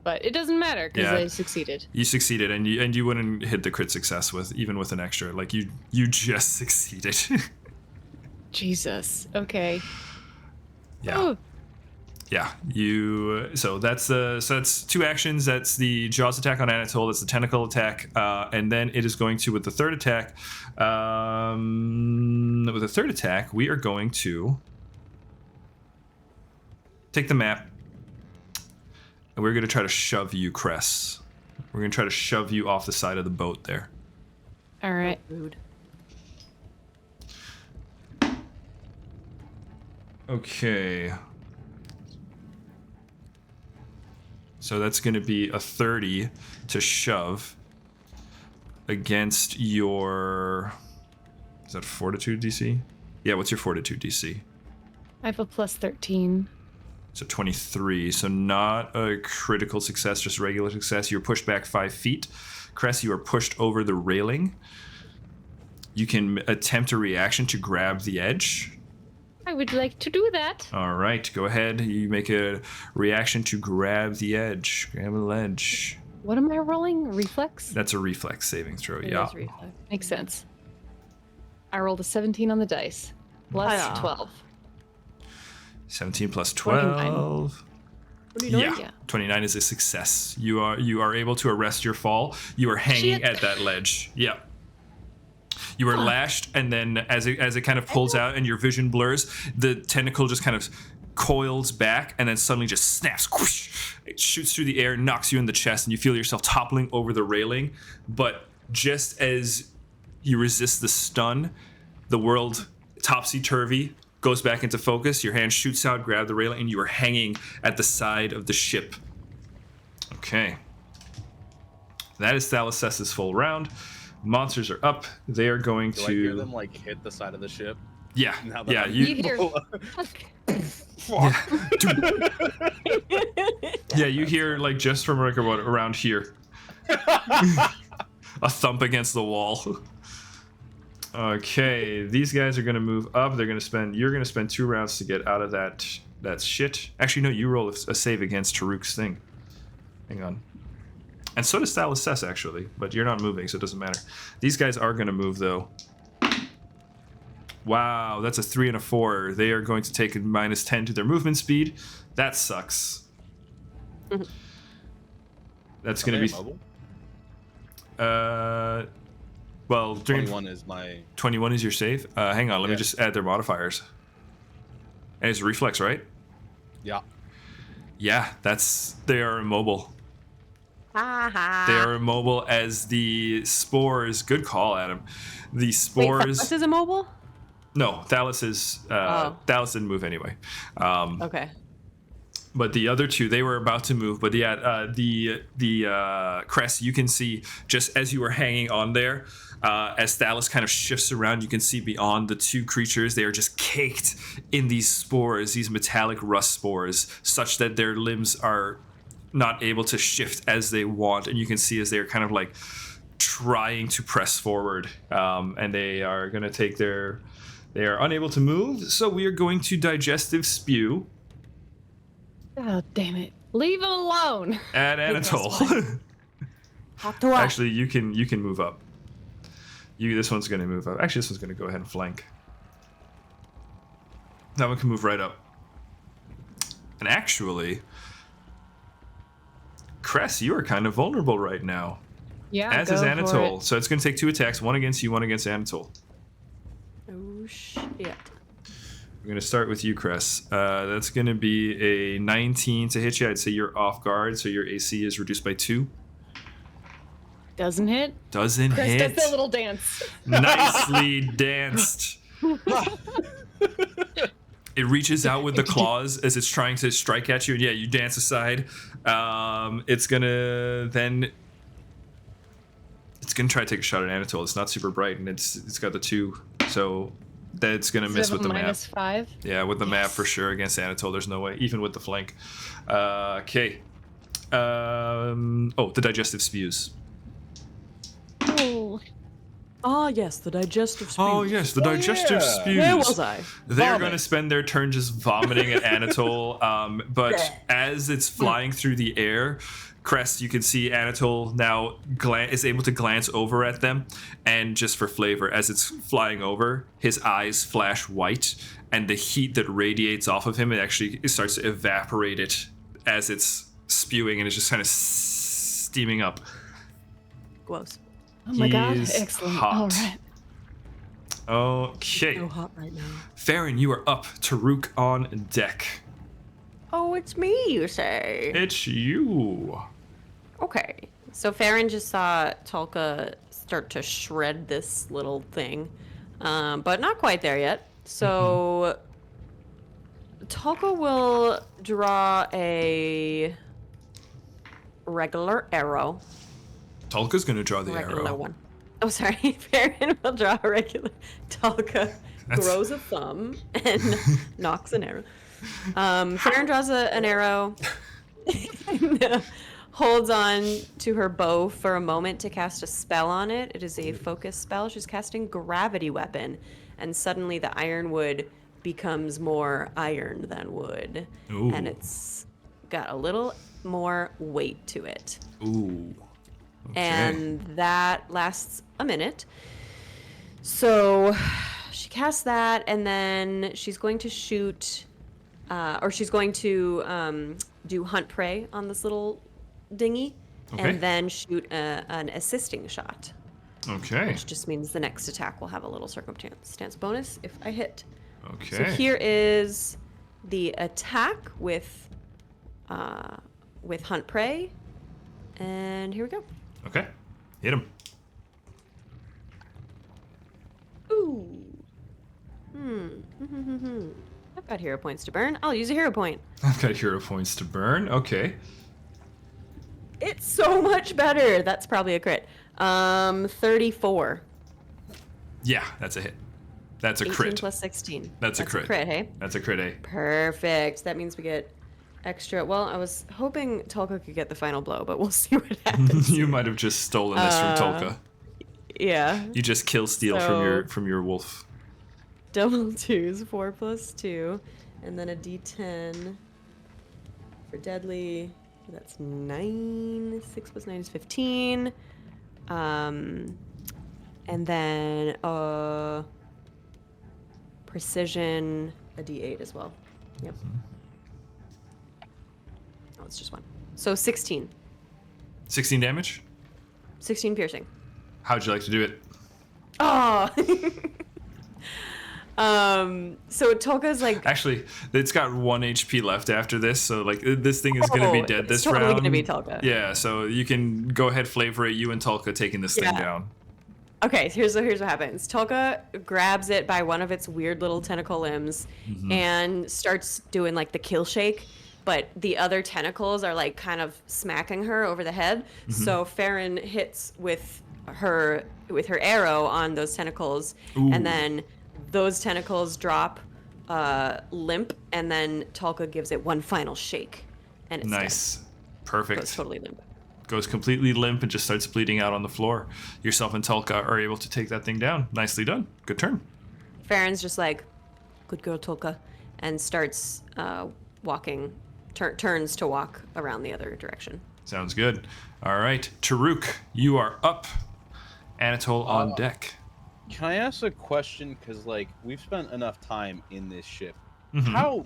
But it doesn't matter because I succeeded. You succeeded, and you wouldn't hit the crit success with an extra. Like you just succeeded. Jesus. Okay. Yeah. Ooh. Yeah. So that's two actions. That's the Jaws attack on Anatol. That's the tentacle attack, and then it is going to with the third attack. With the third attack, we are going to take the map. And we're going to try to shove you, Cress. We're going to try to shove you off the side of the boat there. All right. Rude. Okay. So that's going to be a 30 to shove against your... Is that Fortitude DC? Yeah, what's your Fortitude DC? I have a plus 13. So 23, so not a critical success, just regular success. You're pushed back 5 feet. Cress, you are pushed over the railing. You can attempt a reaction to grab the edge. I would like to do that. All right, go ahead. You make a reaction to grab the edge. Grab a ledge. What am I rolling? Reflex? That's a reflex saving throw, It yeah. is reflex. Makes sense. I rolled a 17 on the dice. Plus 12. 17 plus 29. 12. Yeah. 29 is a success. You are able to arrest your fall. You are hanging Shit. at that ledge. Yeah. You are lashed, and then as it kind of pulls out and your vision blurs, the tentacle just kind of coils back and then suddenly just snaps. Whoosh, it shoots through the air, knocks you in the chest, and you feel yourself toppling over the railing. But just as you resist the stun, the world topsy-turvy goes back into focus. Your hand shoots out, grab the railing, and you are hanging at the side of the ship. Okay. That is Thalasses's full round. Monsters are up. They are going Do to... I hear them like hit the side of the ship? Yeah, Now that yeah. I'm- You hear. Yeah, you hear like just from like around here, a thump against the wall. Okay, these guys are gonna move up. They're gonna spend. You're gonna spend 2 rounds to get out of that shit. Actually, no. You roll a save against Taruk's thing. Hang on. And so does Thalasses, actually, but you're not moving, so it doesn't matter. These guys are gonna move though. Wow, that's a 3 and a 4. They are going to take a -10 to their movement speed. That sucks. That's going to be... Mobile? Well, 21 is my... 21 is your save? Hang on, let me Yeah. just add their modifiers. And it's reflex, right? Yeah. Yeah, they are immobile. They are immobile as the spores... Good call, Adam. The Wait, spores... Thalas is immobile? No, Thalas is... Thalas didn't move anyway. Okay. But the other two, they were about to move. But yeah, the crest, you can see just as you were hanging on there, as Thalas kind of shifts around, you can see beyond the 2 creatures. They are just caked in these spores, these metallic rust spores, such that their limbs are not able to shift as they want. And you can see as they are kind of like trying to press forward, and they are going to take their... They are unable to move, so we are going to digestive spew. Oh, damn it. Leave him alone. At Anatole. Actually, you can move up. This one's going to move up. Actually, this one's going to go ahead and flank. That one can move right up. And actually, Cress, you are kind of vulnerable right now. Yeah, As go is for Anatole. it. So it's going to take 2 attacks, one against you, one against Anatole. Oh, shit. We're going to start with you, Cress. That's going to be a 19 to hit you. I'd say you're off guard, so your AC is reduced by 2. Doesn't hit. Doesn't Chris hit. does the little dance. Nicely danced. It reaches out with the claws as it's trying to strike at you, and yeah, you dance aside. It's gonna try to take a shot at Anatole. It's not super bright, and it's got the 2, so that's gonna miss with the map. -5. Yeah, with the map for sure against Anatole. There's no way, even with the flank. Okay. The digestive spews. Oh. Oh, yes, the digestive spew. Oh yes, the digestive yeah. spews. Where was I? They're Vomit. going to spend their turn just vomiting at Anatole, but as it's flying through the air, Crest, you can see Anatole now is able to glance over at them, and just for flavor, as it's flying over, his eyes flash white, and the heat that radiates off of him, it starts to evaporate it as it's spewing, and it's just kind of steaming up. Gross. Oh my god. He's Excellent. hot. All right. Okay. So hot right now. Farron, you are up. Taruk on deck. Oh, it's me, you say? It's you. Okay. So Farron just saw Tolka start to shred this little thing, but not quite there yet. So Tolka will draw a regular arrow. Tolka's gonna draw the Regular arrow. one. Oh, sorry. Farron will draw a regular. Tolka That's- throws a thumb and knocks an arrow. Farron draws an arrow, and, holds on to her bow for a moment to cast a spell on it. It is a focus spell. She's casting Gravity Weapon, and suddenly the ironwood becomes more iron than wood. Ooh. And it's got a little more weight to it. Ooh. Okay. And that lasts a minute. So she casts that, and then she's going to shoot, she's going to do hunt prey on this little dinghy, Okay. and then shoot an assisting shot. Okay. which just means the next attack will have a little circumstance bonus if I hit. Okay. So here is the attack with Hunt Prey, and here we go. Okay. Hit him. Ooh. I've got hero points to burn. I'll use a hero point. I've got hero points to burn. Okay. It's so much better. That's probably a crit. 34. Yeah, that's a hit. That's a 18 crit. plus 16. That's a crit. Hey? That's a crit, eh? Perfect. That means we get extra. Well, I was hoping Tolka could get the final blow, but we'll see what happens. You might have just stolen this from Tolka. Yeah. You just kill steal from your wolf. Double twos, 4 plus 2, and then a d10 for deadly. That's 9. 6 plus 9 is 15. And then precision, a d8 as well. Yep. Oh, it's just 1. So 16. 16 damage? 16 piercing. How'd you like to do it? Oh! So Tolka's like... Actually, it's got 1 HP left after this, so like this thing is gonna be dead this it's totally round. Gonna be Tolka. Yeah, so you can go ahead, flavor it. You and Tolka taking this thing down. Okay, here's what happens. Tolka grabs it by one of its weird little tentacle limbs and starts doing like the kill shake, but the other tentacles are like kind of smacking her over the head. So Farron hits with her arrow on those tentacles, and then those tentacles drop limp, and then Tolka gives it one final shake, and it's Nice. dead. Perfect. Goes totally limp. Goes completely limp and just starts bleeding out on the floor. Yourself and Tolka are able to take that thing down. Nicely done. Good turn. Farron's just like, good girl, Tolka, and starts walking, turns to walk around the other direction. Sounds good. All right. Taruk, you are up. Anatole on deck. Can I ask a question? Because, like, we've spent enough time in this ship. Mhm. How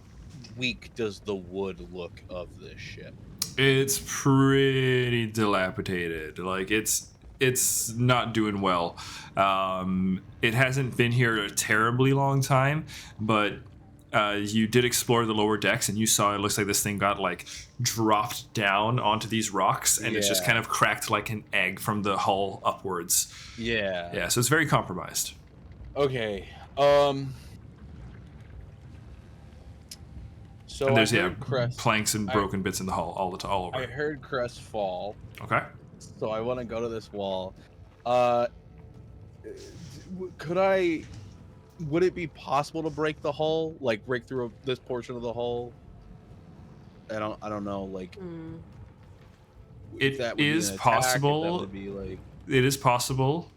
weak does the wood look of this ship? It's pretty dilapidated. Like it's not doing well. It hasn't been here a terribly long time, but you did explore the lower decks and you saw it looks like this thing got like dropped down onto these rocks and it's just kind of cracked like an egg from the hull upwards. Yeah. Yeah, so it's very compromised. Okay. So And there's I heard Crest, planks and broken bits in the hull all over. I heard Crest fall. Okay. So I want to go to this wall. Would it be possible to break the hull? Like break through this portion of the hull? I don't know. Like it that would be is an attack, if possible. that would be like... It is possible.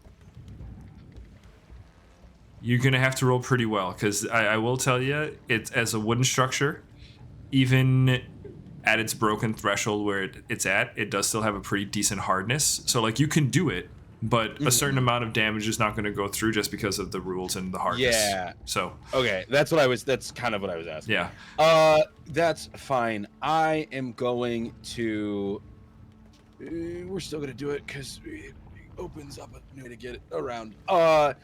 You're gonna have to roll pretty well because I will tell you, it's as a wooden structure, even at its broken threshold where it's at, it does still have a pretty decent hardness. So like you can do it, but a certain amount of damage is not going to go through just because of the rules and the hardness. Yeah. So okay, that's kind of what I was asking. Yeah. That's fine. I am going to. We're still gonna do it because it opens up a new way to get it around. I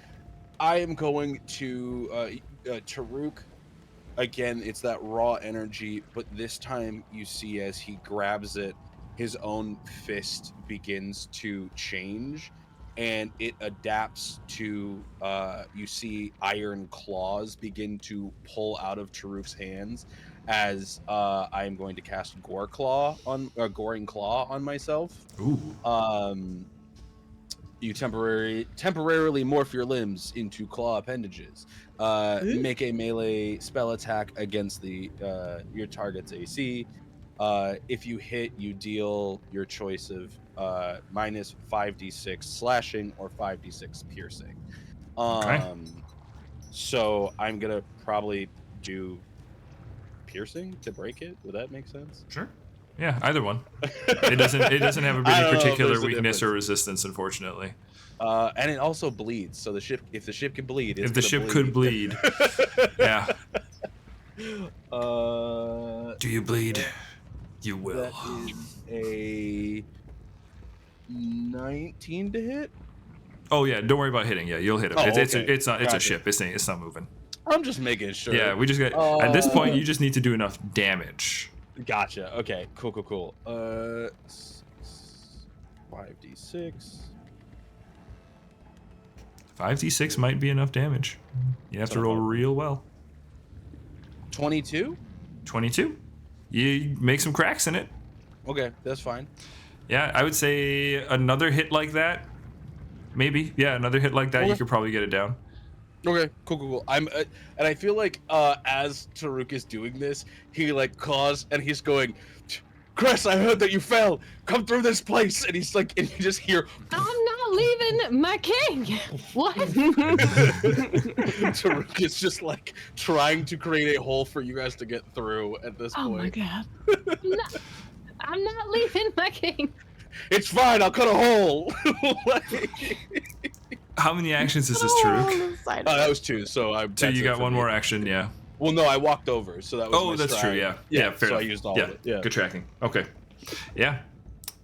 am going to Taruk. Again, it's that raw energy, but this time you see as he grabs it, his own fist begins to change, and it adapts to, you see iron claws begin to pull out of Taruk's hands as I am going to cast Goring Claw on myself. Ooh. You temporarily morph your limbs into claw appendages. Make a melee spell attack against your target's AC. If you hit, you deal your choice of minus 5d6 slashing or 5d6 piercing. Okay. So I'm gonna probably do piercing to break it. Would that make sense? Sure. Yeah, either one. It doesn't have a I don't know if any particular there's a weakness or difference. resistance, unfortunately. And it also bleeds. So if the ship can bleed, it's If the gonna ship could bleed. Yeah. Do you bleed? You will. That is a 19 to hit. Oh yeah, don't worry about hitting. Yeah, you'll hit him. Oh, It's okay. it's not a Gotcha. ship. It's not moving. I'm just making sure. Yeah, we just got. At this point, you just need to do enough damage. Gotcha. Okay. Cool. 5d6. 5d6 might be enough damage. You have to roll real well. 22. 22. You make some cracks in it. Okay, that's fine. Yeah, I would say another hit like that. Maybe. Yeah, another hit like that, you Okay. could probably get it down. Okay, cool. I'm, and I feel like as Taruk is doing this, he like calls and he's going, "Chris, I heard that you fell. Come through this place." And he's like, and you just hear, I'm not leaving my king. What? Taruk is just like trying to create a hole for you guys to get through at this Oh my point. god. I'm not leaving my king. It's fine. I'll cut a hole. Like- How many actions is this, Oh, Taruk? on the side of that it. was 2. So I. So that's you it got for one me. more action, yeah. Well, no, I walked over, so that was. Oh, my that's stride. true, yeah. Fair so enough. I used all yeah. of it. Yeah. Good tracking. Okay. Yeah.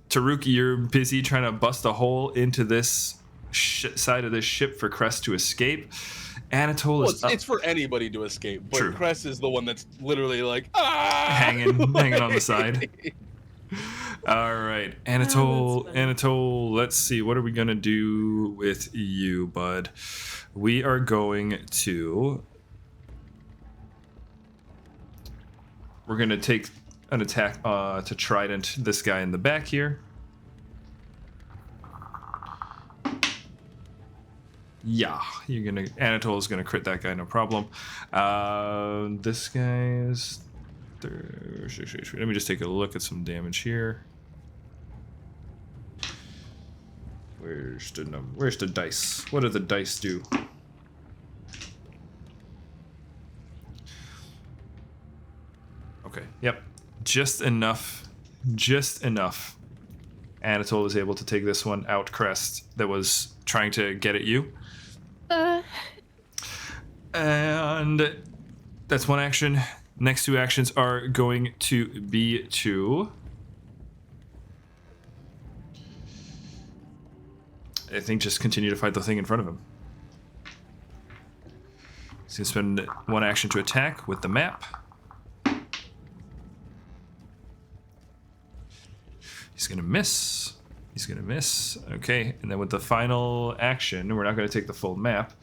Taruk, you're busy trying to bust a hole into this side of this ship for Crest to escape. Anatole Well, is up, it's for anybody to escape, but True. Cress is the one that's literally like hanging on the side. All right, Anatole. funny. Anatole. Let's see. What are we gonna do with you, bud? We are going to. We're gonna take an attack to trident this guy in the back here. Yeah, you're gonna. Anatole is gonna crit that guy, no problem. This guy is. Let me just take a look at some damage here. Where's the number? Where's the dice? What do the dice do? Okay. Yep. Just enough. Just enough. Anatole is able to take this one out. Crest that was trying to get at you. And that's one action. Next 2 actions are going to be to. I think just continue to fight the thing in front of him. He's going to spend 1 action to attack with the map. He's going to miss. He's going to miss. Okay, and then with the final action, we're not going to take the full map.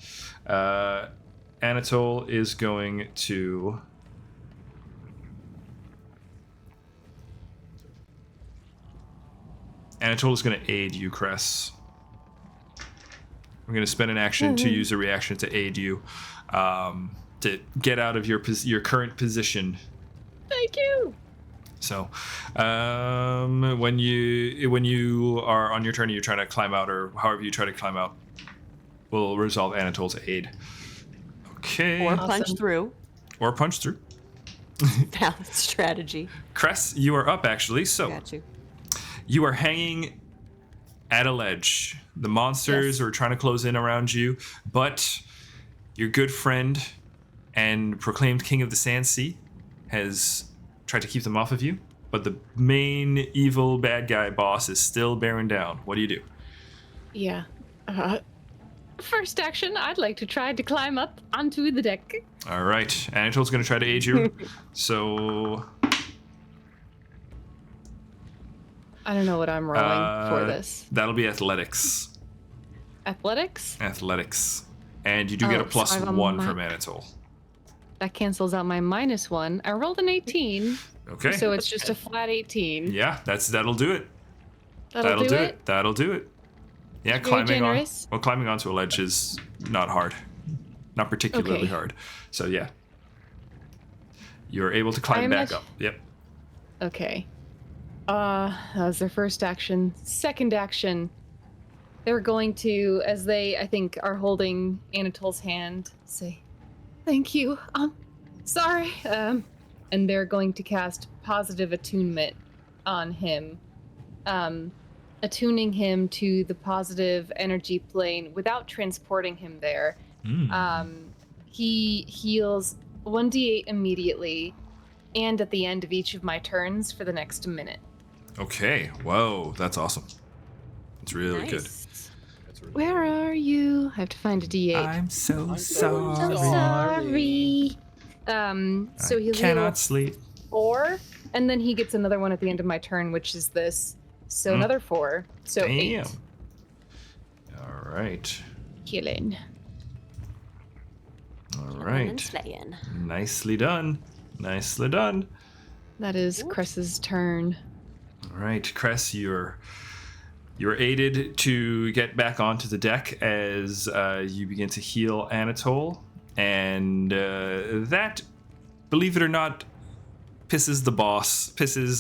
Anatole is going to. Anatole is going to aid you, Cress. We're going to spend an action to use a reaction to aid you, to get out of your current position. Thank you. So, when you are on your turn, you're trying to climb out, or however you try to climb out, will resolve Anatole's aid. Okay. Or Awesome. punch through. Or punch through. Valid strategy. Cress, you are up actually. So Got you. you are hanging at a ledge. The monsters Yes. are trying to close in around you, but your good friend and proclaimed king of the Sandsea has tried to keep them off of you. But the main evil bad guy boss is still bearing down. What do you do? Yeah. First action, I'd like to try to climb up onto the deck. All right, Anatole's going to try to aid you. So I don't know what I'm rolling for this. that'll be athletics. Athletics? Athletics. And you do get a Oh, plus so I have a 1 mi- from Anatole. That cancels out my -1. I rolled an 18, Okay. so it's just a flat 18. Yeah, that'll do it. That'll do it. That'll do it. Yeah, Very climbing generous. on. Well, climbing onto a ledge is not hard, not particularly Okay. hard. So yeah, you're able to climb I'm back not- up. Yep. Okay. That was their first action. Second action, they're going to, as they, I think, are holding Anatole's hand, say, "Thank you. Sorry." And they're going to cast positive attunement on him, attuning him to the positive energy plane without transporting him there. He heals 1d8 immediately, and at the end of each of my turns for the next minute. Okay. Whoa, that's awesome. It's really good. Nice. That's really Where are I have to find a D8. I'm so I'm so sorry. sorry. So he'll Cannot heal sleep. 4, and then he gets another one at the end of my turn, which is this. So another 4. So Damn. 8 All right. healing. All And right. slaying. Nicely done. Nicely done. That is Cress's turn. All right, Cress, you're aided to get back onto the deck as you begin to heal Anatole, and that, believe it or not, pisses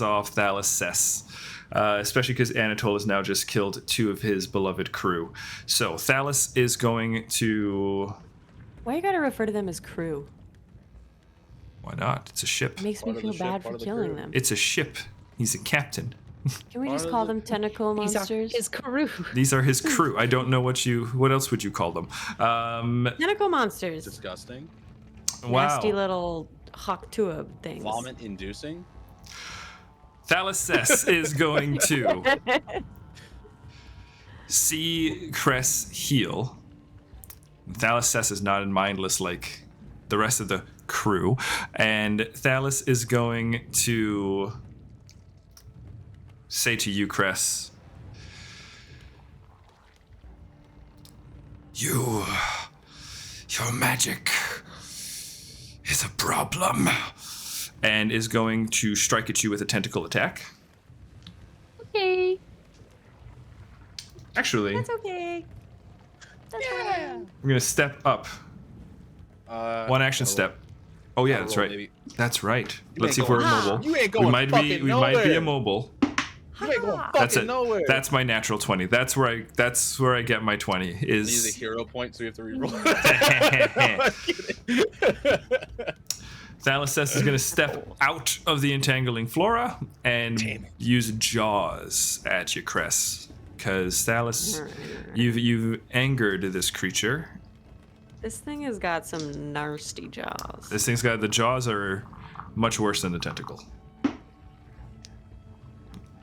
off Thalos Cess, especially because Anatole has now just killed 2 of his beloved crew. So Thalos is going to. Why you gotta refer to them as crew? Why not? It's a ship. It makes me Part of feel the ship, bad part for of the killing crew. them. It's a ship. He's a captain. Can we part just of call the- them tentacle These are monsters? his crew. These are his crew. I don't know what else would you call them? Tentacle monsters. Disgusting. Wow. Nasty little Haktua things. Vomit inducing. Thalos Cess is going to see Cress heal. Thalos Cess is not mindless like the rest of the crew, and Thalos is going to say to you, Cress, your magic is a problem, and is going to strike at you with a tentacle attack. Okay. Actually, That's okay. That's fine. we're gonna step up. One action step. Oh yeah, that's right. Maybe. That's right. You Let's see ain't if we're going- immobile. You ain't going fucking We might be nowhere. immobile. You ain't going That's fucking it. nowhere. That's my natural 20. That's where I get my 20. I use a Is hero point, so we have to reroll. Thalos Cess is gonna step out of the entangling flora and use jaws at you, Cress. Because Thalos, you've angered this creature. This thing has got some nasty jaws. This thing's got the jaws are much worse than the tentacle.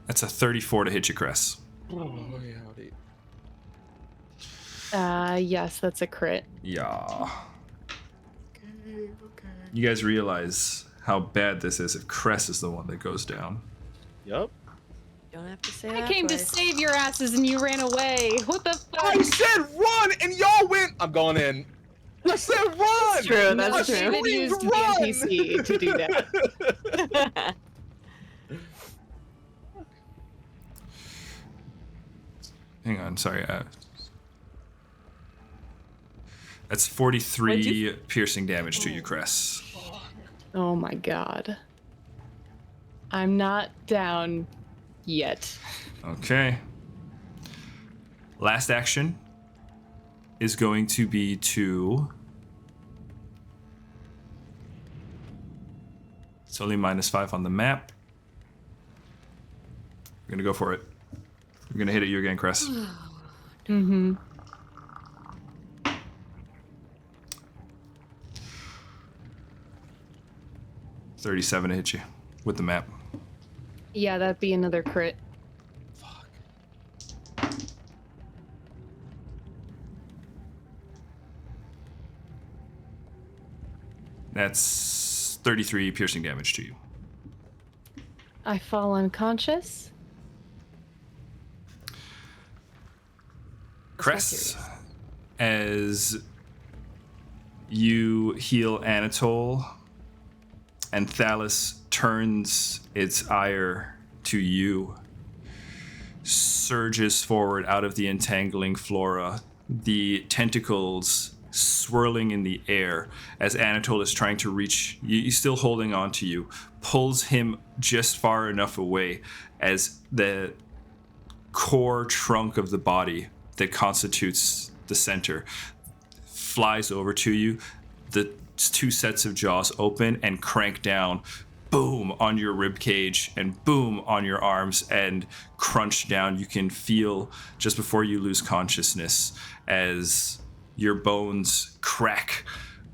That's a 34 to hit you, Cress. Yes, that's a crit. Yeah. You guys realize how bad this is if Cress is the one that goes down. Yup. You don't have to say I that came to twice. save your asses and you ran away. What the I fuck? said run, and y'all went. I'm going in. I said run. That's true, that's I true. screamed, David used the run. NPC to do that. Hang on, sorry. That's 43 piercing damage to you, Cress. Oh my god. I'm not down yet. Okay. Last action is going to be to. It's only -5 on the map. We're gonna go for it. We're gonna hit at you again, Cress. Mm-hmm. $37 to hit you with the map. Yeah, that'd be another crit. That's 33 piercing damage to you. I fall unconscious. Cress, as you heal Anatole, and Thalos turns its ire to you, surges forward out of the entangling flora, the tentacles swirling in the air as Anatole is trying to reach you, he's still holding on to you, pulls him just far enough away as the core trunk of the body that constitutes the center flies over to you. The 2 sets of jaws open and crank down, boom, on your rib cage and boom on your arms and crunch down. You can feel just before you lose consciousness as your bones crack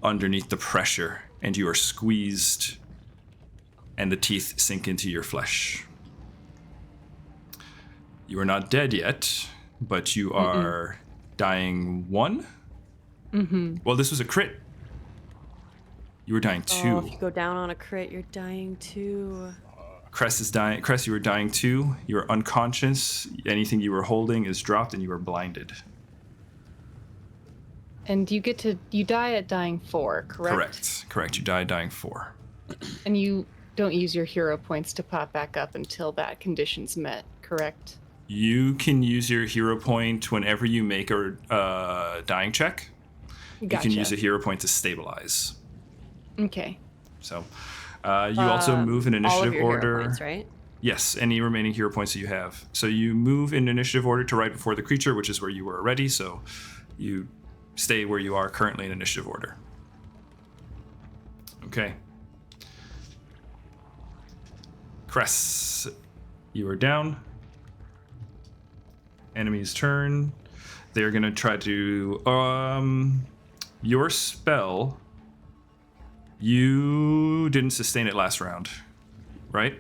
underneath the pressure and you are squeezed and the teeth sink into your flesh. You are not dead yet, but you are dying 1 Mm-hmm. Well, this was a crit. You were dying 2. Oh, if you go down on a crit, you're dying 2. Cress is dying. Cress, you were dying 2. You are unconscious. Anything you were holding is dropped, and you are blinded. And you die at dying 4, correct? Correct. You die dying 4. And you don't use your hero points to pop back up until that condition's met, correct? You can use your hero point whenever you make a dying check. Gotcha. You can use a hero point to stabilize. Okay. So, you also move in All of initiative your order. hero points, right? Yes, any remaining hero points that you have. So you move in initiative order to right before the creature, which is where you were already. So you stay where you are currently in initiative order. Okay. Cress, you are down. Enemy's turn. They're gonna try to your spell. You didn't sustain it last round, right?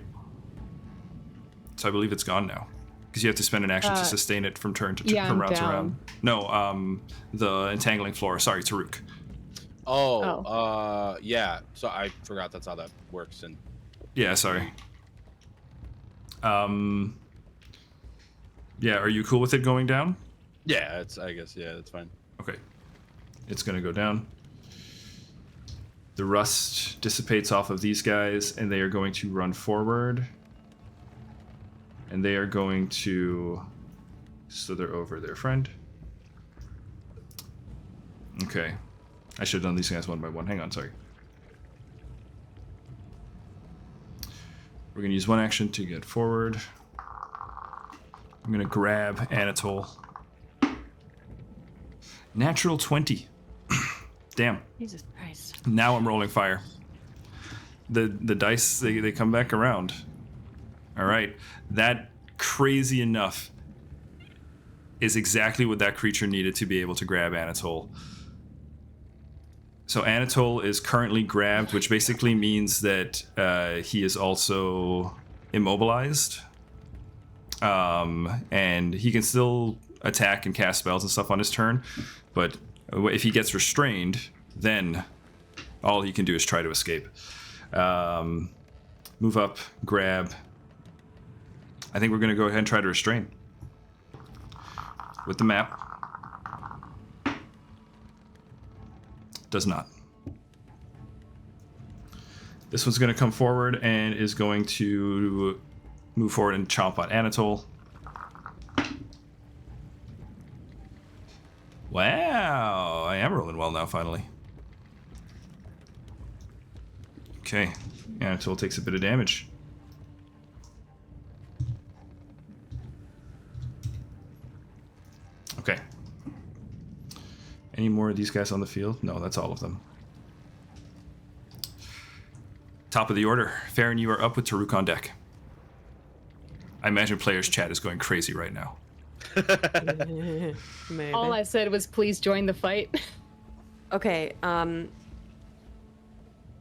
So I believe it's gone now, because you have to spend an action to sustain it from turn to yeah, from I'm round to down. round. No, the entangling floor. Sorry, Taruk. Yeah. So I forgot that's how that works. And Yeah, sorry. Yeah, are you cool with it going down? yeah, I guess it's fine. Okay. It's gonna go down. The rust dissipates off of these guys, and they are going to run forward. And they are going to slither over their friend. Okay. I should have done these guys one by one. Hang on, sorry. We're going to use one action to get forward. I'm going to grab Anatole. Natural 20. Damn. Jesus Christ. Now I'm rolling fire. The dice, they come back around. All right. That, crazy enough, is exactly what that creature needed to be able to grab Anatole. So Anatole is currently grabbed, which basically means that he is also immobilized. And he can still attack and cast spells and stuff on his turn. But if he gets restrained, then all he can do is try to escape. Move up, grab. I think we're going to go ahead and try to restrain. With the map. Does not. This one's going to come forward and is going to move forward and chomp on Anatole. Wow, I am rolling well now, finally. Okay, Anatole takes a bit of damage. Okay. Any more of these guys on the field? No, that's all of them. Top of the order. Farron, you are up with Taruk on deck. I imagine players' chat is going crazy right now. Maybe. All I said was, please join the fight. Okay,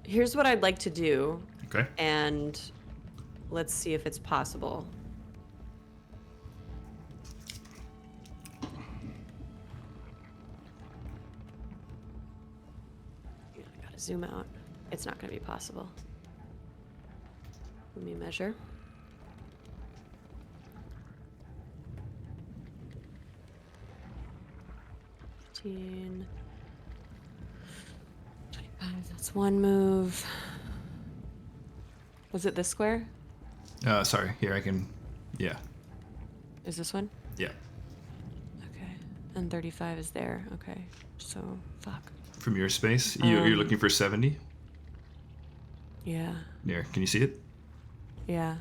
here's what I'd like to do, Okay. and let's see if it's possible. Yeah, I gotta zoom out. It's not gonna be possible. Let me measure. $15, $25, that's one move. Was it this square? Sorry, here I can... Yeah. Is this one? Yeah. Okay. And 35 is there. Okay. So, fuck. From your space, you're looking for 70? Yeah. There, can you see it? Yeah.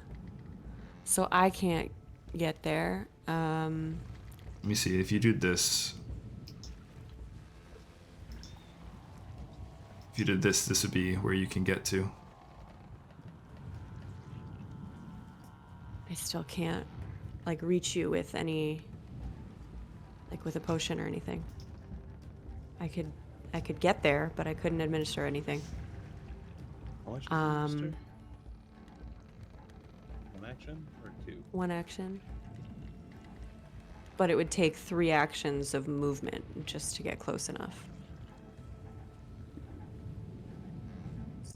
So I can't get there. Let me see, if you do this... If you did this, this would be where you can get to. I still can't, like, reach you with any, like, with a potion or anything. I could get there, but I couldn't administer anything. How much does it register? One action or two? One action. But it would take 3 actions of movement just to get close enough.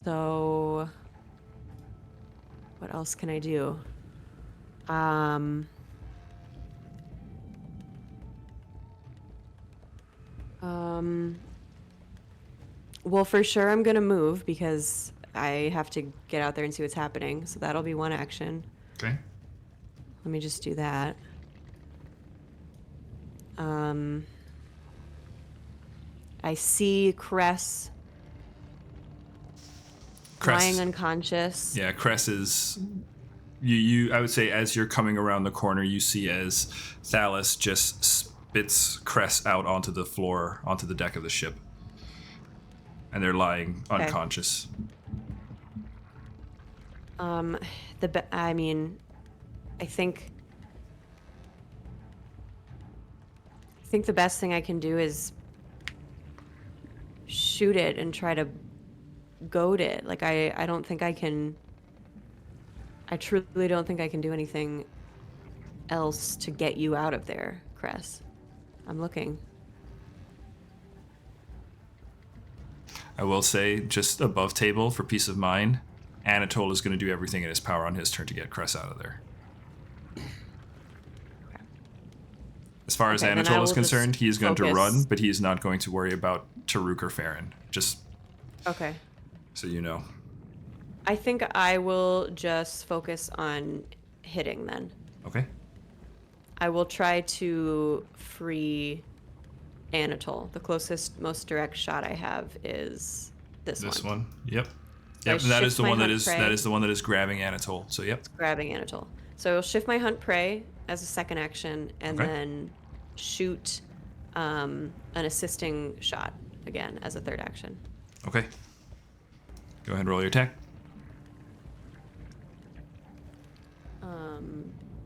So, what else can I do? Well, for sure I'm gonna move because I have to get out there and see what's happening. So that'll be one action. Okay. Let me just do that. I see Cress lying unconscious. Yeah, Cress is. I would say as you're coming around the corner, you see as Thalos just spits Cress out onto the floor, onto the deck of the ship. And they're lying unconscious. I mean, I think the best thing I can do is shoot it and try to goad it. Like I don't think I can. I truly don't think I can do anything else to get you out of there, Cress. I'm looking. I will say, just above table for peace of mind, Anatole is going to do everything in his power on his turn to get Cress out of there. As far as Anatole is concerned, he is going to run, but he is not going to worry about Taruk or Farron. Just okay. So you know. I think I will just focus on hitting then. Okay. I will try to free Anatole. The closest, most direct shot I have is this one. This one. Yep. So yep. That is the one that is prey. that is the one that is grabbing Anatole. So yep. It's grabbing Anatole. So I'll shift my hunt prey as a second action, and then shoot an assisting shot again as a third action. Okay. Go ahead and roll your attack.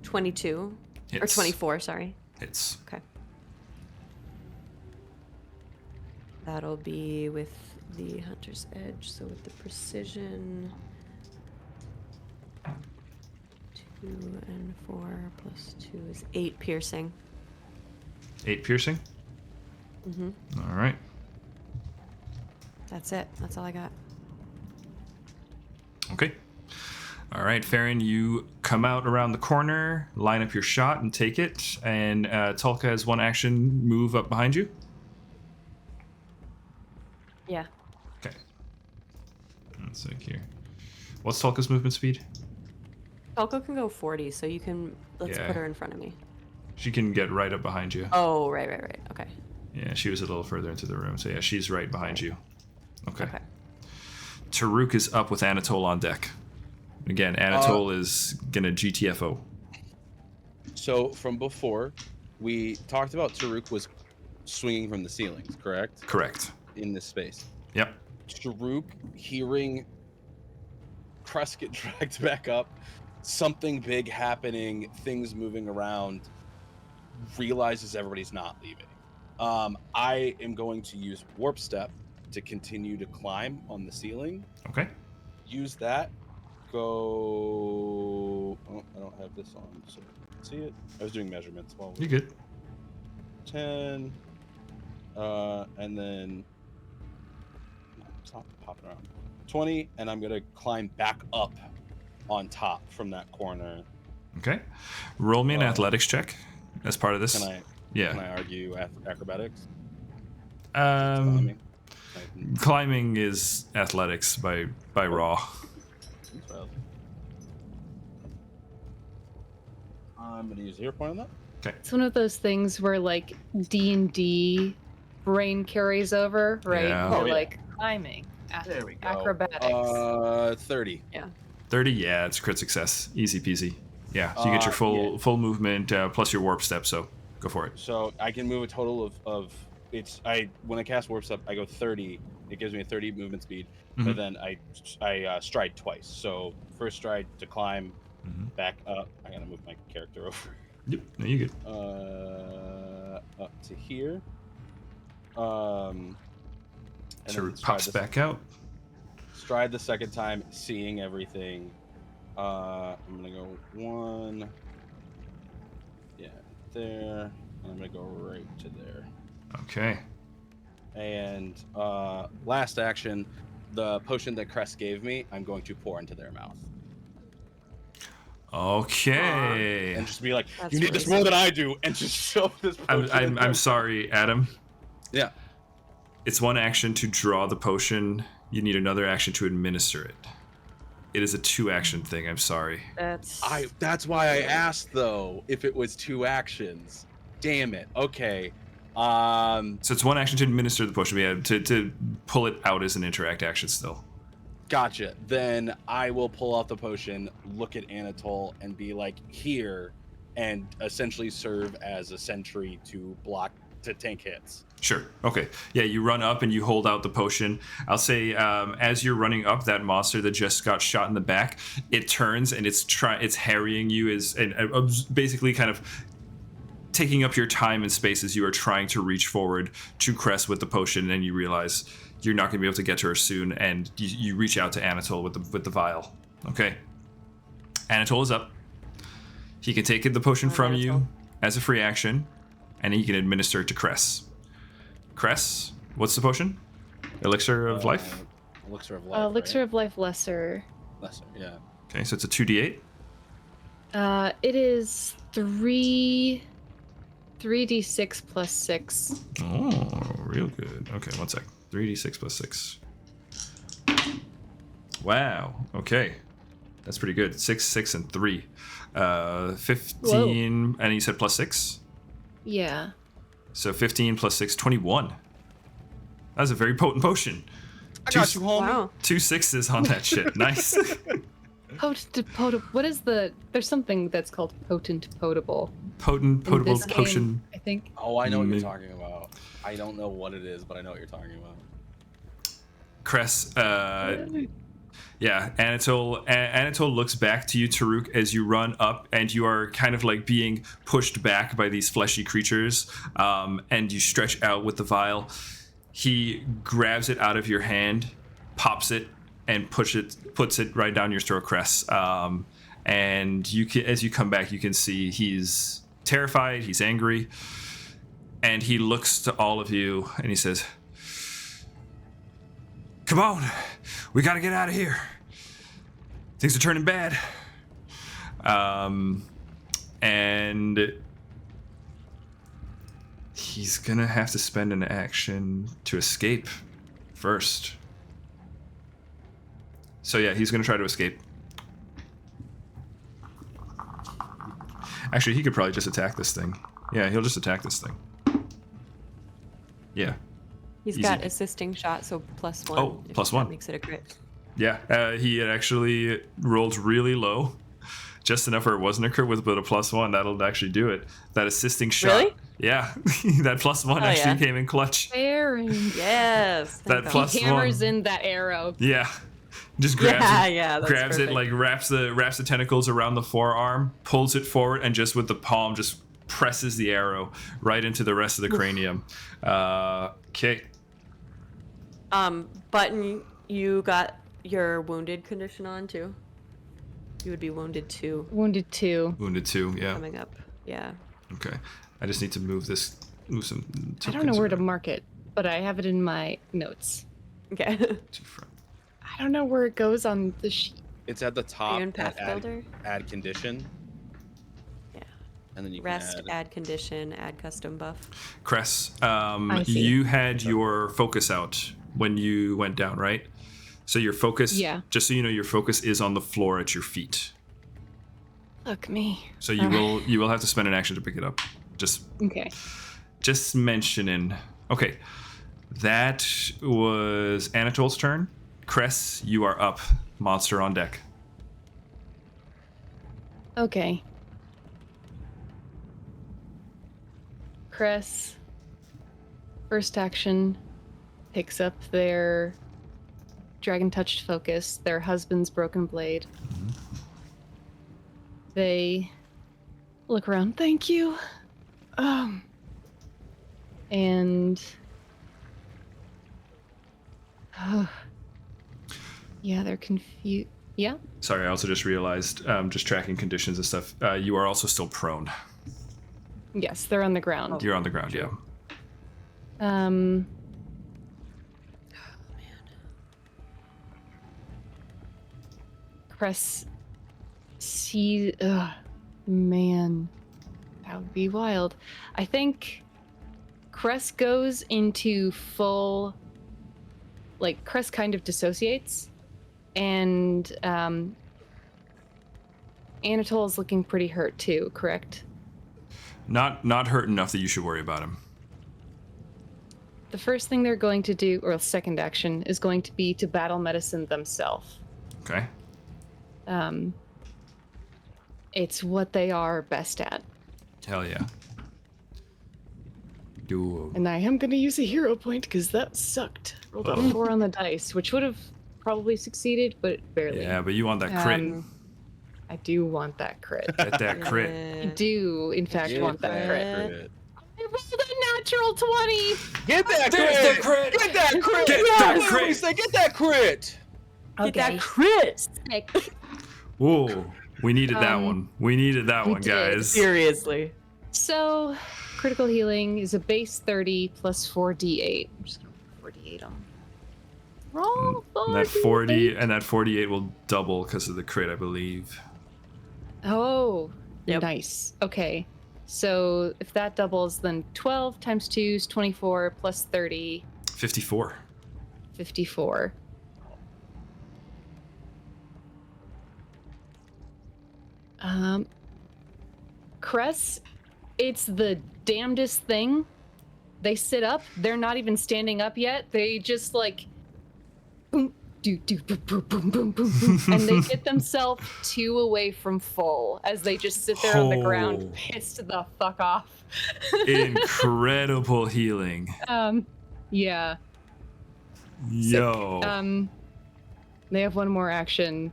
22 Hits. or 24. Sorry. Hits. Okay. That'll be with the Hunter's Edge, so with the precision. 2 and 4 plus 2 is 8 piercing. 8 piercing? Mm-hmm. All right. That's it. That's all I got. Okay. All right, Farron, you come out around the corner, line up your shot, and take it. And Tulka has one action move up behind you. Yeah. Okay. Let's see here. What's Tulka's movement speed? Falco can go 40, so you can... Let's Yeah. put her in front of me. She can get right up behind you. Oh, right. Okay. Yeah, she was a little further into the room. So yeah, she's right behind you. Okay. Okay. Taruk is up with Anatole on deck. Again, Anatole is gonna GTFO. So from before, we talked about Taruk was swinging from the ceilings, correct? Correct. In this space. Yep. Taruk hearing Cress get dragged back up, something big happening, things moving around, realizes everybody's not leaving. I am going to use Warp Step to continue to climb on the ceiling. Okay. Use that. Go. Oh, I don't have this on, so you can see it. I was doing measurements while You're good. 10. And then. No, it's not popping around. 20, and I'm gonna climb back up on top from that corner. Okay. Roll me an athletics check as part of this. Can I? Yeah. Can I argue acrobatics? Climbing is athletics by raw. I'm gonna use a hero point on that. Okay. It's one of those things where like D&D brain carries over, right? Yeah. You're Oh, yeah. like climbing, There we go. acrobatics. 30. 30. Yeah, it's a crit success. Easy peasy. Yeah. So you get your full movement plus your warp step. So go for it. So I can move a total of when I cast Warp Step, I go 30. It gives me a 30 movement speed, but then I stride twice. So first stride to climb, back up. I gotta move my character over. Yep. No, you good. Up to here. And So then it pops back out. Stride the second time, seeing everything. I'm gonna go 1. Yeah, there. And I'm gonna go right to there. Okay. And last action, the potion that Cress gave me, I'm going to pour into their mouth. Okay. And just be like, That's you need this racist. more than I do, and just shove this potion in I'm their sorry, Adam. Yeah. It's one action to draw the potion. You need another action to administer it. It is a 2-action thing. I'm sorry. That's why I asked though if it was 2 actions. Damn it. Okay. So it's 1 action to administer the potion. Yeah, to pull it out as an interact action still. Gotcha. Then I will pull out the potion, look at Anatole, and be like, here, and essentially serve as a sentry to tank hits. Sure. Okay. Yeah, you run up and you hold out the potion. I'll say, as you're running up, that monster that just got shot in the back, it turns and it's harrying you and basically kind of taking up your time and space as you are trying to reach forward to Cress with the potion, and you realize you're not going to be able to get to her soon, and you reach out to Anatole with the vial. Okay. Anatole is up. He can take the potion from you as a free action, and he can administer it to Cress. Cress, what's the potion? Elixir of life? Elixir of life. Elixir right? of life lesser. Lesser, yeah. Okay, so it's a 2d8. It is 3d6 plus 6. Oh, real good. Okay, 1 sec. 3d6 plus 6. Wow. Okay. That's pretty good. 6, 6, and 3. 15, and you said plus 6? Yeah. So 15 plus 6, 21. That's a very potent potion. I got you, homie. Wow. 2 6s on that shit. Nice. Potent. What is the? There's something that's called potent potable. Potent, In potable this game, potion. I think. Oh, I know what you're Maybe. talking about. I don't know what it is, but I know what you're talking about. Cress, yeah, Anatole looks back to you, Taruk, as you run up, and you are kind of like being pushed back by these fleshy creatures, and you stretch out with the vial. He grabs it out of your hand, pops it, and puts it right down your throat, Cress. And you can, as you come back, you can see he's terrified, he's angry, and he looks to all of you, and he says, "Come on, we gotta get out of here. Things are turning bad." And he's gonna have to spend an action to escape first. So yeah, he's gonna try to escape. Actually, he could probably just attack this thing. Yeah, he'll just attack this thing. Yeah. He's Easy. got assisting shot, so +1. Oh, if plus that 1. makes it a crit. Yeah, he had actually rolled really low, just enough where it wasn't a crit with, but a +1, that'll actually do it. That assisting shot. Really? Yeah, that +1 Oh, actually yeah. came in clutch. Aaron. Yes. That thank plus God. He hammers in that arrow. Yeah, just grabs it, Yeah, that's grabs it, perfect. like wraps the tentacles around the forearm, pulls it forward, and just with the palm just presses the arrow right into the rest of the cranium. Okay. Button, you got your wounded condition on too. You would be wounded 2 Wounded 2. Wounded 2, yeah. coming up. Yeah. Okay. I just need to move some I don't know where to around. mark it, but I have it in my notes. Okay. To front. I don't know where it goes on the sheet. It's at the top. Are you in at Path Builder? add condition. Yeah. And then you Rest, can add condition, add custom buff. Cress, see. you had your focus out when you went down, right? So your focus, Yeah. just so you know, your focus is on the floor at your feet. Fuck me. So you will have to spend an action to pick it up. Okay. Just mentioning. Okay, that was Anatole's turn. Cress, you are up. Monster on deck. Okay. Cress, first action, picks up their dragon touched focus, their husband's broken blade. They look around. Thank you. And yeah, they're confused. Yeah. Sorry, I also just realized, just tracking conditions and stuff. You are also still prone. Yes, they're on the ground. You're on the ground, yeah. Cress sees. Ugh, man, that would be wild. I think Cress goes into full. Like, Cress kind of dissociates, and Anatole is looking pretty hurt too, correct? Not hurt enough that you should worry about him. The first thing they're going to do, or second action, is going to be to battle medicine themselves. Okay. It's what they are best at. Hell yeah. Do. And I am going to use a hero point because that sucked. Rolled a 4 on the dice, which would have probably succeeded, but barely. Yeah, but you want that crit. I do want that crit. Get that crit. I do, in fact, want that crit. I rolled a natural 20! Get that There's crit! the crit! Get that crit! Get Yeah, that what did we crit! say? Get that crit! Get that crit. Sick. Whoa. We needed that one. We needed that we one, did. guys. Seriously. So, critical healing is a base 30 plus 4d8. I'm just going to put 4d8 on. Roll 4d8. And that 40 and that 48 will double because of the crit, I believe. Oh, Yep. nice. Okay. So if that doubles, then 12 times 2 is 24 plus 30, 54. 54. Cress, it's the damnedest thing. They sit up. They're not even standing up yet. They just like boom, do, boom, boom, boom, boom, boom, boom, and they get themselves 2 away from full as they just sit there on the ground, Oh. pissed the fuck off. Incredible healing. Yeah. Yo. They have one more action.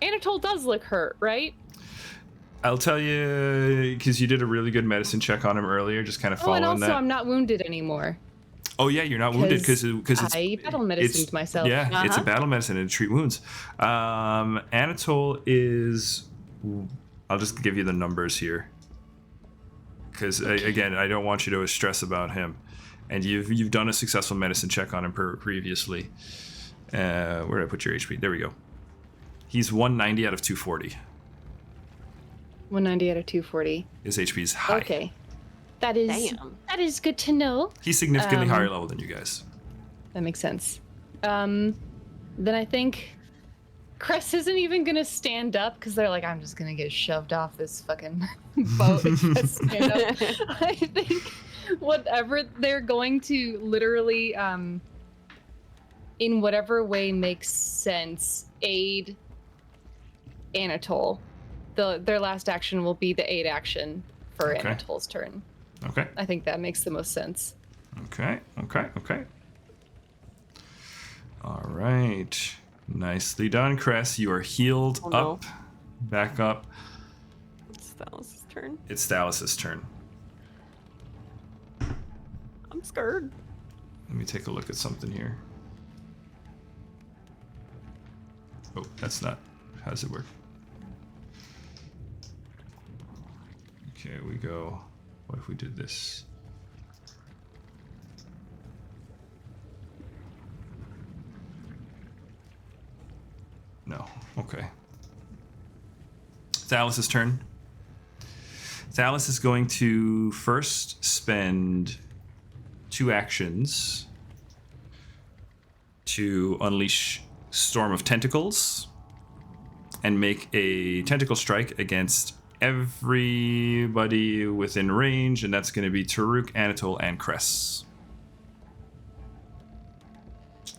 Anatole does look hurt, right? I'll tell you, because you did a really good medicine check on him earlier, just kind of Oh, following and also that. I'm not wounded anymore. Oh yeah, you're not wounded because it's I battle medicined myself. Yeah, it's a Uh-huh. battle medicine and treat wounds. Anatole is. I'll just give you the numbers here, because again, I don't want you to stress about him, and you've done a successful medicine check on him previously. Where did I put your HP? There we go. He's 190 out of 240. 190 out of 240. His HP is high. Okay. That is good to know. He's significantly higher level than you guys. That makes sense. Then I think Cress isn't even gonna stand up because they're like, I'm just gonna get shoved off this fucking boat if I stand up. I think whatever they're going to literally, in whatever way makes sense, aid Anatole. Their last action will be the aid action for Okay. Anatole's turn. Okay. I think that makes the most sense. Okay. All right. Nicely done, Cress. You are healed Oh, no. up. Back up. It's Thalos' turn. It's Thalos' turn. I'm scared. Let me take a look at something here. Oh, that's not. How does it work? Okay, we go. What if we did this? No. Okay. Thalos' turn. Thalos is going to first spend 2 actions to unleash Storm of Tentacles and make a tentacle strike against everybody within range, and that's going to be Taruk, Anatole, and Cress.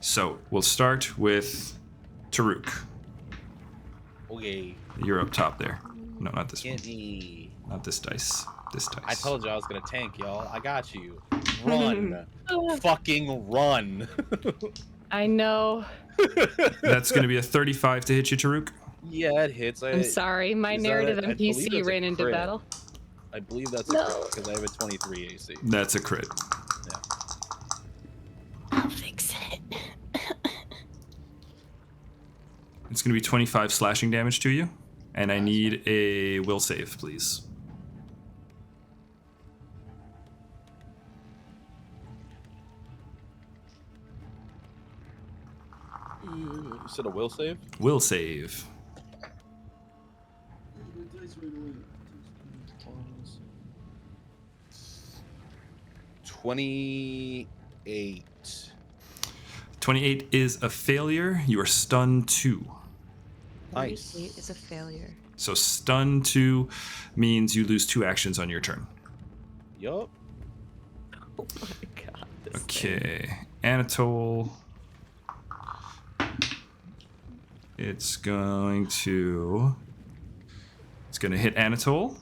So we'll start with Taruk. Okay, You're up top there. No, not this one. get me. Not this dice. This dice. I told you I was gonna tank, y'all. I got you. Run. Fucking run. I know. That's going to be a 35 to hit you, Taruk. Yeah, it hits. I'm sorry, my is that narrative I believe NPC that's a ran into crit. battle. I believe that's a No. crit because I have a 23 AC. That's a crit. I'll fix it. It's going to be 25 slashing damage to you, and I need a will save, please. You said a will save? Will save. 28. 28 is a failure. You are stunned 2. Nice. 28 is a failure. So stun 2 means you lose 2 actions on your turn. Yup. Oh my god. This thing. Okay, Anatole. It's going to hit Anatole.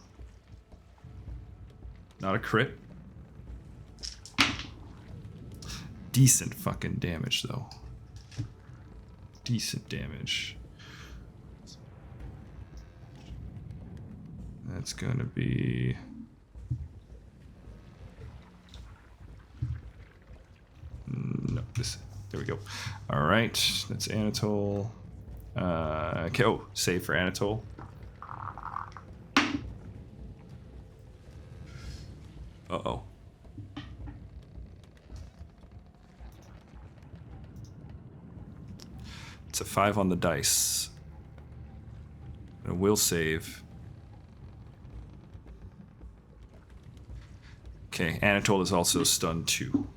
Not a crit. Decent fucking damage though. Decent damage. That's going to be no, this. There we go. All right, that's Anatole. Okay. Oh, save for Anatole. Uh-oh. It's a 5 on the dice. And it will save. Okay, Anatole is also stunned 2.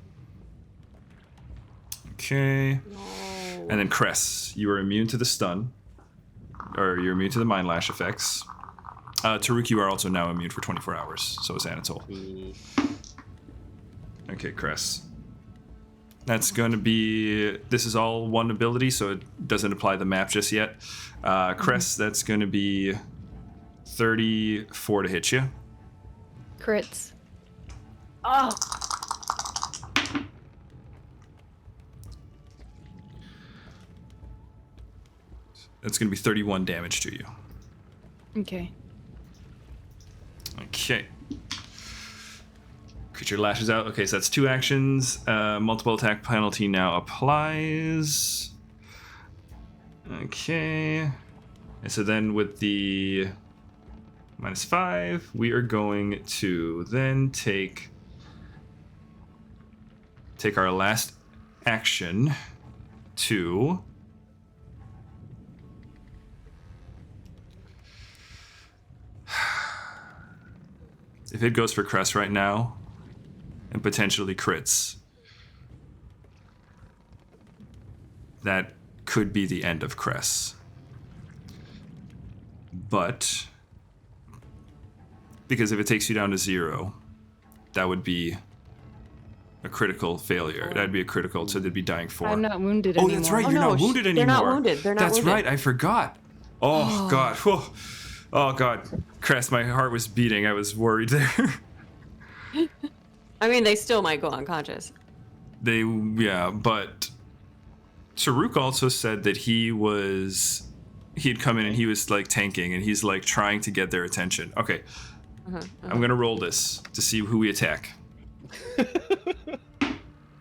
Okay. No. And then Cress, you are immune to the stun. Or you're immune to the Mind Lash effects. Taruk, you are also now immune for 24 hours. So is Anatole. Ooh. Okay, Cress. That's going to be... This is all one ability, so it doesn't apply the map just yet. Cress, that's going to be 34 to hit you. Crits. Oh. That's going to be 31 damage to you. Okay. Okay. Creature lashes out. Okay, so that's 2 actions. Multiple attack penalty now applies. Okay. And so then with the -5, we are going to then take our last action to if it goes for Crest right now and potentially crits, that could be the end of Crest. But because if it takes you down to 0, that would be a critical failure. That'd be a critical, so they'd be dying 4. I'm not wounded Oh, anymore. that's right. Oh, You're no, not wounded anymore. they're not wounded. They're not That's wounded. right. I forgot. Oh, God. Whew. Oh, God. Crest, my heart was beating. I was worried there. I mean, they still might go unconscious. Yeah, but Taruk also said that he'd come in and he was like tanking and he's like trying to get their attention. Okay. I'm gonna roll this to see who we attack. Go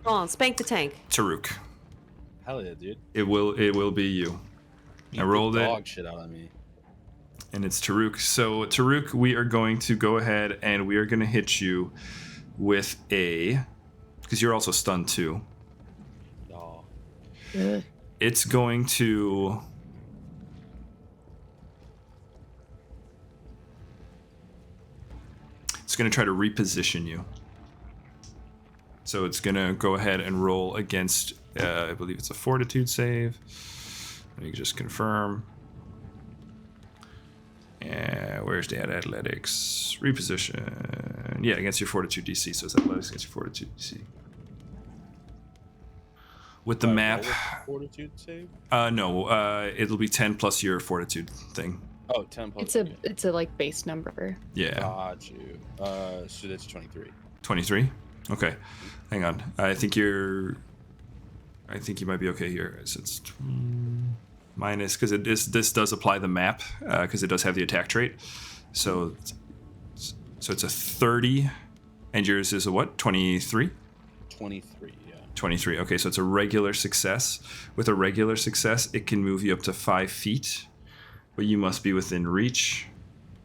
on, spank the tank. Taruk. Hell yeah, dude. It will be you. Beat I rolled the it. dog shit out of me. And it's Taruk. So Taruk, we are going to go ahead and we are gonna hit you with because you're also stunned too. Oh. Ugh. It's going to try to reposition you. So it's gonna go ahead and roll against I believe it's a fortitude save. Let me just confirm. Where's the athletics? Reposition. Yeah, against your fortitude DC. So it's athletics against your fortitude DC. With the map. Fortitude save? No. It'll be 10 plus your fortitude thing. Oh, 10 plus. It's a like base number. Yeah. Got you. So that's 23. 23? Okay. Hang on. I think you might be okay here. So it's minus, because this does apply the map, because it does have the attack trait. So it's a 30, and yours is a what? 23? 23, yeah. 23. Okay, so it's a regular success. With a regular success, it can move you up to 5 feet, but you must be within reach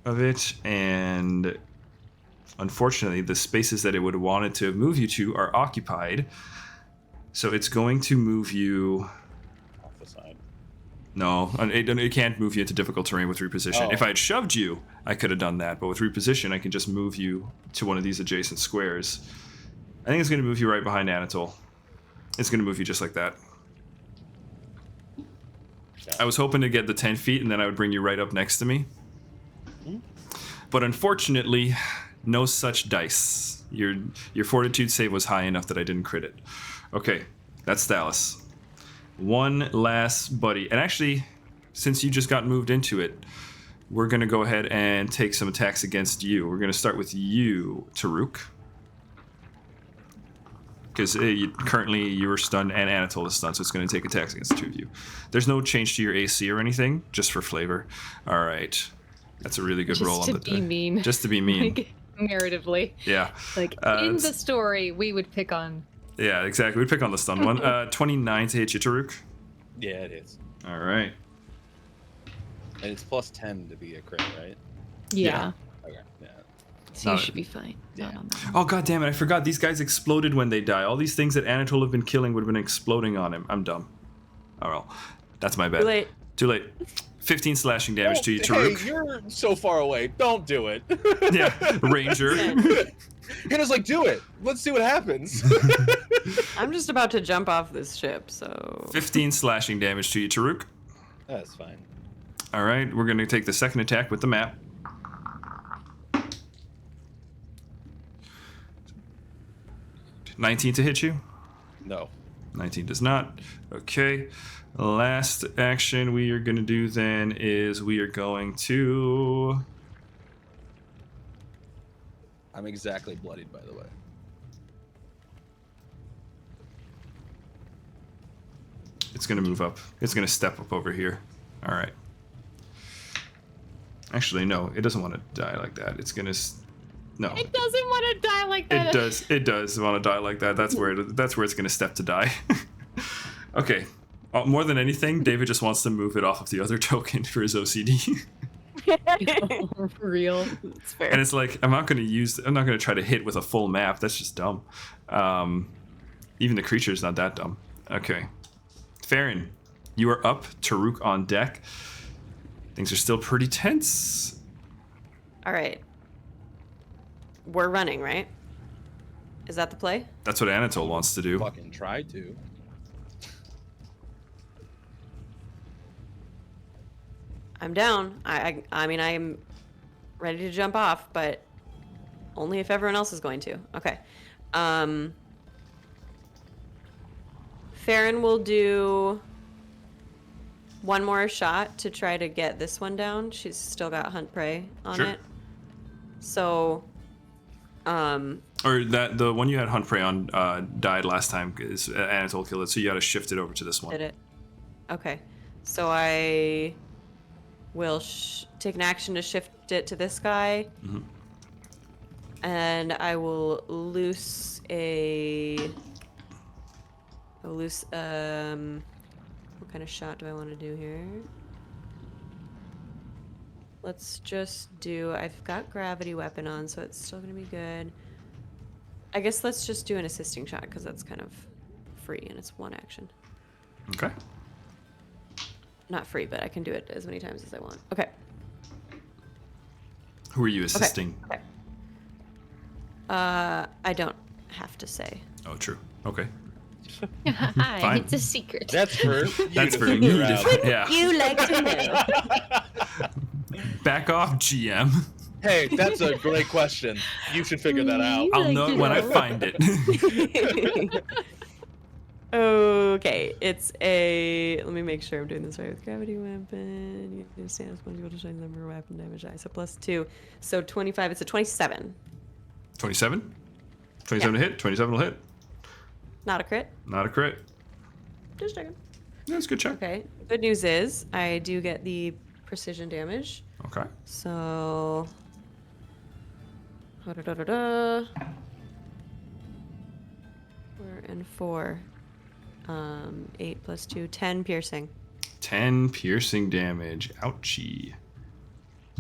of it, and unfortunately, the spaces that it would have wanted to move you to are occupied. So it's going to move you... Off the side. No, it can't move you into difficult terrain with reposition. Oh. If I had shoved you, I could have done that. But with reposition, I can just move you to one of these adjacent squares. I think it's going to move you right behind Anatole. It's going to move you just like that. I was hoping to get the 10 feet and then I would bring you right up next to me. But unfortunately, no such dice. Your fortitude save was high enough that I didn't crit it. Okay, that's Thalos. One last buddy. And actually, since you just got moved into it, we're going to go ahead and take some attacks against you. We're going to start with you, Taruk. Because currently you were stunned and Anatole is stunned, so it's going to take attacks against the two of you. There's no change to your AC or anything, just for flavor. All right. That's a really good roll on the Just to be mean. Just to be mean. Like, narratively. Yeah. Like, in the story, we would pick on... Yeah, exactly. We'd pick on the stun one. 29 to hit you, Taruk. Yeah, it is. All right. And it's plus 10 to be a crit, right? Yeah. Okay. Yeah. So you Not- should be fine. Yeah. Not on that. Oh, god damn it. I forgot. These guys exploded when they die. All these things that Anatole have been killing would have been exploding on him. I'm dumb. Oh, well. That's my bad. Too late. Too late. 15 slashing damage to you, Hey, Taruk. you're so far away. Don't do it. Yeah, Ranger. Hannah's like, do it. Let's see what happens. I'm just about to jump off this ship, so 15 slashing damage to you, Taruk. That's fine. All right, we're going to take the second attack with the map. $19 to hit you. No. 19 does not. Okay. Last action we are going to do then is we are going to... I'm exactly bloodied, by the way. It's going to move up. It's going to step up over here. All right. Actually, no. It doesn't want to die like that. It's going to... No. It doesn't want to die like that. It does. It does want to die like that. That's where it's going to step to die. Okay. More than anything, David just wants to move it off of the other token for his OCD. For real. it's fair. And it's like, I'm not going to try to hit with a full map. That's just dumb. Even the creature is not that dumb. Okay. Farron, you are up. Taruk on deck. Things are still pretty tense. All right. We're running, right? Is that the play? That's what Anatole wants to do. Fucking try to. I'm down. I mean, I'm ready to jump off, but only if everyone else is going to. Okay. Farron will do one more shot to try to get this one down. She's still got hunt prey on Sure. it. So, Or that the one you had hunt prey on died last time because Anatole killed it, so you got to shift it over to this one. did it. Okay. So I will take an action to shift it to this guy. Mhm. And I will loose what kind of shot do I want to do here? Let's just do, I've got gravity weapon on, so it's still gonna be good. I guess let's just do an assisting shot because that's kind of free and it's one action. Okay. Not free, but I can do it as many times as I want. Okay. Who are you assisting? Okay. I don't have to say. Oh, true. Okay. Hi, Fine. it's a secret. That's for That's to for figure you out. to... Yeah. You like to know. Back off, GM. Hey, that's a great question. You should figure that out. I'll know it when I find it. Okay, it's a. Let me make sure I'm doing this right. With gravity weapon, you can stand as one equal to change the number of weapon damage die. So +2. So 25. It's a 27. 27? 27 to hit? 27 will hit. Not a crit. Not a crit. Just checking. That's a good check. Okay. Good news is I do get the precision damage. Okay. So. 4 and 4. 8 + 2, 10 piercing. 10 piercing damage. Ouchie.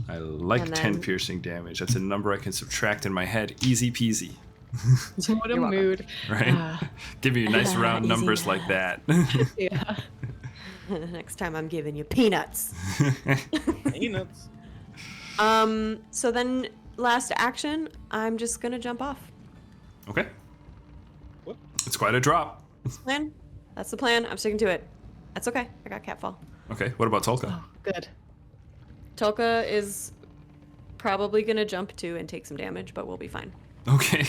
I like And 10 then- piercing damage. That's a number I can subtract in my head. Easy peasy. What a You're welcome. mood. Right? Ah. Give you nice round Easy numbers math. like that. Yeah. Next time I'm giving you peanuts. Peanuts. So then last action, I'm just gonna jump off. Okay. It's quite a drop. Plan. That's the plan. I'm sticking to it. That's okay. I got catfall. Okay, what about Tolka? Oh, good. Tolka is probably gonna jump too and take some damage, but we'll be fine. Okay.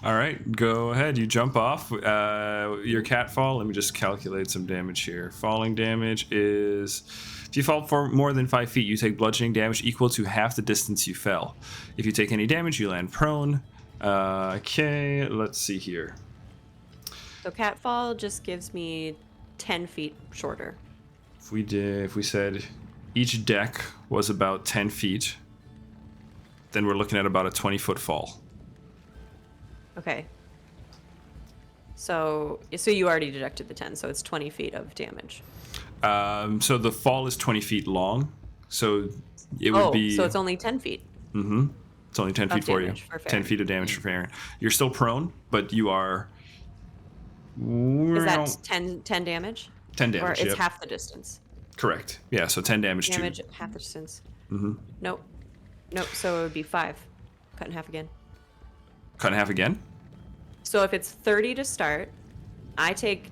All right, go ahead. You jump off. Your cat fall. Let me just calculate some damage here. Falling damage is... If you fall for more than 5 feet, you take bludgeoning damage equal to half the distance you fell. If you take any damage, you land prone. Okay, let's see here. So catfall just gives me 10 feet shorter. If we said each deck was about 10 feet, then we're looking at about a 20-foot fall. Okay. So you already deducted the 10, so it's 20 feet of damage. So the fall is 20 feet long, so it would be... so it's only 10 feet. Mm-hmm. It's only 10 feet for you. For 10 feet of damage for Farron. You're still prone, but you are... Is that 10 damage? 10 damage, Or it's yep. half the distance? Correct. Yeah, so 10 damage Damage, too. half the distance. Mm-hmm. Nope, so it would be 5. Cut in half again. Cut in half again? So if it's 30 to start, I take,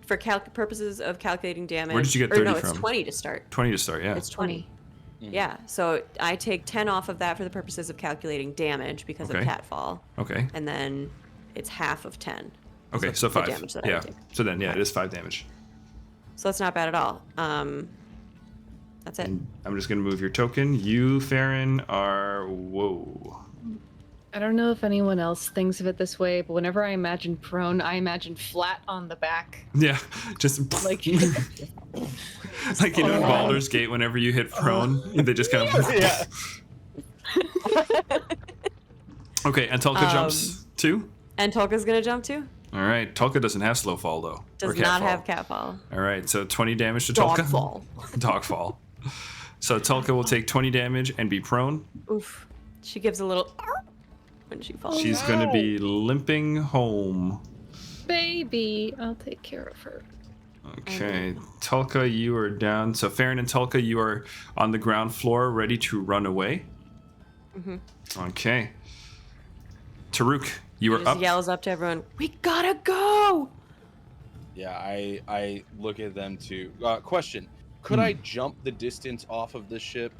for purposes of calculating damage... Where did you get 30 no, from? it's 20 to start. 20 to start, yeah. It's 20. Yeah, so I take 10 off of that for the purposes of calculating damage because of Okay. catfall. Okay. And then it's half of 10. Okay, so the 5. damage that I Yeah. would take. So then, yeah, it is 5 damage. So that's not bad at all. That's it. And I'm just going to move your token. You, Farron, are... Whoa. I don't know if anyone else thinks of it this way, but whenever I imagine prone, I imagine flat on the back. Yeah, just... Like, like, you know, in Baldur's Gate, whenever you hit prone, they just kind of... Yeah. Okay, and Tulka jumps too? And Tolka's gonna jump too? All right, Tulka doesn't have slow fall, though. Does or not catfall. have catfall. All right, so 20 damage to Tulka. Dogfall. Dogfall. So Tulka will take 20 damage and be prone. Oof. She gives a little when she falls. She's going to be limping home. baby, I'll take care of her. Okay, Tulka, you are down. So Farron and Tulka, you are on the ground floor, ready to run away. Mm-hmm. Okay. Taruk, you are Just up. yells up to everyone, "We gotta go!" Yeah, I look at them too. Question: could I jump the distance off of this ship,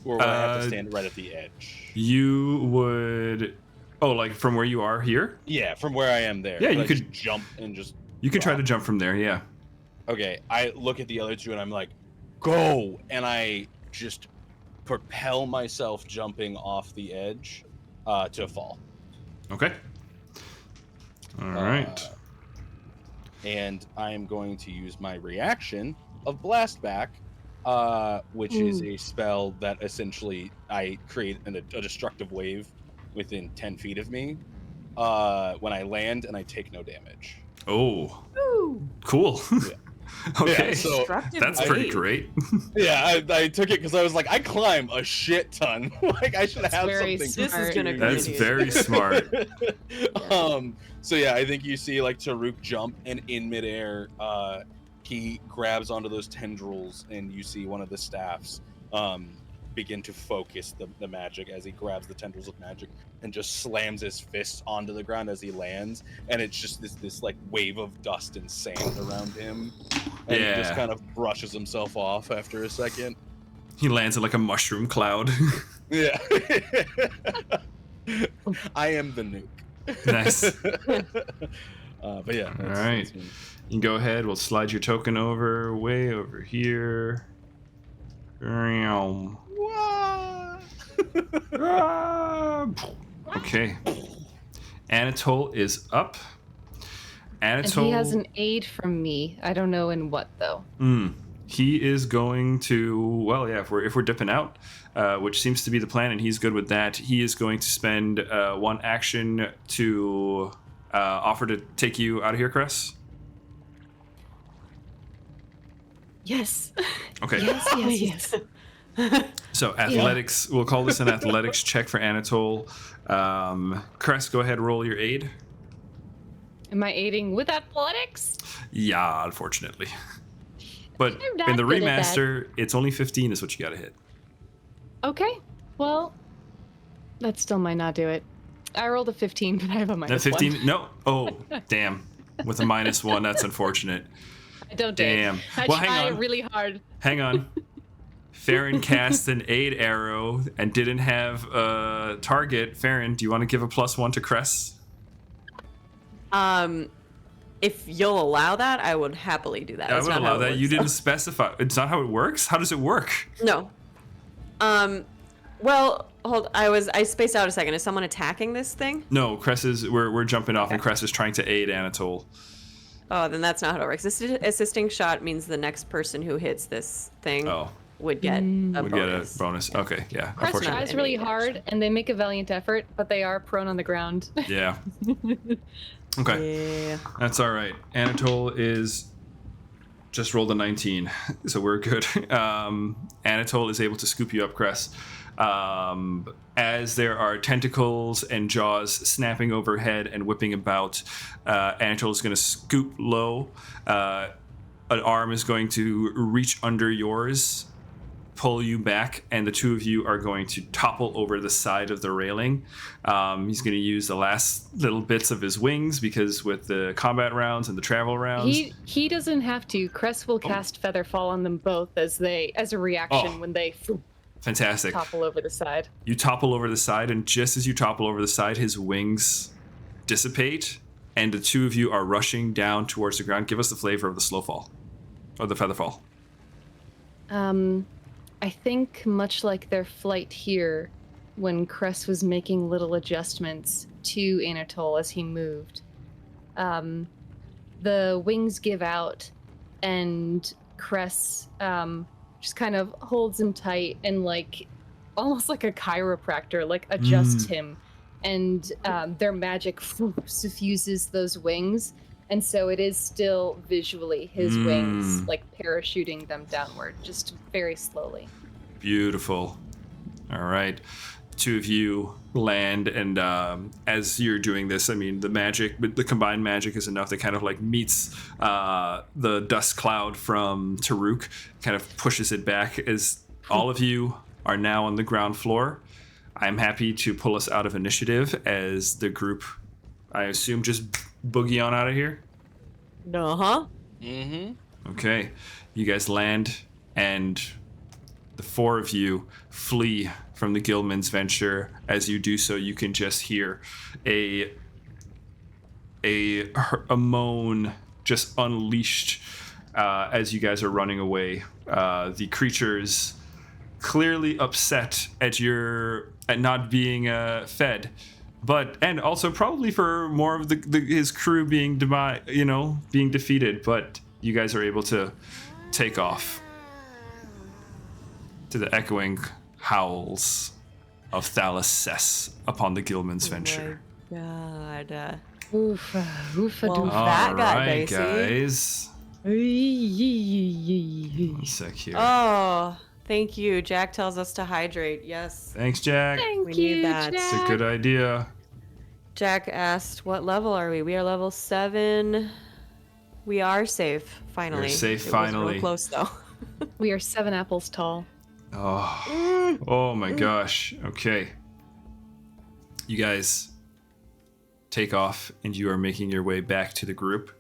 or would I have to stand right at the edge? You would. Oh, like from where you are here? Yeah, from where I am there. Yeah, you I could just jump and just. You can try drop? to jump from there. Yeah. Okay, I look at the other two and I'm like, go! And I just propel myself jumping off the edge to fall. Okay. All right. And I'm going to use my reaction of Blast Back, which is a spell that essentially I create a destructive wave within 10 feet of me when I land, and I take no damage. Oh. Ooh. Cool. Yeah. Okay. Yeah, so Destructive that's pretty wave. great. Yeah, I took it because I was like, I climb a shit ton. Like I should That's have very something. This is gonna That's be very smart. So yeah, I think you see like Taruk jump, and in midair, he grabs onto those tendrils, and you see one of the staffs begin to focus the magic as he grabs the tendrils of magic and just slams his fist onto the ground as he lands, and it's just this like wave of dust and sand around him, and he just kind of brushes himself off after a second. He lands in like a mushroom cloud. Yeah. I am the nuke. Nice. But yeah. All right. that's me. You can go ahead. We'll slide your token over, way over here. Okay. Anatole is up. Anatole. And he has an aid from me. I don't know in what though. He is going to, well, yeah, if we're dipping out, which seems to be the plan, and he's good with that, he is going to spend one action to offer to take you out of here, Cress. Yes. Okay. Yes. So athletics, we'll call this an athletics check for Anatole. Cress, go ahead, roll your aid. Am I aiding with athletics? Yeah, unfortunately. But I'm not in the good at that. remaster, it's only 15 is what you gotta hit. Okay. Well, that still might not do it. I rolled a 15, but I have a That minus 15? 1. No. Oh, damn. With a -1, that's unfortunate. I don't do it. Damn. I Well, try hang on. really hard. Hang on. Farron cast an aid arrow and didn't have a target. Farron, do you want to give a +1 to Cress? If you'll allow that, I would happily do that. I That's would not how allow it that. works, You though. didn't specify. It's not how it works? How does it work? No. Well, I spaced out a second. Is someone attacking this thing? No, Cress is. We're jumping off, and Cress is trying to aid Anatole. Oh, then that's not how it works. Assisting shot means the next person who hits this thing would get a Would bonus. get a bonus. Okay, yeah. Cress Unfortunately. tries really hard, and they make a valiant effort, but they are prone on the ground. Yeah. Okay. Yeah. That's all right. Anatole is just rolled a 19, so we're good. Anatole is able to scoop you up, Cress. As there are tentacles and jaws snapping overhead and whipping about, Anatole is going to scoop low. An arm is going to reach under yours, pull you back, and the two of you are going to topple over the side of the railing. He's going to use the last little bits of his wings because with the combat rounds and the travel rounds. He doesn't have to. Cress will cast Featherfall on them both as a reaction when they Fantastic. topple over the side. You topple over the side, and just as you topple over the side, his wings dissipate, and the two of you are rushing down towards the ground. Give us the flavor of the slow fall, or the feather fall. I think much like their flight here, when Cress was making little adjustments to Anatole as he moved, the wings give out, and Cress just kind of holds him tight and almost like a chiropractor, adjusts him, and their magic suffuses those wings, and so it is still visually his wings parachuting them downward, just very slowly. Beautiful. All right. Two of you land, and as you're doing this, I mean, the combined magic is enough that kind of meets the dust cloud from Taruk, kind of pushes it back as all of you are now on the ground floor. I'm happy to pull us out of initiative as the group, I assume, just boogie on out of here. Uh-huh. Mm-hmm. Okay. You guys land, and the four of you flee from the Gilman's venture. As you do so, you can just hear a moan just unleashed as you guys are running away. The creatures clearly upset at not being fed, and also probably for more of his crew being being defeated. But you guys are able to take off to the echoing howls of Thalassess upon the Gilman's venture. Oh my God. Oofa, oofa, Well, doofa. that got Alright, dicey. guys. One sec here. Oh, thank you. Jack tells us to hydrate. Yes. Thanks, Jack. Thank We you, need that. It's Jack. a good idea. Jack asked, what level are we? We are level 7. We are safe, finally. We're safe, It finally. was real close, though. We are 7 apples tall. Oh my gosh. Okay. You guys take off, and you are making your way back to the group.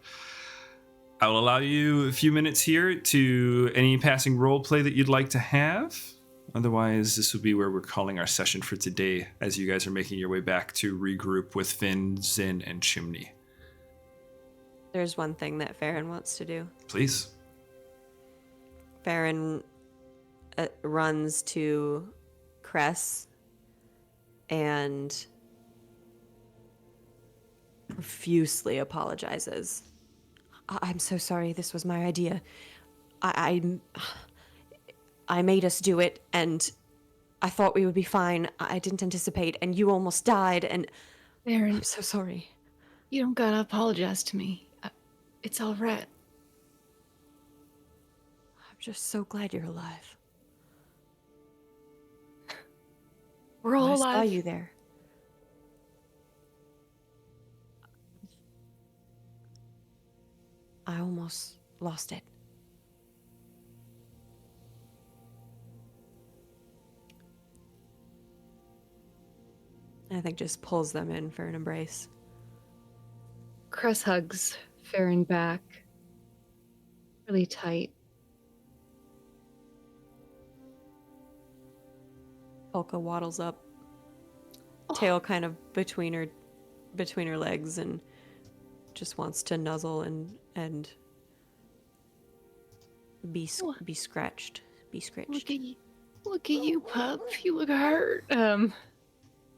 I will allow you a few minutes here to any passing role play that you'd like to have. Otherwise, this will be where we're calling our session for today, as you guys are making your way back to regroup with Finn, Zin, and Chimney. There's one thing that Farron wants to do. Please. Farron runs to Cress and profusely apologizes. I'm so sorry. This was my idea. I made us do it, and I thought we would be fine. I didn't anticipate, and you almost died, and Aaron, I'm so sorry. you don't gotta apologize to me. It's all right. I'm just so glad you're alive. We're all I saw alive. you there. I almost lost it. I think just pulls them in for an embrace. Cress hugs Farron back really tight. Polka waddles up, Oh. tail kind of between her legs, and just wants to nuzzle and be scratched. Be scratched. Look at you, pup. You look hurt.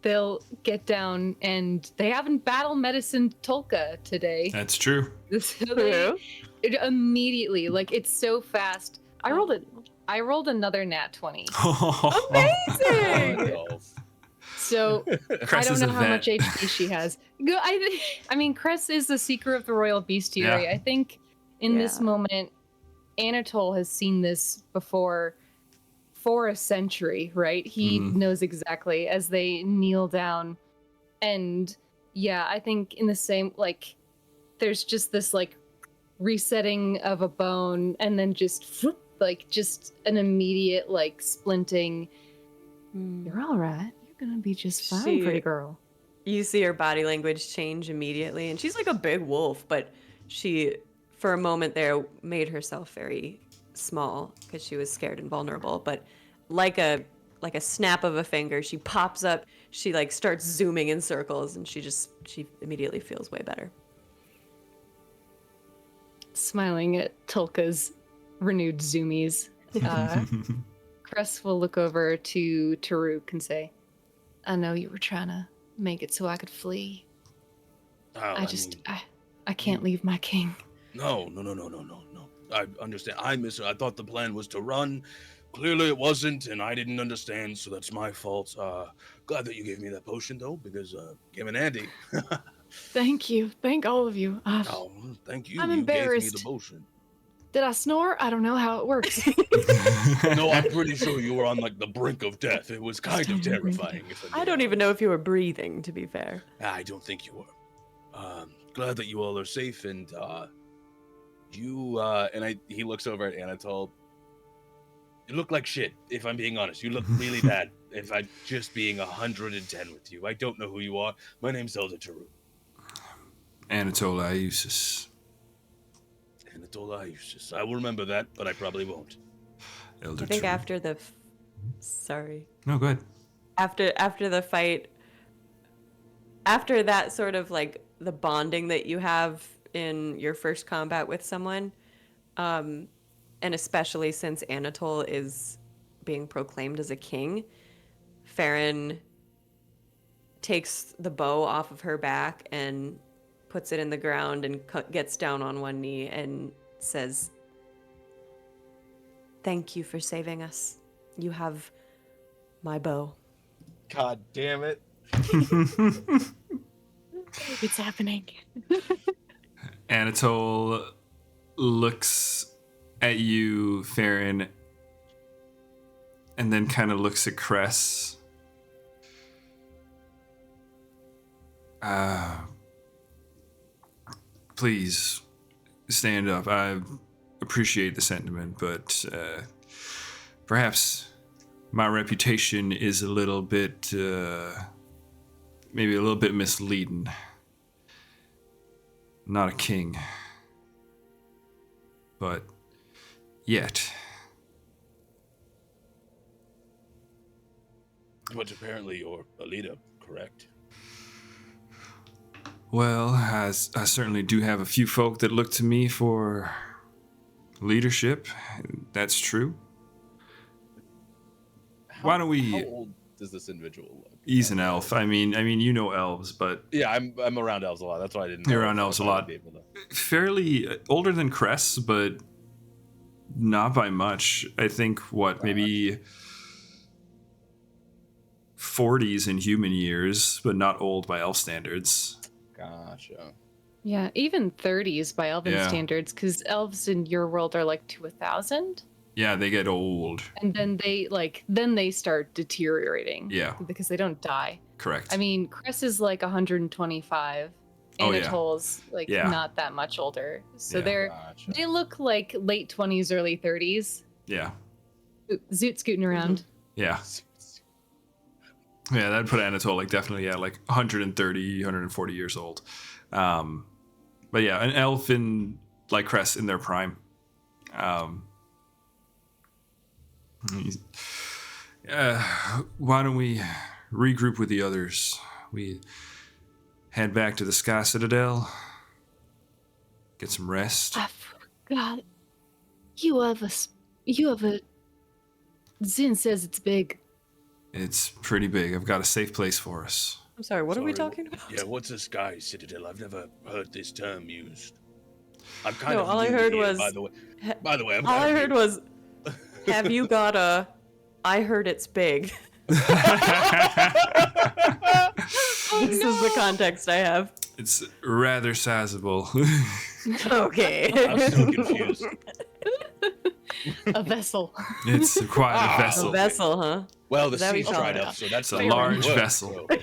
They'll get down, and they haven't battle medicine Tolka today. That's true. So they immediately, like, it's so fast. I rolled another nat 20. Amazing! So Cress I don't is know a how vet. much HP she has. I mean, Cress is the seeker of the royal bestiary. Yeah. I think in this Yeah. moment, Anatole has seen this before for a century, right? He knows exactly as they kneel down. And yeah, I think in the same, like, there's just this, like, resetting of a bone and then just, like, just an immediate, like, splinting. You're all right. You're gonna be just fine, She- pretty girl. You see her body language change immediately, and she's like a big wolf, but she, for a moment there, made herself very small because she was scared and vulnerable. But like a snap of a finger, she pops up. She like starts zooming in circles, and she immediately feels way better. Smiling at Tulka's renewed zoomies. Cress will look over to Taruk and say, I know you were trying to make it so I could flee. Oh, I can't leave my king. No. I understand. I thought the plan was to run. Clearly it wasn't, and I didn't understand, so that's my fault. Glad that you gave me that potion, though, because came in handy. Thank you. Thank all of you. Oh, thank you. I'm You gave me embarrassed. the potion. Did I snore? I don't know how it works. No, I'm pretty sure you were on like the brink of death. It was kind of terrifying. I don't even know if you were breathing, to be fair. I don't think you were. Glad that you all are safe, and he looks over at Anatole. You look like shit, if I'm being honest. You look really bad. If I'm just being 110 with you. I don't know who you are. My name's Elder Taru. Anatole Iusis. Anatole Iusis. I will remember that, but I probably won't. Elder I think Taru. after the... Sorry. No, go ahead. After the fight, after that sort of like the bonding that you have in your first combat with someone, and especially since Anatole is being proclaimed as a king, Farron takes the bow off of her back and puts it in the ground and gets down on one knee and says, "Thank you for saving us. You have my bow." God damn it. It's happening. Anatole looks at you, Farron, and then kind of looks at Cress. Please stand up. I appreciate the sentiment, but perhaps my reputation is a little bit, maybe a little bit misleading. Not a king. But yet. But apparently you're a leader, correct? Well, I certainly do have a few folk that look to me for leadership. That's true. Why don't we... How old does this individual look? He's an elf. I mean, you know elves, but Yeah, I'm around elves a lot. That's why I didn't. You're know around if elves a I would lot. be able to- fairly older than Cress, but not by much. I think, maybe 40s in human years, but not old by elf standards. Gotcha. Yeah, even 30s by elven Yeah. standards, because elves in your world are like to 1,000, Yeah, they get old. and then they start deteriorating. Yeah. Because they don't die. Correct. I mean, Cress is like 125. Oh, yeah. Anatole's like Yeah. not that much older, so Yeah. Gotcha. they look like late 20s, early 30s. yeah. Zoot scooting around. Yeah. Yeah, that'd put Anatole like definitely like 130, 140 years old. But yeah, an elf in like Cress in their prime. Why don't we regroup with the others? We head back to the Sky Citadel, get some rest. I forgot. You have a. Zin says it's big. It's pretty big. I've got a safe place for us. I'm sorry, what are we Sorry, talking about? Yeah, what's a Sky Citadel? I've never heard this term used. I'm kind No, of all I new heard here, was- By the way, I'm All kind I of heard new. was, have you got a... I heard it's big. This is the context I have. It's rather sizable. Okay. I'm still confused. A vessel. It's quite a A vessel. vessel, huh? Well, the Is that what sea's you call dried it? up, so that's It's a not going large to work, vessel. so-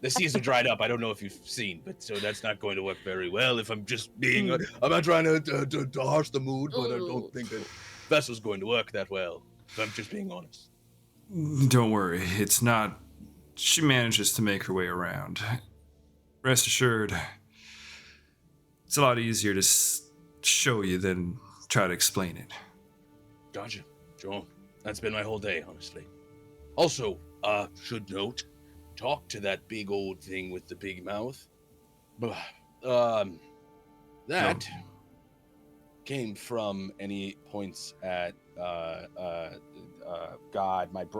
The seas are dried up. I don't know if you've seen, but so that's not going to work very well. If I'm just being, I'm not trying to harsh the mood, but I don't think that vessel's going to work that well. If I'm just being honest. Don't worry, it's not. She manages to make her way around. Rest assured, it's a lot easier to show you than try to explain it. Gotcha. Sure. That's been my whole day, honestly. Also, should note, talk to that big old thing with the big mouth. That came from any points at God,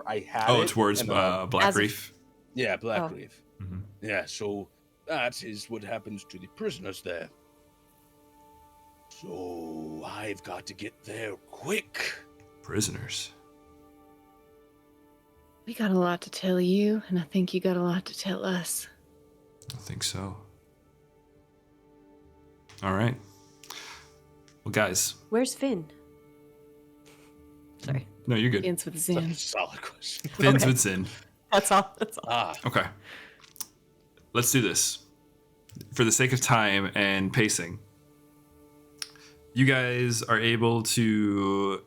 I had Oh, it, it's words and, Black As a- Reef. yeah, Black Oh. Reef. Mhm. Yeah, so that is what happens to the prisoners there. So I've got to get there quick. Prisoners. We got a lot to tell you, and I think you got a lot to tell us. I think so. All right. Well, guys. Where's Finn? Sorry. No, you're good. Begins with That's a Zin. solid question. Finn's Okay. with Zin. That's all. That's all. Ah, Okay. Let's do this. For the sake of time and pacing, you guys are able to,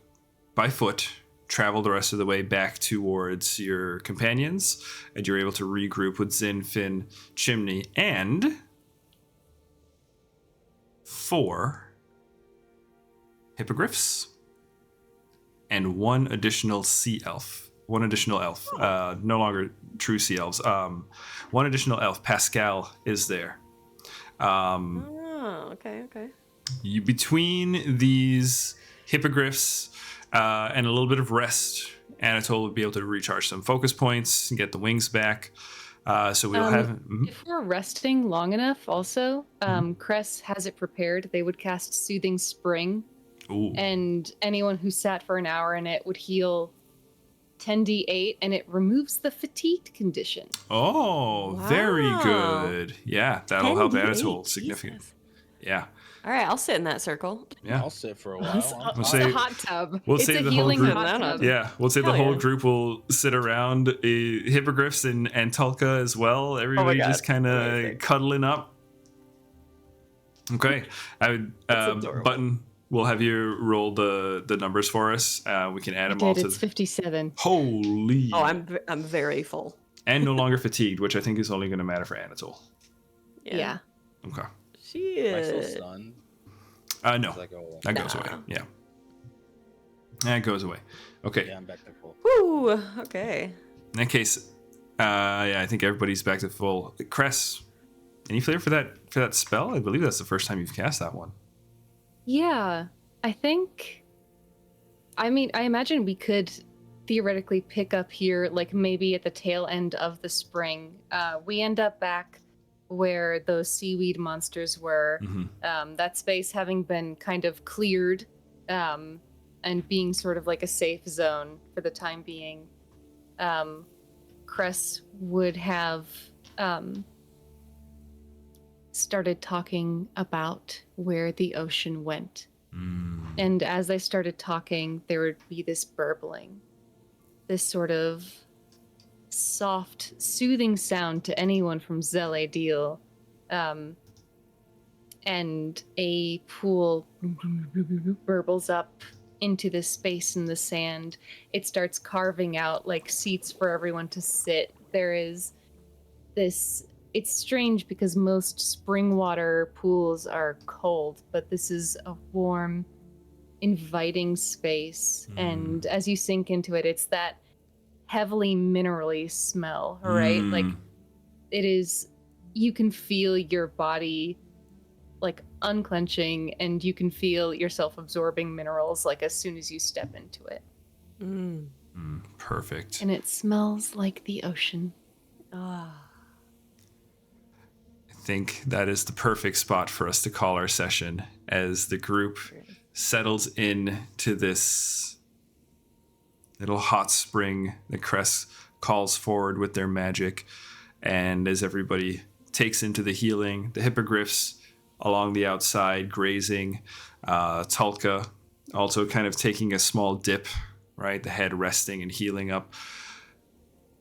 by foot, travel the rest of the way back towards your companions, and you're able to regroup with Zin, Finn, Chimney, and 4 hippogriffs and 1 additional sea elf. 1 additional elf. No longer true sea elves. 1 additional elf. Pascal is there. Oh, okay, okay. You, between these hippogriffs and a little bit of rest, Anatole will be able to recharge some focus points and get the wings back. So we'll have. If we're resting long enough, also, Cress has it prepared. They would cast Soothing Spring, Ooh. and anyone who sat for an hour in it would heal 10d8, and it removes the fatigued condition. Oh, very Wow. good. Yeah, that'll help 10d8, Anatole significantly. Jesus. Yeah, All right, I'll sit in that circle. yeah. I'll sit for a It's while. We'll a say- hot tub. we'll it's say a the whole healing group- hot tub. Yeah, we'll say the Hell whole yeah. group will sit around hippogriffs and Tulka as well. Everybody God. just kind of Amazing. cuddling up. Okay, I would That's adorable. Button. We'll have you roll the numbers for us. We can add them all Did to. it's 57. Holy! Oh, I'm very full. And no longer fatigued, which I think is only going to matter for Anatole. Yeah. Okay. She Am I still is. stunned? No, Does that go away? that goes No. away. Yeah. That goes away. Okay. Yeah, I'm back to full. Woo. Okay. In that case, yeah, I think everybody's back to full. Cress, any flavor for that spell? I believe that's the first time you've cast that one. Yeah, I think. I mean, I imagine we could theoretically pick up here, like maybe at the tail end of the spring. We end up back where those seaweed monsters were. Mm-hmm. That space having been kind of cleared, and being sort of like a safe zone for the time being. Cress would have started talking about where the ocean went. And as they started talking, there would be this burbling, this sort of soft, soothing sound to anyone from Zeladil. And a pool burbles up into this space in the sand. It starts carving out like seats for everyone to sit there is this. It's strange because most spring water pools are cold, but this is a warm, inviting space. And as you sink into it, it's that heavily minerally smell, right? Like it is, you can feel your body like unclenching, and you can feel yourself absorbing minerals like as soon as you step into it. Perfect. And it smells like the ocean. Ah. I think that is the perfect spot for us to call our session as the group settles in to this little hot spring that Cress calls forward with their magic. And as everybody takes into the healing, the hippogriffs along the outside grazing, Tulka also kind of taking a small dip, right? The head resting and healing up.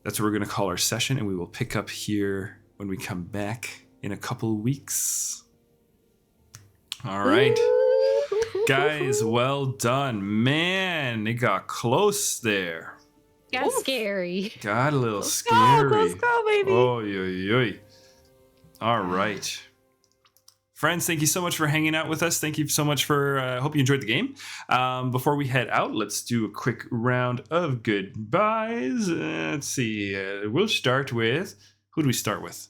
That's what we're going to call our session, and we will pick up here when we come back in a couple weeks. All right. Guys, well done. Man, it got close there. Got scary. Got a little Let's scary. go, let's go, baby. Oh, yo. All right. Friends, thank you so much for hanging out with us. Thank you so much for, hope you enjoyed the game. Before we head out, let's do a quick round of goodbyes. Let's see. We'll start with, who do we start with?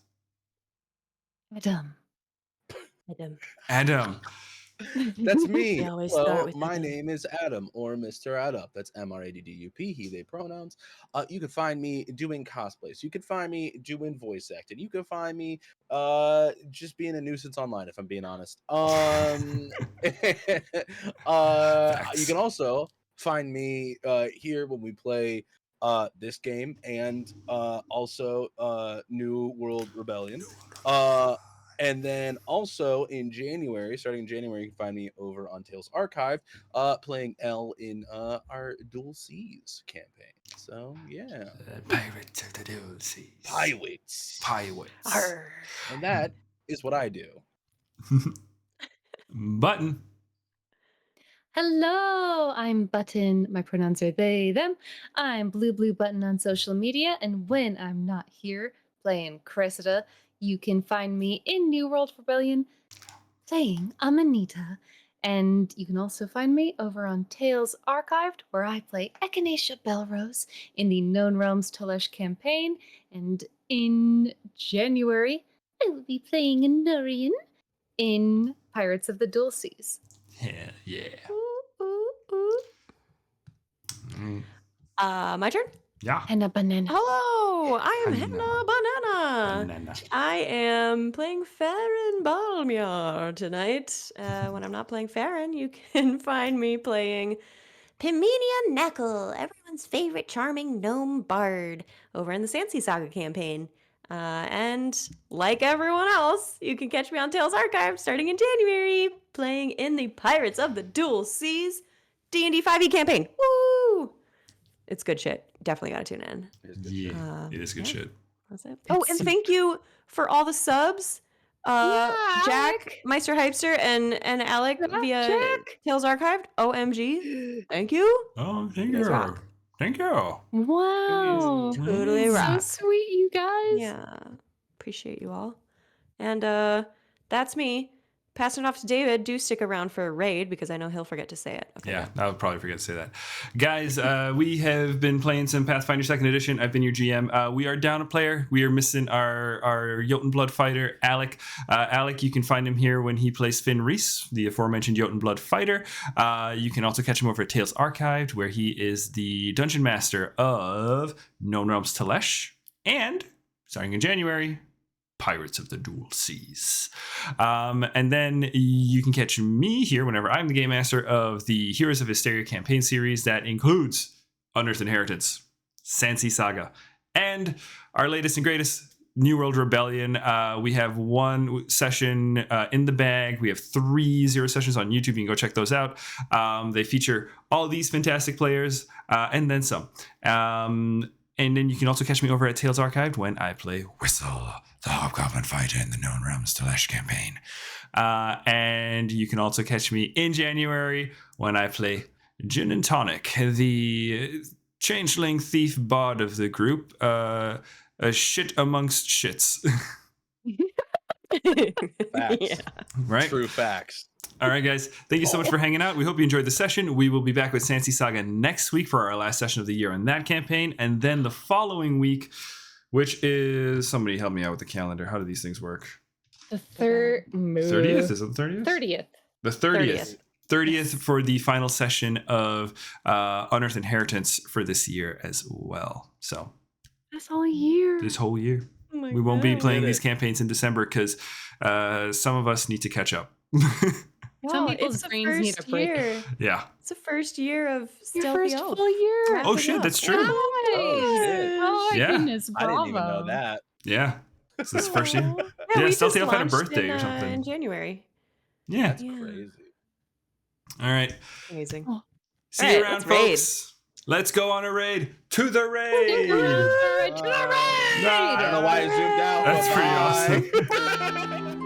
Adam. That's me. We always start Hello, with my Adam. name is Adam, or Mr. Adup. That's MRADDUP, he, they pronouns. You can find me doing cosplays. You can find me doing voice acting. You can find me just being a nuisance online, if I'm being honest. You can also find me here when we play this game and also New World Rebellion. And then also in January, starting in January, you can find me over on Tales Archive, playing L in our Dual Seas campaign. So yeah, Pirates of the Dual Seas. Pirates. Arr. And that is what I do. Button. Hello, I'm Button. My pronouns are they, them. I'm Blue Button on social media, and when I'm not here playing Cressida, you can find me in New World Rebellion playing Amanita. And you can also find me over on Tales Archived, where I play Echinacea Belrose in the Known Realms Telesh campaign. And in January, I will be playing Nurian in Pirates of the Dual Seas. Hell yeah. Ooh, ooh, ooh. Mm, My turn. yeah. And a banana. Hello, I am Hello. Henna Banana. Banana. I am playing Farron Balmiar tonight. When I'm not playing Farron, you can find me playing Piminia Neckle, everyone's favorite charming gnome bard, over in the Sandsea Saga campaign. And like everyone else, you can catch me on Tales Archive starting in January, playing in the Pirates of the Dual Seas D&D 5e campaign. Woo! It's good shit. Definitely gotta tune in. Yeah. It is good yeah. shit. That's it. Oh, and thank you for all the subs. Jack, Meister Hypester, and Alec via Jack. Tales Archived. OMG. Thank you. Oh, thank You guys you. rock. Thank you. Wow. Totally Mm. rock. So sweet, you guys. Yeah. Appreciate you all. And that's me. Passing it off to David. Do stick around for a raid because I know he'll forget to say it. Okay. Yeah, I would probably forget to say that. Guys, we have been playing some Pathfinder 2nd Edition. I've been your GM. We are down a player. We are missing our Jotun Blood fighter, Alec. Alec, you can find him here when he plays Finn Reese, the aforementioned Jotun Blood fighter. You can also catch him over at Tales Archived, where he is the Dungeon Master of Known Realms Telesh. And, starting in January, Pirates of the Dual Seas. And then you can catch me here whenever I'm the Game Master of the Heroes of Histaeria campaign series that includes Unearthed Inheritance, Sandsea Saga, and our latest and greatest New World Rebellion. We have one session in the bag. We have 3 0 sessions on YouTube. You can go check those out. They feature all these fantastic players and then some. And then you can also catch me over at Tales Archived when I play Whistle, the Hobgoblin Fighter in the Known Realms Telesh campaign. And you can also catch me in January when I play Gin and Tonic, the changeling thief bard of the group. a shit amongst shits. Facts. Yeah. Right? True facts. All right, guys. Thank you so much for hanging out. We hope you enjoyed the session. We will be back with Sandsea Saga next week for our last session of the year on that campaign. And then the following week, which is... Somebody help me out with the calendar. How do these things work? The 30th? Is it the 30th? 30th. The 30th for the final session of Unearthed Inheritance for this year as well. So This whole year. this whole year. Oh my We won't be God. playing these campaigns in December because some of us need to catch up. Some Wow, people's it's the brains need a first break. year. Yeah. It's the first year of Your Stealthy first Elf. full year. Wrapping Oh, shit, up. that's true. Nice. shit. Oh my Yeah. goodness, I bravo. didn't even know that. Yeah. It's this first year. Aw. Yeah, we Stealthy just Elf had a launched birthday in, or something. in January. Yeah. That's Yeah. crazy. All right. Amazing. Oh. See All you right, around, let's raid. folks. Let's go on a raid. To the raid. To the raid. I don't know why I zoomed out. That's but pretty bye. awesome.